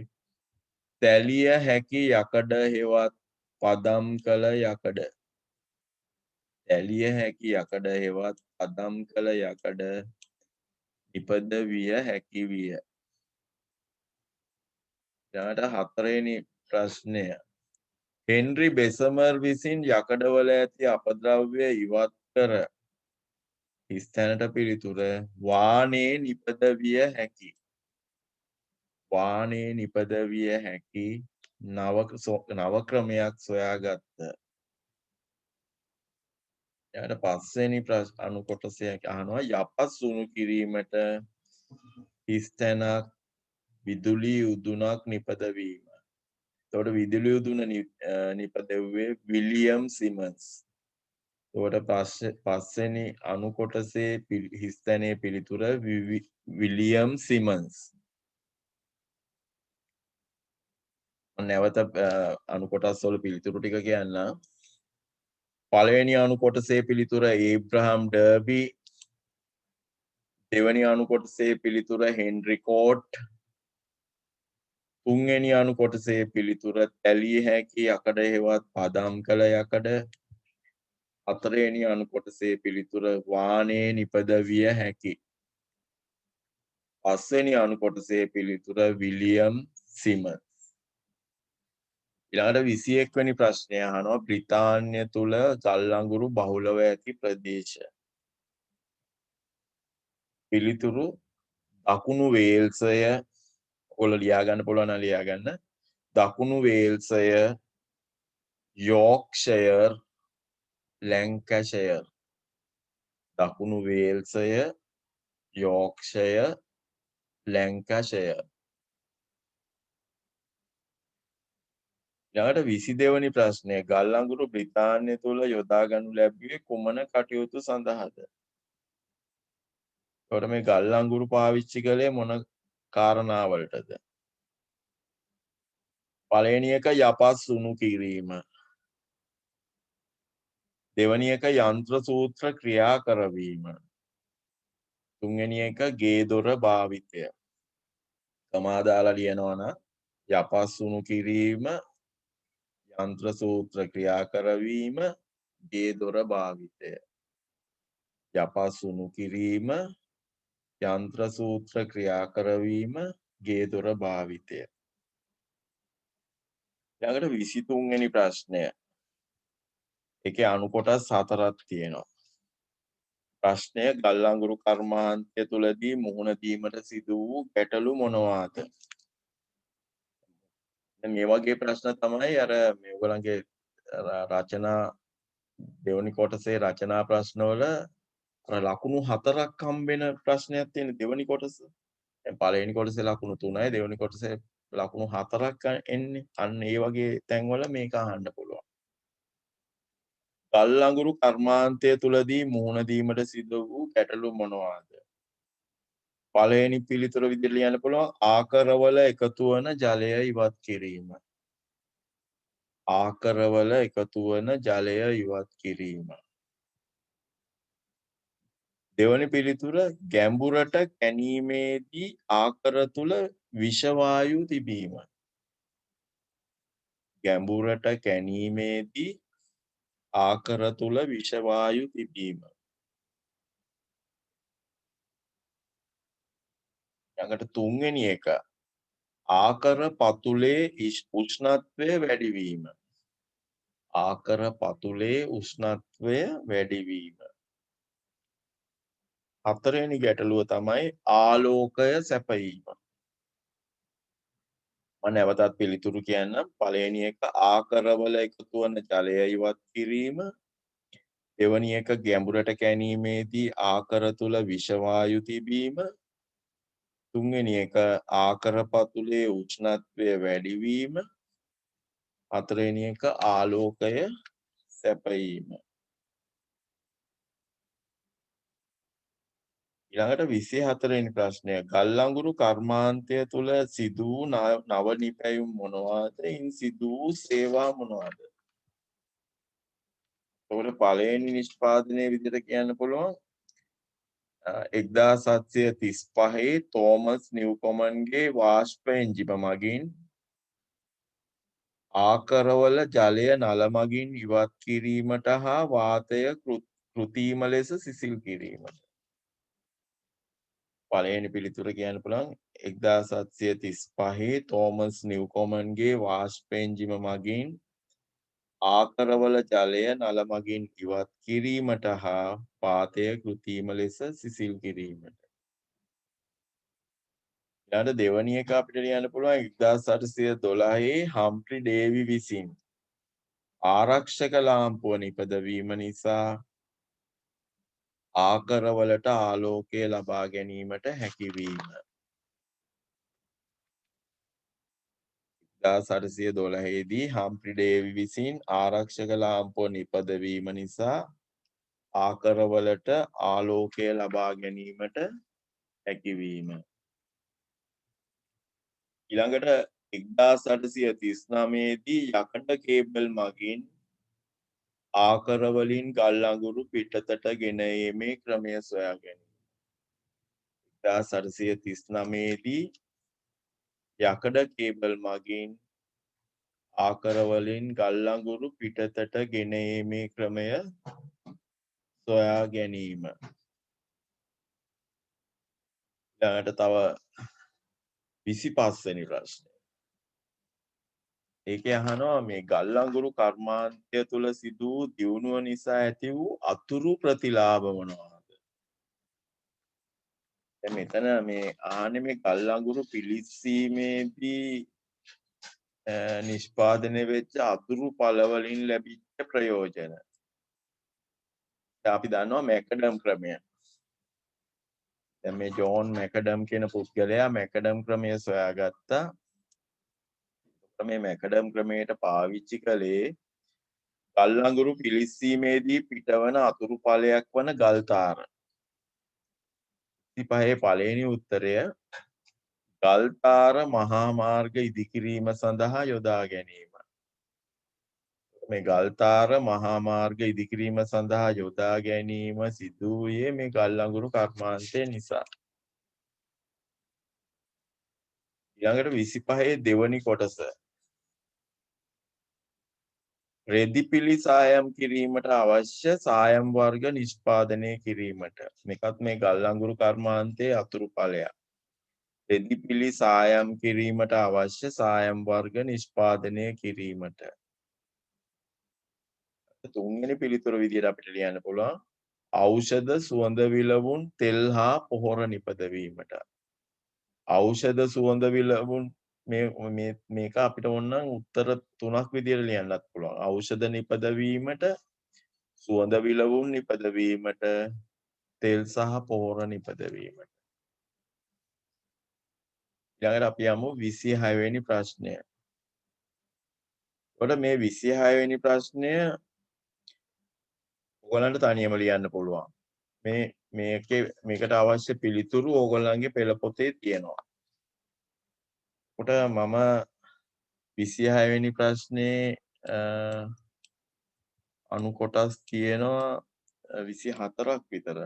S1: තැලිය හැකි යකඩ හෙවත් පදම් කළ යකඩ. තැලිය හැකි යකඩ හෙවත් පදම් කළ යකඩ නිපද විය හැකි විය. ඊළඟට හතරවෙනි ප්‍රශ්නය. හෙන්රි බෙසමර් විසින් යකඩවල ඇති අපද්‍රව්‍ය ඉවත් කර හිස්තැනට පිළිතුර වානේ නිපද විය හැකි. වානේ නිපද විය හැකි නව ක්‍රමයක් සොයාගත්ත. ඊට පස්වෙනි අණු කොටසේ අහනවා යපස් උණු කිරීමට හිස්තැනක් විදුලි උදුනක් නිපදවීම. එතකොට විදුලි උදුන නිපදවුවේ විලියම් සිමන්ස්. එතකොට පස්වෙනි අණු කොටසේ හිස්තැනේ පිළිතුර විලියම් සිමන්ස්. නැවත අණු කොටස් වල පිළිතුරු ටික කියන්න. පළවෙනි අණු කොටසේ පිළිතුර ඒබ්‍රහම් ඩර්බි. දෙවැනි අණු කොටසේ පිළිතුර හෙන්රි කෝට්. තුන්වෙනි අණු කොටසේ පිළිතුර තැලිය හැකි යකඩ හේවත් පදම් කළ යකඩ. හතරවෙනි අණු කොටසේ පිළිතුර වානේ නිපදවිය හැකි. පස්වෙනි අණු කොටසේ පිළිතුර විලියම් සිමන්ස්. ඊළඟට 21 වෙනි ප්‍රශ්නය අහනවා බ්‍රිතාන්‍ය තුල ගල් අඟුරු බහුලව ඇති ප්‍රදේශ. පිළිතුරු දකුණු වේල්සය. ඔයගොල්ලෝ ලියා ගන්න පුළුවන් නම් ලියා ගන්න. දකුණු වේල්සය, යෝක්ෂයර්, ලැන්කෂයර්. දකුණු වේල්සය, යෝක්ෂයර්, ලැන්කෂයර්. ඊළඟට 22 වෙනි ප්‍රශ්නය ගල් අඟුරු බ්‍රිතාන්‍ය තුල යොදා ගනු ලැබුවේ කුමන කටයුතු සඳහාද? එතකොට මේ ගල් අඟුරු පාවිච්චි කළේ මොන කාරණාවලටද? පළවෙනි එක යපස් සුණු කිරීම. දෙවෙනි එක යන්ත්‍ර සූත්‍ර ක්‍රියා කරවීම. තුන්වෙනි එක ගේ දොර භාවිතය. සමාදාලා ලියනවා නම් යපස් සුණු කිරීම, යන්ත්‍ර සූත්‍ර ක්‍රියා කරවීම, ගේ දොර භාවිතය. යපස් සුණු කිරීම, යන්ත්‍ර සූත්‍ර ක්‍රියා කරවීම, ගේ දොර භාවිතය. ඊළඟට 23 වෙනි ප්‍රශ්නය. ඒකේ අණු කොටස් 4ක් තියෙනවා. ප්‍රශ්නය ගල් අඟුරු කර්මාන්තය තුලදී මුහුණ දීමට සිදු වූ ගැටලු මොනවාද? දැන් මේ වගේ ප්‍රශ්න තමයි අර මේගොල්ලන්ගේ රචනා දෙවනි කොටසේ රචනා ප්‍රශ්නවල අර ලකුණු 4ක් හම්බෙන ප්‍රශ්නයක් තියෙන දෙවනි කොටස. දැන් පළවෙනි කොටසේ ලකුණු 3යි දෙවනි කොටසේ ලකුණු 4ක් එන්නේ. අන්න ඒ වගේ තැන්වල මේක අහන්න පුළුවන්. ගල් අඟුරු කර්මාන්තය තුලදී මුහුණ දීමට සිදු වූ ගැටලු මොනවාද? පළවෙනි පිළිතුර විදිහට ලියන්න පුළුවන් ආකරවල එකතු වන ජලය ඉවත් කිරීම. ආකරවල එකතු වන ජලය ඉවත් කිරීම. දෙවැනි පිළිතුර ගැඹුරට කැණීමේදී ආකර තුල විෂ වායු තිබීම. ගැඹුරට කැණීමේදී ආකර තුල විෂ වායු තිබීම. ඊළඟට තුන්වෙනි එක ආකර පතුලේ උෂ්ණත්වය වැඩිවීම. ආකර පතුලේ උෂ්ණත්වය වැඩිවීම. හතරවෙනි ගැටලුව තමයි ආලෝකය සැපයීම. මම නැවතත් පිළිතුරු කියන්නම්. පළවෙනි එක ආකරවල එකතු වන ජලය ඉවත් කිරීම. දෙවැනි එක ගැඹුරට කැණීමේදී ආකර තුල විෂ වායු තිබීම. තුන්වෙනි එක ආකර පතුලේ උෂ්ණත්වය වැඩිවීම. හතරවෙනි එක ආලෝකය සැපයීම. ඊළඟට 24 වෙනි ප්‍රශ්නය ගල් අඟුරු කර්මාන්තය තුල සිදු වූ නව නිපැයුම් මොනවාද? ඉන් සිදු වූ සේවා මොනවාද? ඒකට පළවෙනි නිෂ්පාදනයේ විදිහට කියන්න පුළුවන් 1735 තෝමස් නිව්කොමන්ගේ වාෂ්ප එන්ජිම මගින් ආකරවල ජලය නල මගින් ඉවත් කිරීමට හා වාතය කෘත්‍රිම ලෙස සිසිල් කිරීමට. පළවෙනි පිළිතුර කියන්න පුළුවන් 1735 තෝමස් නිව්කොමන්ගේ වාෂ්ප එන්ජිම මගින් ආකරවල ජලය නල මගින් ඉවත් කිරීමට හා වාතය කෘත්‍රිම ලෙස සිසිල් කිරීමට. ඊළඟ දෙවැනි එක අපිට ලියන්න පුළුවන් 1812 හම්ෆ්‍රි ඩේවි විසින් ආරක්ෂක ලාම්පුව නිපදවීම නිසා ආකරවලට ආලෝකය ලබා ගැනීමට හැකිවීම. 1812 දී හම්ෆ්‍රි ඩේවි විසින් ආරක්ෂක ලාම්පුව නිපදවීම නිසා ආකරවලට ආලෝකය ලබා ගැනීමට හැකිවීම. ඊළඟට 1839 දී යකඩ කේබල් මගින් ආකර වලින් ගල් අඟුරු පිටතට ගෙන ඒමේ ක්‍රමය සොයා 1839 දී යකඩ කේබල් මගින් ආකරවලින් ගල් අඟුරු පිටතට ගෙන ඒමේ ක්‍රමය සොයා ගැනීම. ඊළඟට තව 25 වෙනි ප්‍රශ්නය. ඒකේ අහනවා මේ ගල් අඟුරු කර්මාන්තය තුල සිදු වූ දියුණුව නිසා ඇති වූ අතුරු ප්‍රතිලාභ මොනවාද? දැන් මෙතන මේ ආන්නේ මේ ගල් අඟුරු පිළිස්සීමේදී නිෂ්පාදනය වෙච්ච අතුරු ඵල වලින් ලැබිච්ච ප්‍රයෝජන. දැන් අපි දන්නවා මැකඩම් ක්‍රමය. දැන් මේ ජෝන් මැකඩම් කියන පුද්ගලයා මැකඩම් ක්‍රමය සොයාගත්තා. මේ මැකඩම් ක්‍රමයට පාවිච්චි කළේ ගල් අඟුරු පිළිස්සීමේදී පිටවන අතුරු ඵලයක් වන ගල් තාර. 25 පළවෙනි උත්තරය ගල් තාර මහා මාර්ග ඉදිකිරීම සඳහා යොදා ගැනීම. මේ ගල් තාර මහා මාර්ග ඉදිකිරීම සඳහා යොදා ගැනීම සිදු වූයේ මේ ගල් අඟුරු කර්මාන්තය නිසා. ඊළඟට 25 දෙවනි කොටස රෙදිපිලි සායම් කිරීමට අවශ්‍ය සායම් වර්ග නිෂ්පාදනය කිරීමට. මේකත් මේ ගල් අඟුරු කර්මාන්තයේ අතුරු ඵලයක්. රෙදිපිලි සායම් කිරීමට අවශ්‍ය සායම් වර්ග නිෂ්පාදනය කිරීමට. තුන්වෙනි පිළිතුර විදිහට අපිට ලියන්න පුළුවන් ඖෂධ සුවඳ විලවුන් තෙල් හා පොහොර නිපදවීමට. ඖෂධ සුවඳ විලවුන් මේක අපිට ඕනනම් උත්තර 3ක් විදිහට ලියන්නත් පුළුවන්. ඖෂධ නිපදවීමට, සුවඳ විලවුන් නිපදවීමට, තෙල් සහ පොහොර නිපදවීමට. ඊළඟට අපි යමු 26 වෙනි ප්‍රශ්නය. ඔතන මේ 26 වෙනි ප්‍රශ්නය ඔයගලන්ට තනියම ලියන්න පුළුවන්. මේකට අවශ්‍ය පිළිතුරු ඕගොල්ලන්ගේ පෙළ පොතේ තියෙනවා. උට මම 26 වෙනි ප්‍රශ්නේ අනු කොටස් තියෙනවා 24ක් විතර.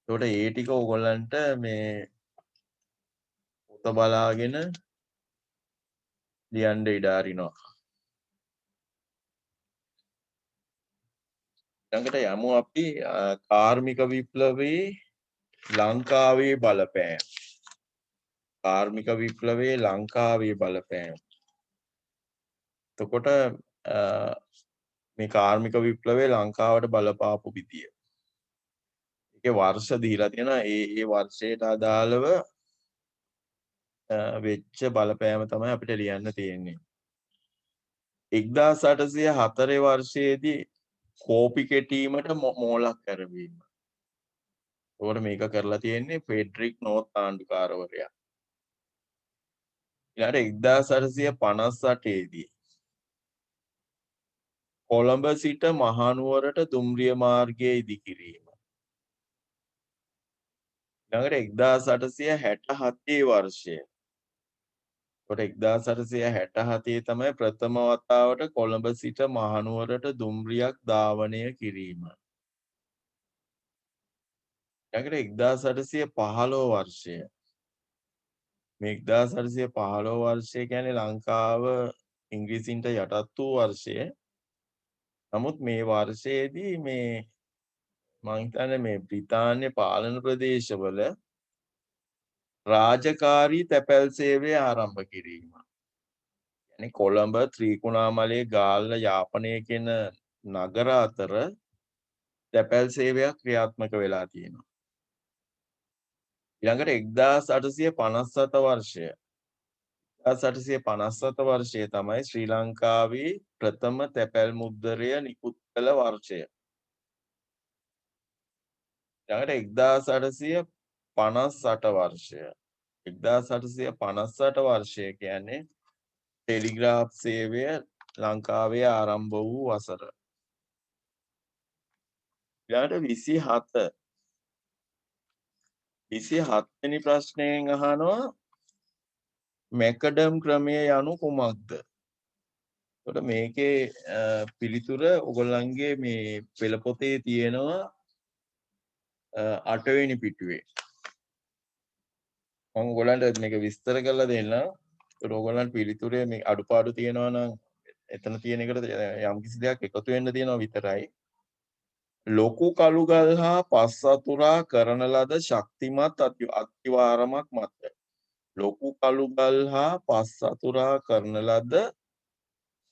S1: ඒකට ඒ ටික ඕගොල්ලන්ට මේ පොත බලාගෙන ලියන්න ඉඩ අරිනවා. ඊළඟට යමු අපි කාර්මික විප්ලවයේ ලංකාවේ බලපෑම. කාර්මික විප්ලවයේ ලංකාවේ බලපෑම. එතකොට මේ කාර්මික විප්ලවයේ ලංකාවට බලපාපු විදිය. ඒකේ වර්ෂ දීලා තියෙනවා. ඒ වර්ෂයට අදාළව වෙච්ච බලපෑම තමයි අපිට ලියන්න තියෙන්නේ. 1804 වර්ෂයේදී කෝපි කෙටීමට මෝලක් කරවීම. ඒකට මේක කරලා තියෙන්නේ ෆෙඩරික් නෝත් ආණ්ඩුකාරවරයා. ඊළඟට 1858 දී කොළඹ සිට මහනුවරට දුම්රිය මාර්ගයේ ඉදිකිරීම. ඊළඟට 1867 වර්ෂය. ඒකට 1867 තමයි ප්‍රථම වතාවට කොළඹ සිට මහනුවරට දුම්රියක් ධාවනය කිරීම. ඊළඟට 1815 වර්ෂය. මේ 1815 වර්ෂය කියන්නේ ලංකාව ඉංග්‍රීසින්ට යටත් වූ වර්ෂය. නමුත් මේ වර්ෂයේදී මේ මම හිතන්නේ මේ බ්‍රිතාන්‍ය පාලන ප්‍රදේශවල රාජකාරී තැපැල් සේවය ආරම්භ කිරීම. يعني කොළඹ, ත්‍රිකුණාමලය, ගාල්ල, යාපනය කියන නගර අතර තැපැල් සේවයක් ක්‍රියාත්මක වෙලා තියෙනවා. ඊළඟට 1857 වර්ෂය. 1857 වර්ෂය තමයි ශ්‍රී ලංකාවේ ප්‍රථම තැපැල් මුද්‍රණය නිකුත් කළ වර්ෂය. ඊළඟට 1858 වර්ෂය. 1858 වර්ෂය කියන්නේ ටෙලිග්‍රාෆ් සේවය ලංකාවේ ආරම්භ වූ වසර. ඊළඟට 27 වෙනි ප්‍රශ්නයෙන් අහනවා මැකඩම් ක්‍රමය යනු කුමක්ද? එතකොට මේකේ පිළිතුර ඔයගොල්ලන්ගේ මේ පෙළ පොතේ තියෙනවා 8 වෙනි පිටුවේ. මම ඔයගොල්ලන්ට මේක විස්තර කරලා දෙන්නම්. ඒක ඕගොල්ලන්ට පිළිතුරේ මේ අඩුපාඩු තියෙනවා නම් එතන තියෙන එකට යම්කිසි දෙයක් එකතු වෙන්න තියෙනවා විතරයි. ලොකු කළුගල් හා පස් අතුරා කරන ලද ශක්තිමත් අතිවාරමක් මත ලොකු කළුගල් හා පස් අතුරා කරන ලද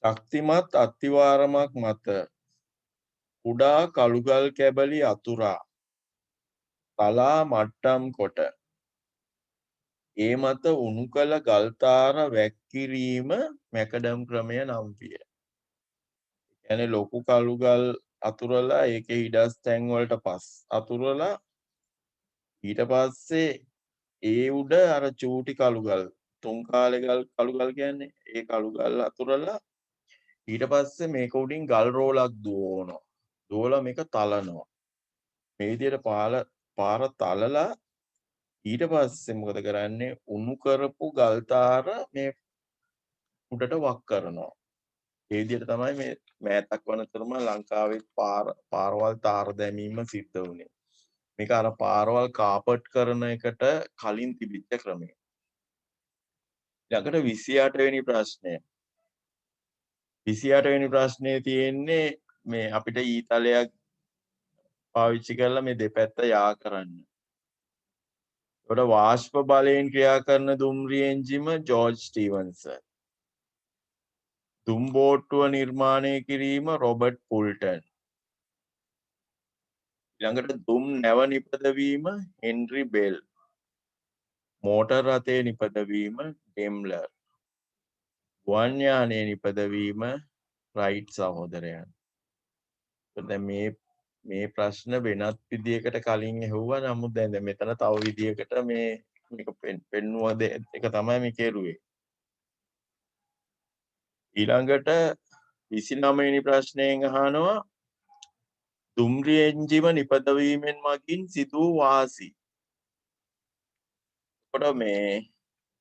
S1: ශක්තිමත් අතිවාරමක් මත කුඩා කළුගල් කැබලි අතුරා තලා මට්ටම් කොට ඒ මත උණු කළ ගල්තාර වැක්කිරීම මැකඩම් ක්‍රමය නම් විය. කියන්නේ ලොකු කළුගල් අතුරලා ඒකේ හිඩස්තැන් වලට පස් අතුරලා ඊට පස්සේ ඒ උඩ අර චූටි කළුගල් තුන් කාලේ කළුගල් කියන්නේ ඒ කළුගල් අතුරලා ඊට පස්සේ මේක උඩින් ගල් රෝලක් දුවනවා. දුවලා මේක තලනවා. මේ විදිහට පාර තලලා ඊට පස්සේ මොකද කරන්නේ උණු කරපු ගල්තාර මේ උඩට වක් කරනවා. ඒ විදිහට තමයි මේ මෑතක් වනතරම ලංකාවේ පාරවල් තාර දැමීම සිද්ධ වුණේ. මේක අර පාරවල් කාපට් කරන එකට කලින් තිබිච්ච ක්‍රමය. ඊළඟට 28 වෙනි ප්‍රශ්නය. 28 වෙනි ප්‍රශ්නේ තියෙන්නේ මේ අපිට ඊතලයක් පාවිච්චි කරලා මේ දෙපැත්ත යා කරන්න. ඒකට වාෂ්ප බලයෙන් ක්‍රියා කරන දුම්රිය එන්ජිම ජෝර්ජ් ස්ටීවන්සන්. දුම් බෝට්ටුව නිර්මාණය කිරීම රොබර්ට් පුල්ටන්. ඊළඟට දුම් නැව නිපදවීම හෙන්රි බෙල්. මෝටර් රථයේ නිපදවීම ඩෙම්ලර්. ගුවන් යානයේ නිපදවීම රයිට් සහෝදරයන්. දැන් මේ ප්‍රශ්න වෙනත් විදියකට කලින් ඇහුවා. නමුත් දැන් මෙතන තව විදියකට මේක පෙන්නුව එක තමයි මේ කෙරුවේ. ඊළඟට 29 වෙනි ප්‍රශ්නයෙන් අහනවා දුම්රිය එන්ජිම නිපදවීමෙන් මගින් සිදු වූ වාසි. එතකොට මේ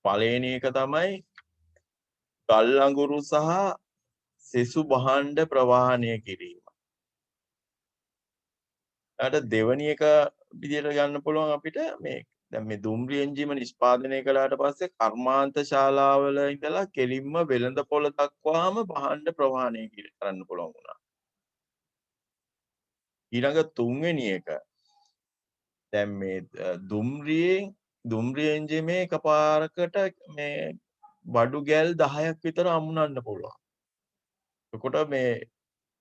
S1: පළවෙනි එක තමයි ගල් අඟුරු සහ සෙසු භාණ්ඩ ප්‍රවාහනය කිරීම. ඊට දෙවැනි එක විදියට ගන්න පුළුවන් අපිට මේ දැන් මේ දුම්රිය එන්ජිම නිෂ්පාදනය කළාට පස්සේ කර්මාන්ත ශාලාවල ඉඳලා කෙලින්ම වෙළඳ පොළ දක්වාම භාණ්ඩ ප්‍රවාහනය කරන්න පුළුවන් වුණා. ඊළඟ තුන්වෙනි එක දැන් මේ දුම්රිය එන්ජිමේ එකපාරකට මේ බඩු ගැල් 10ක් විතර අමුණන්න පුළුවන්. එතකොට මේ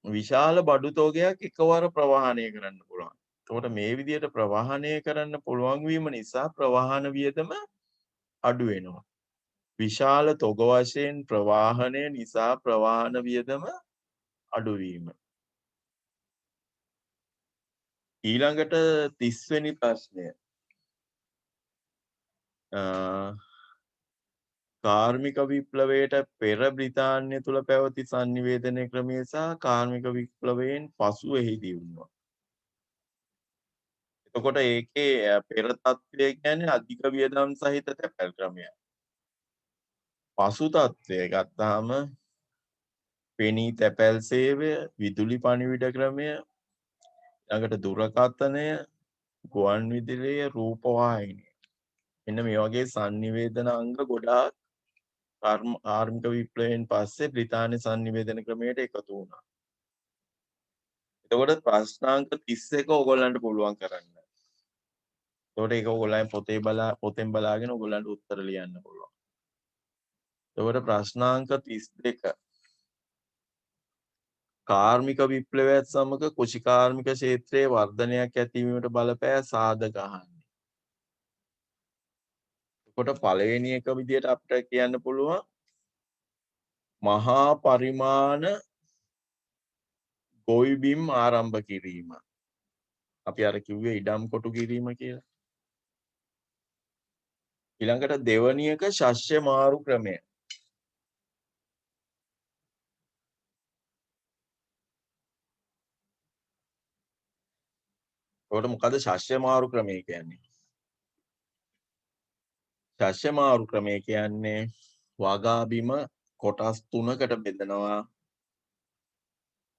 S1: විශාල බඩු තෝගයක් එකවර ප්‍රවාහනය කරන්න පුළුවන්. එතකොට මේ විදිහට ප්‍රවාහනය කරන්න පුළුවන් වීම නිසා ප්‍රවාහන වියදම අඩු වෙනවා. විශාල තොග වශයෙන් ප්‍රවාහනය නිසා ප්‍රවාහන වියදම අඩු වීම. ඊළඟට 30 වෙනි ප්‍රශ්නය. කාර්මික විප්ලවයට පෙර බ්‍රිතාන්‍ය තුල පැවති sannivedana ක්‍රමය සහ කාර්මික විප්ලවයෙන් පසු එහිදී වුණා. එතකොට ඒකේ පෙර තත්ත්වය කියන්නේ අධික වියදම් සහිත තැපැල් ක්‍රමය. පසු තත්ත්වය ගත්තාම පෙනී තැපැල් සේවය, විදුලි පණිවිඩ ක්‍රමය, ළඟට දුරකථනය, ගුවන් විදුලිය, රූපවාහිනිය. මෙන්න මේ වගේ sannivedana අංග ගොඩාක් කාර්මික විප්ලවයෙන් පස්සේ බ්‍රිතාන්‍ය sannivedana ක්‍රමයට එකතු වුණා. එතකොට ප්‍රශ්නාංක 31 ඕගොල්ලන්ට පුළුවන් කරන්න. එතකොට ඒක ඕගොල්ලන් පොතෙන් බලාගෙන ඕගොල්ලන්ට උත්තර ලියන්න පුළුවන්. එතකොට ප්‍රශ්නාංක 32 කාර්මික විප්ලවයත් සමග කුෂිකාර්මික ක්ෂේත්‍රයේ වර්ධනයක් ඇතිවීමට බලපෑ සාධක අහන්නේ. එතකොට පළවෙනි එක විදිහට අපිට කියන්න පුළුවන් මහා පරිමාණ ගොවිබිම් ආරම්භ කිරීම. අපි අර කිව්වේ ඉඩම් කොටු කිරීම කියලා. ඊළඟට දෙවැනි එක ශස්‍ය මාරු ක්‍රමය. එතකොට මොකද ශස්‍ය මාරු ක්‍රමය කියන්නේ? ශස්‍ය මාරු ක්‍රමය කියන්නේ වගා බිම කොටස් 3කට බෙදනවා.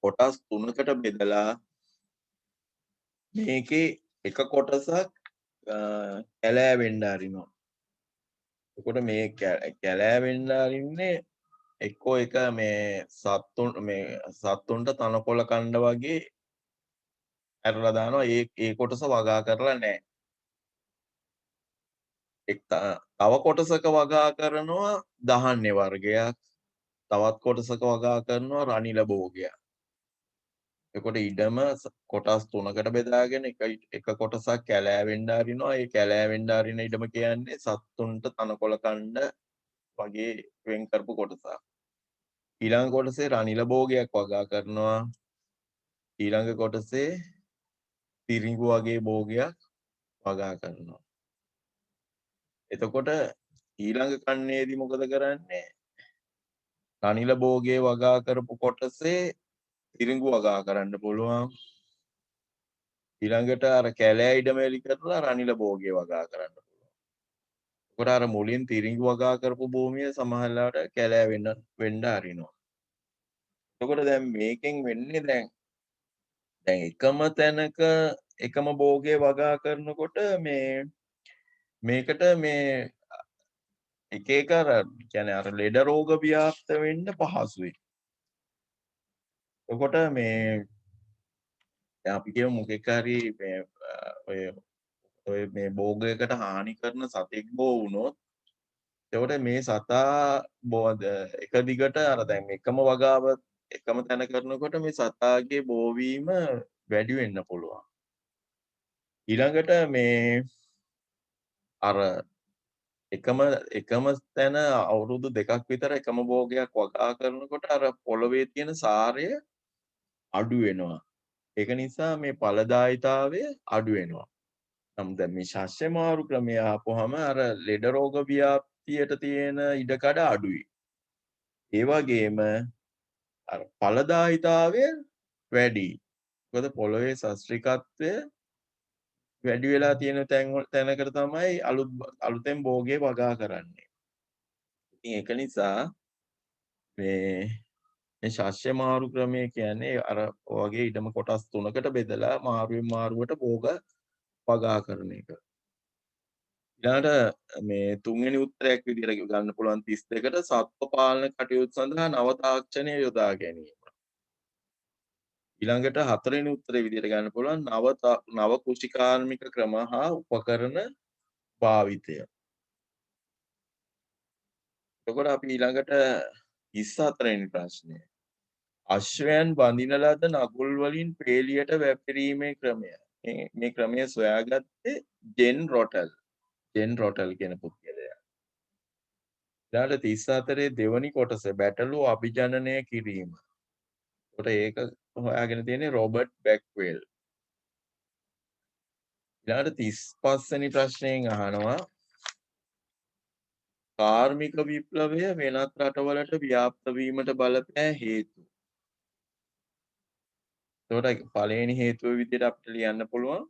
S1: කොටස් 3කට බෙදලා මේකේ එක කොටසක් කැලෑ වෙන්න අරිනවා. එතකොට මේ කැලෑවෙන්න අරින්නේ එක්කෝ එක මේ සත්තුන්ට තනකොළ කණ්ඩ වගේ ඇරලා දානවා. ඒ කොටස වගා කරලා නැහැ. තව කොටසක වගා කරනවා දහන්නේ වර්ගයක්. තවත් කොටසක වගා කරනවා රනිල භෝගයක්. එතකොට ඉඩම කොටස් 3කට බෙදාගෙන එක කොටසක් කැලෑවෙන්න අරිනවා. ඒ කැලෑවෙන්න අරින ඉඩම කියන්නේ සත්තුන්ට තනකොළ කණ්ඩ වගේ වෙන් කරපු කොටසක්. ඊළඟ කොටසේ රනිල භෝගයක් වගා කරනවා. ඊළඟ කොටසේ තිරිඟු වගේ භෝගයක් වගා කරනවා. එතකොට ඊළඟ කන්නේදී මොකද කරන්නේ? රනිල භෝගයේ වගා කරපු කොටසේ තිරිඟු වගා කරන්න පුළුවන්. ඊළඟට අර කැලෑ ඉඩම එලි කරලා රනිල භෝගයේ වගා කරන්න පුළුවන්. එතකොට අර මුලින් තිරිඟු වගා කරපු භූමිය සමහරලාට කැලෑ වෙන්න අරිනවා. එතකොට දැන් මේකෙන් වෙන්නේ දැන් එකම තැනක එකම භෝගයේ වගා කරනකොට මේකට මේ එක එක අර කියන්නේ අර ලෙඩ රෝග ව්‍යාප්ත වෙන්න පහසුයි. එතකොට දැන් අපි කියමු මොකෙක් හරි ඔය ඔය මේ භෝගයකට හානි කරන සතෙක් බෝ වුණොත් එතකොට මේ සතා එක දිගට අර දැන් එකම වගාව එකම තැන කරනකොට මේ සතාගේ බෝවීම වැඩි වෙන්න පුළුවන්. ඊළඟට අර එකම තැන අවුරුදු 2ක් විතර එකම භෝගයක් වගා කරනකොට අර පොළවේ තියෙන සාරය අඩු වෙනවා. ඒක නිසා මේ ඵලදායීතාවය අඩු වෙනවා. නමුත් දැන් මේ ශස්‍ය මාරු ක්‍රමය ආපුවාම අර ලෙඩ රෝග ව්‍යාප්තියට තියෙන ඉඩකඩ අඩුයි. ඒ වගේම අර ඵලදායීතාවය වැඩි. මොකද පොළවේ සස්ත්‍රිකත්වය වැඩි වෙලා තියෙන තැනකට තමයි අලුතෙන් භෝගේ වගා කරන්නේ. ඉතින් ඒක නිසා මේ ශස්‍ය මාරු ක්‍රමය කියන්නේ අර වගේ ඉඩම කොටස් 3කට බෙදලා මාරුවෙන් මාරුවට භෝග වගා කරන එක. ඊළඟට මේ තුන්වෙනි උත්තරයක් විදිහට ගන්න පුළුවන් 32ට සත්ව පාලන කටයුතු සඳහා නව තාක්ෂණය යොදා ගැනීම. ඊළඟට හතරවෙනි උත්තරේ විදිහට ගන්න පුළුවන් නව කෘෂිකාර්මික ක්‍රම හා උපකරණ භාවිතය. එතකොට අපි ඊළඟට 24 වෙනි ප්‍රශ්නය. අශ්වයන් බඳින ලද නගුල් වලින් පේලියට වැපිරීමේ ක්‍රමය. මේ ක්‍රමය සොයාගත්තේ ජෙන් රොටල් කියන පුද්ගලයා. ඊළඟට 34 දෙවනි කොටස බැටළු අභිජනනය කිරීම. එතකොට ඒක හොයාගෙන තියෙන්නේ රොබර්ට් බැක්වෙල්. ඊළඟට 35 වෙනි ප්‍රශ්නයෙන් අහනවා කාර්මික විප්ලවය වෙනත් රටවලට ව්‍යාප්ත වීමට බලපෑ හේතු. එතකොට පළවෙනි හේතුව විදිහට අපිට ලියන්න පුළුවන්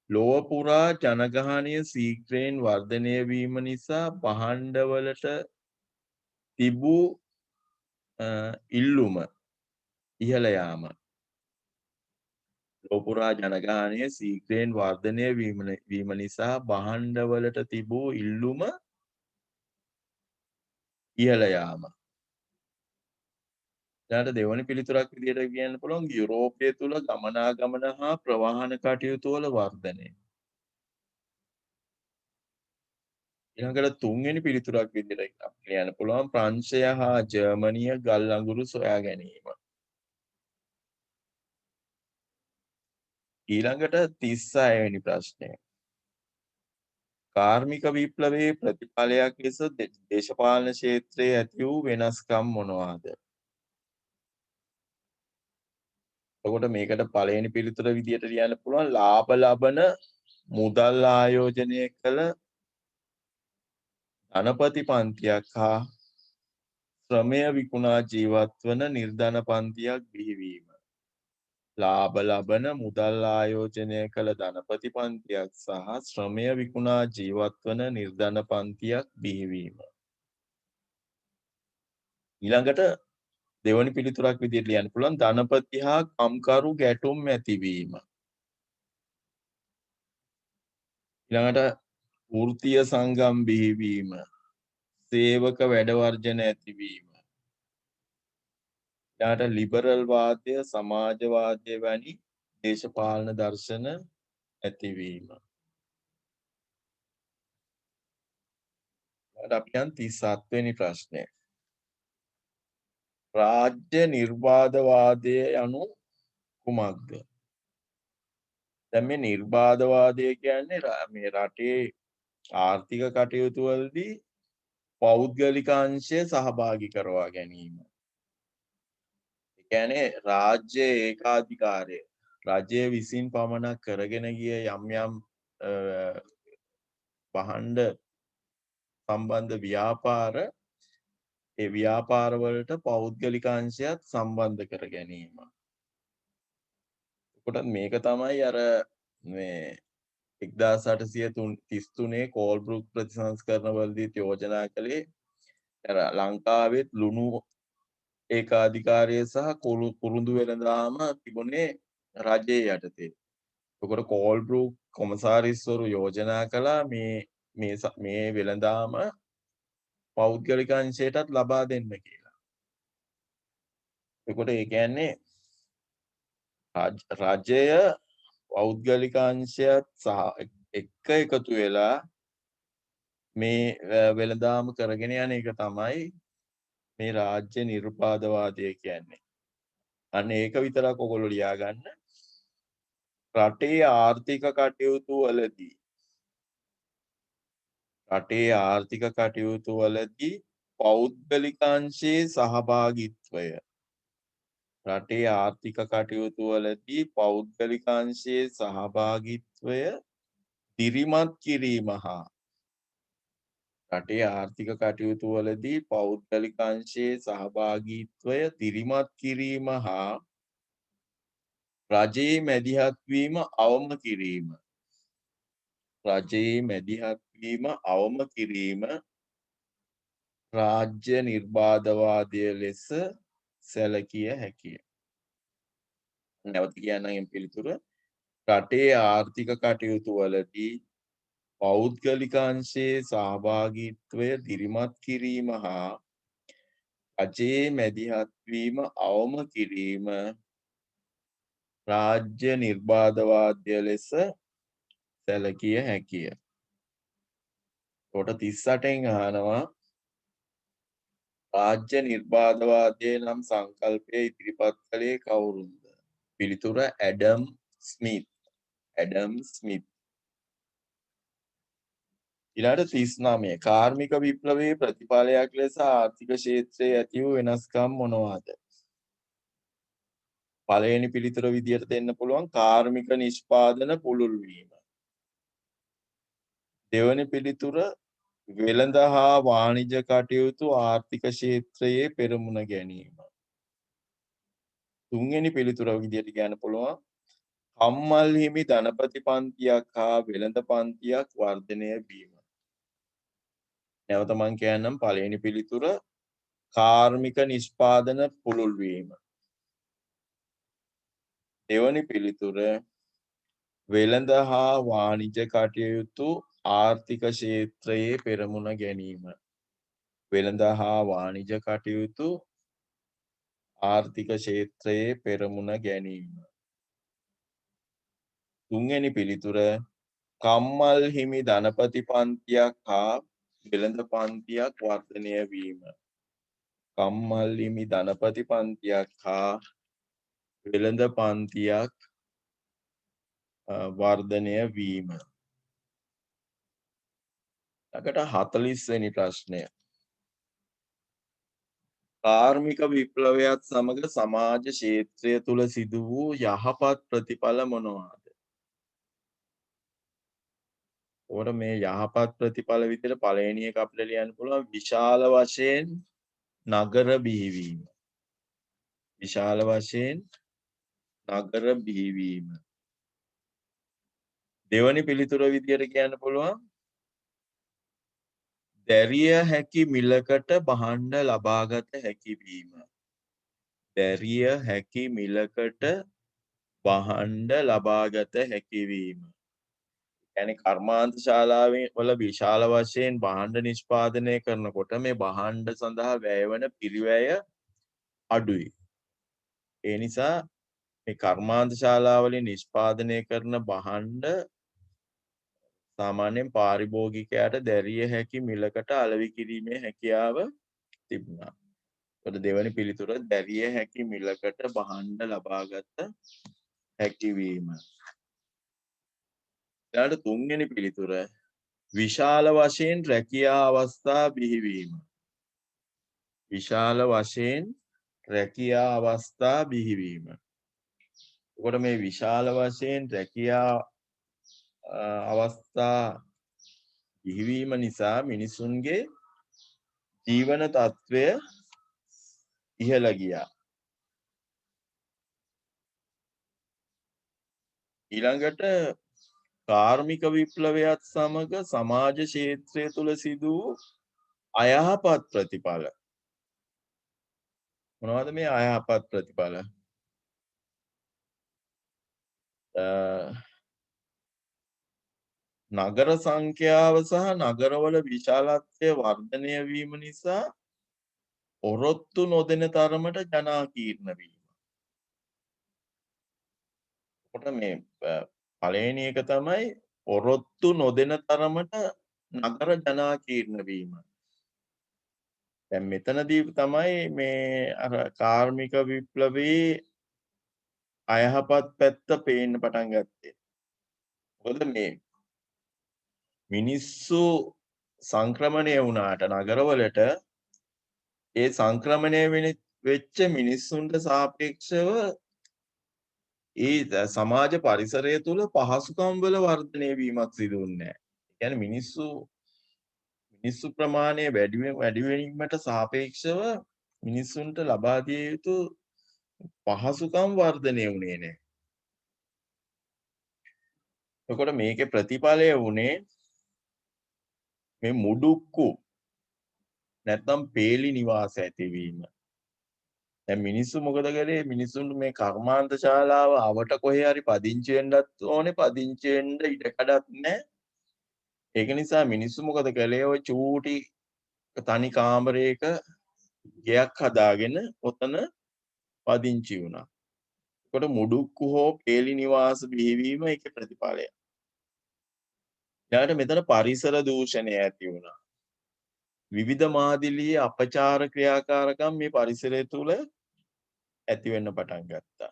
S1: ලොව පුරා ජනගහනය ශීඝ්‍රයෙන් වර්ධනය වීම නිසා භාණ්ඩවලට තිබූ ඉල්ලුම ඉහළ යාම. ලොව පුරා ජනගහනය ශීඝ්‍රයෙන් වර්ධනය වීම නිසා භාණ්ඩවලට තිබූ ඉල්ලුම ඉහළ යාම. ඊළඟට දෙවන පිළිතුරක් විදිහට කියන්න පුළුවන් යුරෝපය තුල ගමනාගමන හා ප්‍රවාහන කටයුතු වල වර්ධනය. ඊළඟට තුන්වෙනි පිළිතුරක් විදිහට අපිට කියන්න පුළුවන් ප්‍රංශය හා ජර්මනිය ගල් අඟුරු සොයා ගැනීම. ඊළඟට 36 වෙනි ප්‍රශ්නය. කාර්මික විප්ලවයේ ප්‍රතිඵලයක් ලෙස දේශපාලන ක්ෂේත්‍රයේ ඇති වූ වෙනස්කම් මොනවාද? එතකොට මේකට පළවෙනි පිළිතුර විදිහට ලියන්න පුළුවන් ලාභ ලබන මුදල් ආයෝජනය කළ ධනපති පන්තියක් හා ශ්‍රමය විකුණා ජීවත් වන නිර්ධන පන්තියක් බිහිවීම. ලාභ ලබන මුදල් ආයෝජනය කළ ධනපති පන්තියක් සහ ශ්‍රමය විකුණා ජීවත් වන නිර්ධන පන්තියක් බිහිවීම. ඊළඟට දෙවනි පිළිතුරක් විදිහට ලියන්න පුළුවන් ධනපති හා කම්කරු ගැටුම් ඇතිවීම. ඊළඟට වෘත්තීය සංගම් බිහිවීම, සේවක වැඩ වර්ජන ඇතිවීම, ඊට ලිබරල් වාදය, සමාජවාදය වැනි දේශපාලන දර්ශන ඇතිවීම. ඊට අපි යන් 37 වෙනි ප්‍රශ්නය. රාජ්‍ය නිර්වාදවාදය යනු කුමක්ද? දැන් මේ නිර්වාදවාදය කියන්නේ මේ රටේ ආර්ථික කටයුතු වලදී පෞද්ගලික අංශය සහභාගී කරවා ගැනීම. ඒ කියන්නේ රාජ්‍ය ඒකාධිකාරය, රජය විසින් පමණක් කරගෙන ගිය යම් යම් භාණ්ඩ සම්බන්ධ ව්‍යාපාර, ඒ ව්‍යාපාර වලට පෞද්ගලික අංශයත් සම්බන්ධ කර ගැනීම. එතකොට මේක තමයි අර මේ 1833 කෝල්බෘක් ප්‍රතිසංස්කරණ වලදී යෝජනා කළේ අර ලංකාවෙත් ලුණු ඒකාධිකාරය සහ කුරුඳු වෙළඳාම තිබුණේ රජයේ යටතේ. එතකොට කෝල්බෘක් කොමසාරිස්වරු යෝජනා කළා මේ වෙළඳාම පෞද්ගලික අංශයටත් ලබා දෙන්න කියලා. එතකොට ඒ කියන්නේ රජය පෞද්ගලික අංශයත් සහ එක්ක එකතු වෙලා මේ වෙළඳාම කරගෙන යන එක තමයි මේ රාජ්‍ය නිර්පාදවාදය කියන්නේ. අන්න ඒක විතරක් ඔයගොල්ලෝ ලියා ගන්න. රටේ ආර්ථික කටයුතු වලදී පෞද්ගලිකාංශයේ සහභාගීත්වය. රටේ ආර්ථික කටයුතු වලදී පෞද්ගලිකාංශයේ සහභාගීත්වය දිරිමත් කිරීම හා රටේ ආර්ථික කටයුතු වලදී පෞද්ගලිකාංශයේ සහභාගීත්වය දිරිමත් කිරීම හා රජයේ මැදිහත් වීම අවම කිරීම. රජයේ මැදිහත් වීම අවම කිරීම රාජ්‍ය නිර්බාධවාදය ලෙස සැලකිය හැකිය. නැවත කියන්නම් පිළිතුර. රටේ ආර්ථික කටයුතු වලදී පෞද්ගලිකාංශයේ සහභාගීත්වය දිරිමත් කිරීම හා රජයේ මැදිහත් වීම අවම කිරීම රාජ්‍ය නිර්බාධවාදය ලෙස සැලකිය හැකිය. කොට 38න් අහනවා රාජ්‍ය නිර්බාධවාදය නම් සංකල්පය ඉදිරිපත් කළේ කවුරුන්ද? පිළිතුර ඇඩම් ස්මිත්. ඊළඟට 39 කාර්මික විප්ලවයේ ප්‍රතිඵලයක් ලෙස ආර්ථික ක්ෂේත්‍රයේ ඇති වූ වෙනස්කම් මොනවාද? පළවෙනි පිළිතුර විදියට දෙන්න පුළුවන් කාර්මික නිෂ්පාදන පුළුල් වීම. දෙවැනි පිළිතුර වෙළඳ හා වාණිජ කටයුතු ආර්ථික ක්ෂේත්‍රයේ පෙරමුණ ගැනීම. තුන්වෙනි පිළිතුර විදියට කියන්න පුළුවන් කම්මල් හිමි ධනපති පන්තියක් හා වෙළඳ පන්තියක් වර්ධනය වීම. නැවත මම කියන්නම් පළවෙනි පිළිතුර කාර්මික නිෂ්පාදන පුළුල් වීම. දෙවැනි පිළිතුර වෙළඳ හා වාණිජ කටයුතු ආර්ථික ක්ෂේත්‍රයේ පෙරමුණ ගැනීම. වෙළඳ හා වාණිජ කටයුතු ආර්ථික ක්ෂේත්‍රයේ පෙරමුණ ගැනීම. තුන්වෙනි පිළිතුර කම්මල් හිමි ධනපති පන්තියක් හා වෙළඳ පන්තියක් වර්ධනය වීම. කම්මල් හිමි ධනපති පන්තියක් හා වෙළඳ පන්තියක් වර්ධනය වීම. ළඟට 40 වෙනි ප්‍රශ්නය. කාර්මික විප්ලවයත් සමග සමාජ ක්ෂේත්‍රය තුල සිදු වූ යහපත් ප්‍රතිඵල මොනවාද? ඔකට මේ යහපත් ප්‍රතිඵල විදිහට පළවෙනි එක අපිට ලියන්න පුළුවන් විශාල වශයෙන් නගර බිහිවීම. විශාල වශයෙන් නගර බිහිවීම. දෙවැනි පිළිතුර විදිහට කියන්න පුළුවන් දැරිය හැකි මිලකට භාණ්ඩ ලබාගත හැකි වීම. දැරිය හැකි මිලකට භාණ්ඩ ලබාගත හැකි වීම. يعني කර්මාන්ත ශාලාවේ වල විශාල වශයෙන් භාණ්ඩ නිෂ්පාදනය කරනකොට මේ භාණ්ඩ සඳහා වැය වන පිරිවැය අඩුයි. ඒ නිසා මේ කර්මාන්ත ශාලාවලින් නිෂ්පාදනය කරන භාණ්ඩ සාමාන්‍යයෙන් පාරිභෝගිකයාට දැරිය හැකි මිලකට අලෙවි කිරීමේ හැකියාව තිබුණා. ඒකට දෙවැනි පිළිතුර දැරිය හැකි මිලකට භාණ්ඩ ලබාගත හැකිවීම. ඊළඟට තුන්වෙනි පිළිතුර විශාල වශයෙන් රැකියා අවස්ථා බිහිවීම. විශාල වශයෙන් රැකියා අවස්ථා බිහිවීම. එතකොට මේ විශාල වශයෙන් රැකියා අවස්ථා බිහිවීම නිසා මිනිසුන්ගේ ජීවන තත්ත්වය ඉහළ ගියා. ඊළඟට කාර්මික විප්ලවයත් සමග සමාජ ක්ෂේත්‍රය තුළ සිදු වූ අයහපත් ප්‍රතිඵල. මොනවද මේ අයහපත් ප්‍රතිඵල? නගර සංඛ්‍යාව සහ නගරවල විශාලත්වය වර්ධනය වීම නිසා ඔරොත්තු නොදෙන තරමට ජනාකීර්ණ වීම. කොට මේ පළවෙනි එක තමයි ඔරොත්තු නොදෙන තරමට නගර ජනාකීර්ණ වීම. දැන් මෙතනදී තමයි මේ අර කාර්මික විප්ලවයේ අයහපත් පැත්ත පේන්න පටන් ගත්තේ. මොකද මේ මිනිස්සු සංක්‍රමණය වුණාට නගරවලට ඒ සංක්‍රමණය වෙච්ච මිනිස්සුන්ට සාපේක්ෂව ඒ සමාජ පරිසරය තුළ පහසුකම් වල වර්ධනය වීමක් සිදු වුණේ නැහැ. ඒ කියන්නේ මිනිස්සු ප්‍රමාණය වැඩි වීමට සාපේක්ෂව මිනිස්සුන්ට ලබා දිය යුතු පහසුකම් වර්ධනය වුණේ නැහැ. එතකොට මේකේ ප්‍රතිඵලය වුණේ මේ මුඩුක්කු නැත්නම් පේලි නිවාස ඇතිවීම. දැන් මිනිස්සු මොකද කරේ? මිනිස්සුන්ට මේ කර්මාන්ත ශාලාව අවට කොහේ හරි පදිංචි වෙන්නත් ඕනේ. පදිංචි වෙන්න ඉඩ කඩක් නැහැ. ඒක නිසා මිනිස්සු මොකද කළේ? ඔය චූටි තනි කාමරයක ගෙයක් හදාගෙන ඔතන පදිංචි වුණා. ඒකට මුඩුක්කු හෝ පේලි නිවාස බිහිවීම ඒකේ ප්‍රතිඵලය. ඊළඟට මෙතන පරිසර දූෂණය ඇති වුණා. විවිධ මාදිලියේ අපචාර ක්‍රියාකාරකම් මේ පරිසරය තුළ ඇති වෙන්න පටන් ගත්තා.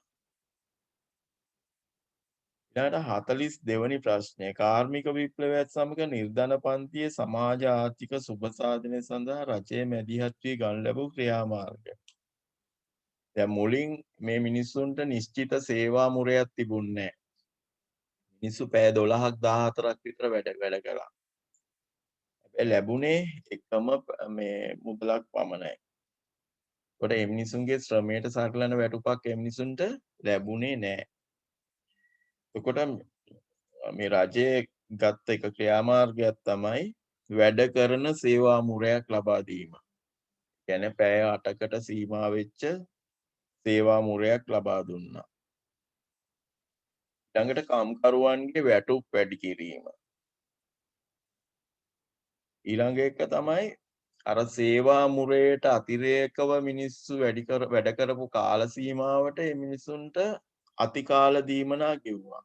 S1: ඊළඟට 42 වෙනි ප්‍රශ්නය කාර්මික විප්ලවයත් සමග නිර්ධන පන්තියේ සමාජ ආර්ථික සුබසාධනය සඳහා රජයේ මැදිහත් වී ගනු ලැබූ ක්‍රියාමාර්ග. දැන් මුලින් මේ මිනිස්සුන්ට නිශ්චිත සේවා මුරයක් තිබුණේ නැහැ. මිනිස්සු පැය 12ක් 14ක් විතර වැඩ කළා. හැබැයි ලැබුණේ එකම මේ මුදලක් පමණයි. ඒකට මේ මිනිසුන්ගේ ශ්‍රමයට සරිලන වැටුපක් මේ මිනිසුන්ට ලැබුණේ නැහැ. එතකොට මේ රජයේ ගත්ත එක ක්‍රියාමාර්ගයක් තමයි වැඩ කරන සේවා මුරයක් ලබා දීම. කියන්නේ පැය 8කට සීමා වෙච්ච සේවා මුරයක් ලබා දුන්නා. ඊළඟට කම්කරුවන්ගේ වැටුප් වැඩි කිරීම. ඊළඟ එක තමයි අර සේවා මුරයට අතිරේකව මිනිස්සු වැඩ කරපු කාල සීමාවට මේ මිනිසුන්ට අතිකාල දීමනා ගෙවුවා.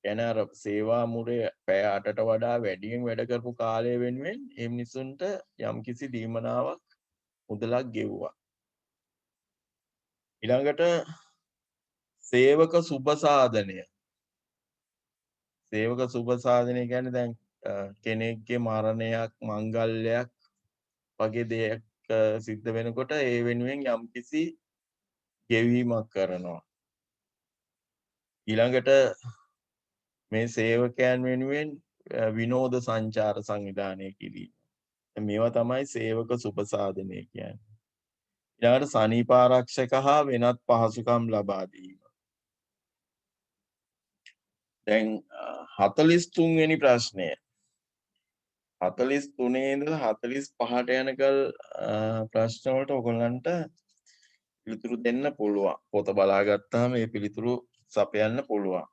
S1: කියන්නේ අර සේවා මුරේ පැය 8ට වඩා වැඩියෙන් වැඩ කරපු කාලය වෙනුවෙන් මේ මිනිසුන්ට යම්කිසි දීමනාවක් මුදලක් ගෙවුවා. ඊළඟට සේවක සුබසාධනය. සේවක සුබසාධනය කියන්නේ දැන් කෙනෙක්ගේ මරණයක් මංගල්‍යයක් වගේ දෙයක් සිද්ධ වෙනකොට ඒ වෙනුවෙන් යම්කිසි ගෙවීමක් කරනවා. ඊළඟට මේ සේවකයන් වෙනුවෙන් විනෝද සංචාර සංවිධානය කිරීම. මේවා තමයි සේවක සුබසාධනය කියන්නේ. ඊළඟට සනීප ආරක්ෂක හා වෙනත් පහසුකම් ලබා දීම. දැන් 43 වෙනි ප්‍රශ්නය. 43 ඉඳලා 45ට යනකල් ප්‍රශ්න වලට ඔයගොල්ලන්ට පිළිතුරු දෙන්න පුළුවන්. පොත බලා ගත්තාම මේ පිළිතුරු සපයන්න පුළුවන්.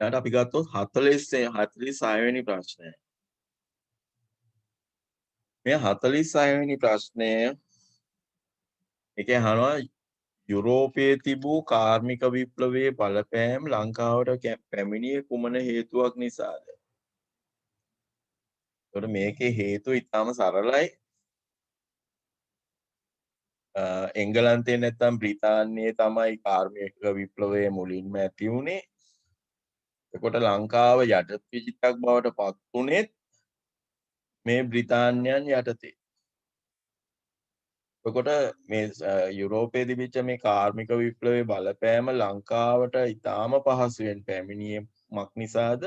S1: ඊට අපි ගත්තොත් 46 වෙනි ප්‍රශ්නය. මේ 46 වෙනි ප්‍රශ්නය එකේ අහනවා යුරෝපයේ තිබූ කාර්මික විප්ලවයේ බලපෑම් ලංකාවට පැමිණියේ කුමන හේතුවක් නිසාද? ඒකට මේකේ හේතුව ඉතාම සරලයි. එංගලන්තයේ නැත්නම් බ්‍රිතාන්‍යයේ තමයි කාර්මික විප්ලවය මුලින්ම ඇති වුණේ. එතකොට ලංකාව යටත් විජිතක් බවට පත් වුණෙත් මේ බ්‍රිතාන්‍යයන් යටතේ. එතකොට මේ යුරෝපයේ තිබිච්ච මේ කාර්මික විප්ලවයේ බලපෑම ලංකාවට ඉතාම පහසුවෙන් පැමිණීමක් නිසාද?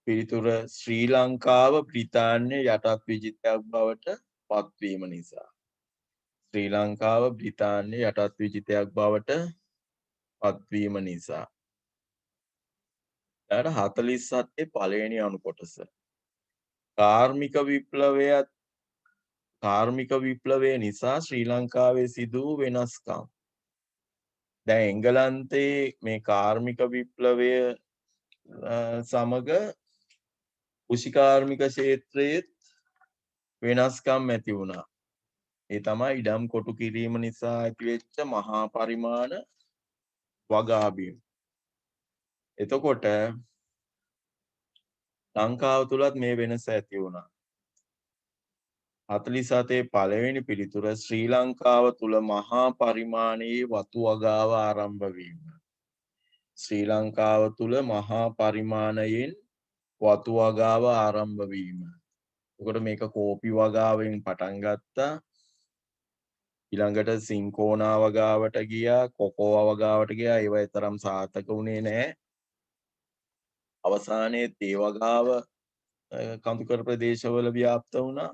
S1: පිළිතුර ශ්‍රී ලංකාව බ්‍රිතාන්‍ය යටත් විජිතයක් බවට පත්වීම නිසා. ශ්‍රී ලංකාව බ්‍රිතාන්‍ය යටත් විජිතයක් බවට පත්වීම නිසා. ඊට 47 පළවෙනි අණු කොටස. කාර්මික විප්ලවය නිසා ශ්‍රී ලංකාවේ සිදු වූ වෙනස්කම්. දැන් එංගලන්තයේ මේ කාර්මික විප්ලවය සමග කෘෂිකාර්මික ක්ෂේත්‍රයේත් වෙනස්කම් ඇති වුණා. ඒ තමයි ඉඩම් කොටු කිරීම නිසා ඇතිවෙච්ච මහා පරිමාණ වගාබිම්. එතකොට ලංකාව තුලත් මේ වෙනස ඇති වුණා. 47 පළවෙනි පිළිතුර ශ්‍රී ලංකාව තුල මහා පරිමාණයේ වතු වගාව ආරම්භ වීම. ශ්‍රී ලංකාව තුල මහා පරිමාණයෙන් වතු වගාව ආරම්භ වීම. එතකොට මේක කෝපි වගාවෙන් පටන් ගත්තා. ඊළඟට සින්කෝනා වගාවට ගියා, කොකෝවා වගාවට ගියා. ඒවා තරම් සාර්ථක වුණේ නැහැ. අවසානයේ තේ වගාව කඳුකර ප්‍රදේශවල ව්‍යාප්ත වුණා.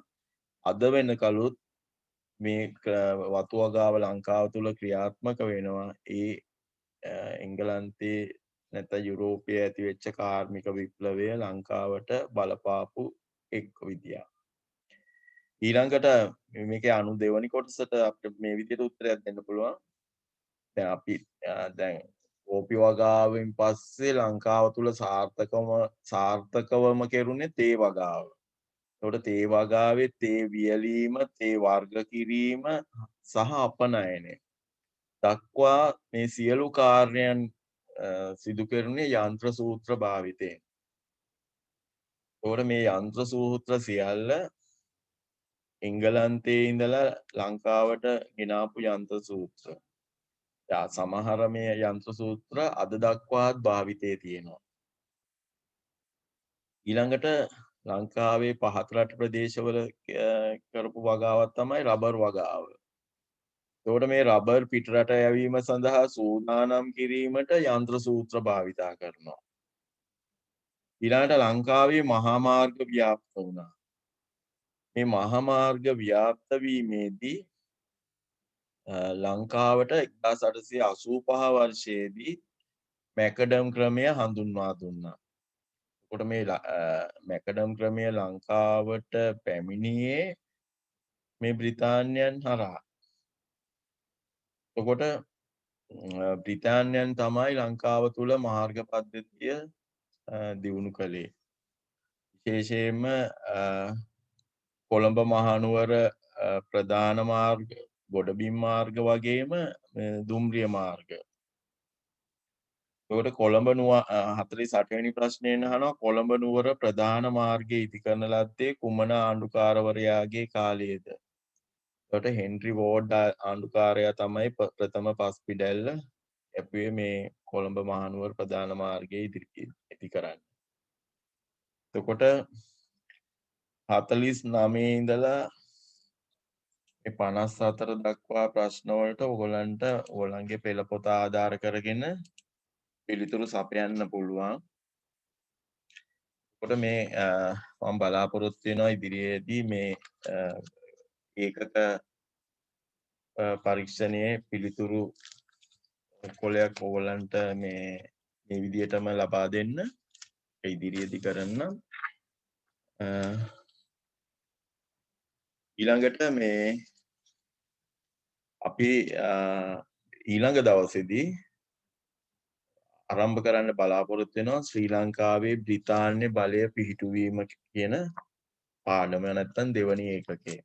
S1: අද වෙනකලුත් මේ වතු වගාව ලංකාව තුල ක්‍රියාත්මක වෙනවා. ඒ එංගලන්තයේ නැත්නම් යුරෝපයේ ඇති වෙච්ච කාර්මික විප්ලවය ලංකාවට බලපාපු එක් විදියක්. ඊළඟට මේකේ 92 වෙනි කොටසට අපිට මේ විදිහට උත්තරයක් දෙන්න පුළුවන්. දැන් අපි දැන් කෝපි වගාවෙන් පස්සේ ලංකාව තුල සාර්ථකවම කෙරුණේ තේ වගාව. එතකොට තේ වගාවේ තේ වියලීම, තේ වර්ග කිරීම සහ අපනයනය දක්වා මේ සියලු කාර්යයන් සිදු කෙරුණේ යන්ත්‍ර සූත්‍ර භාවිතයෙන්. එතකොට මේ යන්ත්‍ර සූත්‍ර සියල්ල එංගලන්තයේ ඉඳලා ලංකාවට ගෙනාපු යන්ත්‍ර සූත්‍ර. සමහර මේ යන්ත්‍ර සූත්‍ර අද දක්වාත් භාවිතයේ තියෙනවා. ඊළඟට ලංකාවේ පහත් රට ප්‍රදේශවල කරපු වගාවක් තමයි රබර් වගාව. එතකොට මේ රබර් පිටරට යැවීම සඳහා සූදානම් කිරීමට යන්ත්‍ර සූත්‍ර භාවිතා කරනවා. ඊළඟට ලංකාවේ මහා මාර්ග ව්‍යාප්ත වුණා. මේ මහා මාර්ග ව්‍යාප්ත වීමේදී ලංකාවට 1885 වර්ෂයේදී මැකඩම් ක්‍රමය හඳුන්වා දුන්නා. එතකොට මේ මැකඩම් ක්‍රමය ලංකාවට පැමිණියේ මේ බ්‍රිතාන්‍යයන් හරහා. එතකොට බ්‍රිතාන්‍යයන් තමයි ලංකාව තුල මාර්ග පද්ධතිය දියුණු කළේ. විශේෂයෙන්ම කොළඹ මහනුවර ප්‍රධාන මාර්ග, ගොඩබිම් මාර්ග වගේම දුම්රිය මාර්ග. එතකොට කොළඹ 48 වෙනි ප්‍රශ්නයෙන් අහනවා කොළඹ නුවර ප්‍රධාන මාර්ගය ඉදි කරන ලද්දේ කුමන ආණ්ඩුකාරවරයාගේ කාලයේද? එතකොට හෙන්රි වෝඩ් ආණ්ඩුකාරයා තමයි ප්‍රථම පස්පිඩැල්ල ඇපුවේ මේ කොළඹ මහනුවර ප්‍රධාන මාර්ගය ඉදි කරන්න. එතකොට 49 ඉඳලා 54 දක්වා ප්‍රශ්න වලට ඔයගොල්ලන්ගේ පෙළ පොත ආධාර කරගෙන පිළිතුරු සපයන්න පුළුවන්. එතකොට මේ මම බලාපොරොත්තු වෙනවා ඉදිරියේදී මේ ඒකක පරීක්ෂණයේ පිළිතුරු කොලයක් ඔයගොල්ලන්ට මේ විදිහටම ලබා දෙන්න. ඉදිරියේදී කරන්න. ඊළඟට මේ අපි ඊළඟ දවසේදී ආරම්භ කරන්න බලාපොරොත්තු වෙනවා ශ්‍රී ලංකාවේ බ්‍රිතාන්‍ය බලය පිහිටුවීම කියන පාඩම නැත්තම් දෙවනි ඒකකය.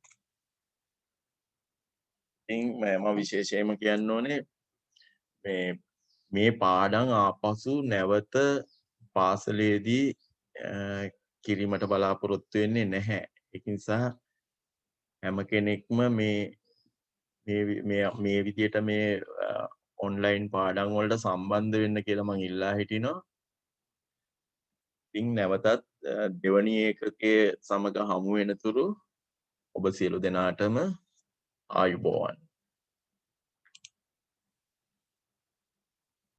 S1: ඉතින් මම විශේෂයෙන්ම කියන්න ඕනේ මේ පාඩම් ආපසු නැවත පාසලේදී කිරීමට බලාපොරොත්තු වෙන්නේ නැහැ. ඒක නිසා හැම කෙනෙක්ම මේ විදියට මේ ඔන්ලයින් පාඩම් වලට සම්බන්ධ වෙන්න කියලා මම ඉල්ලා හිටිනවා. ඉතින් නැවතත් දෙවනි ඒකකයේ සමග හමු වෙනතුරු ඔබ සියලු දෙනාටම ආයුබෝවන්.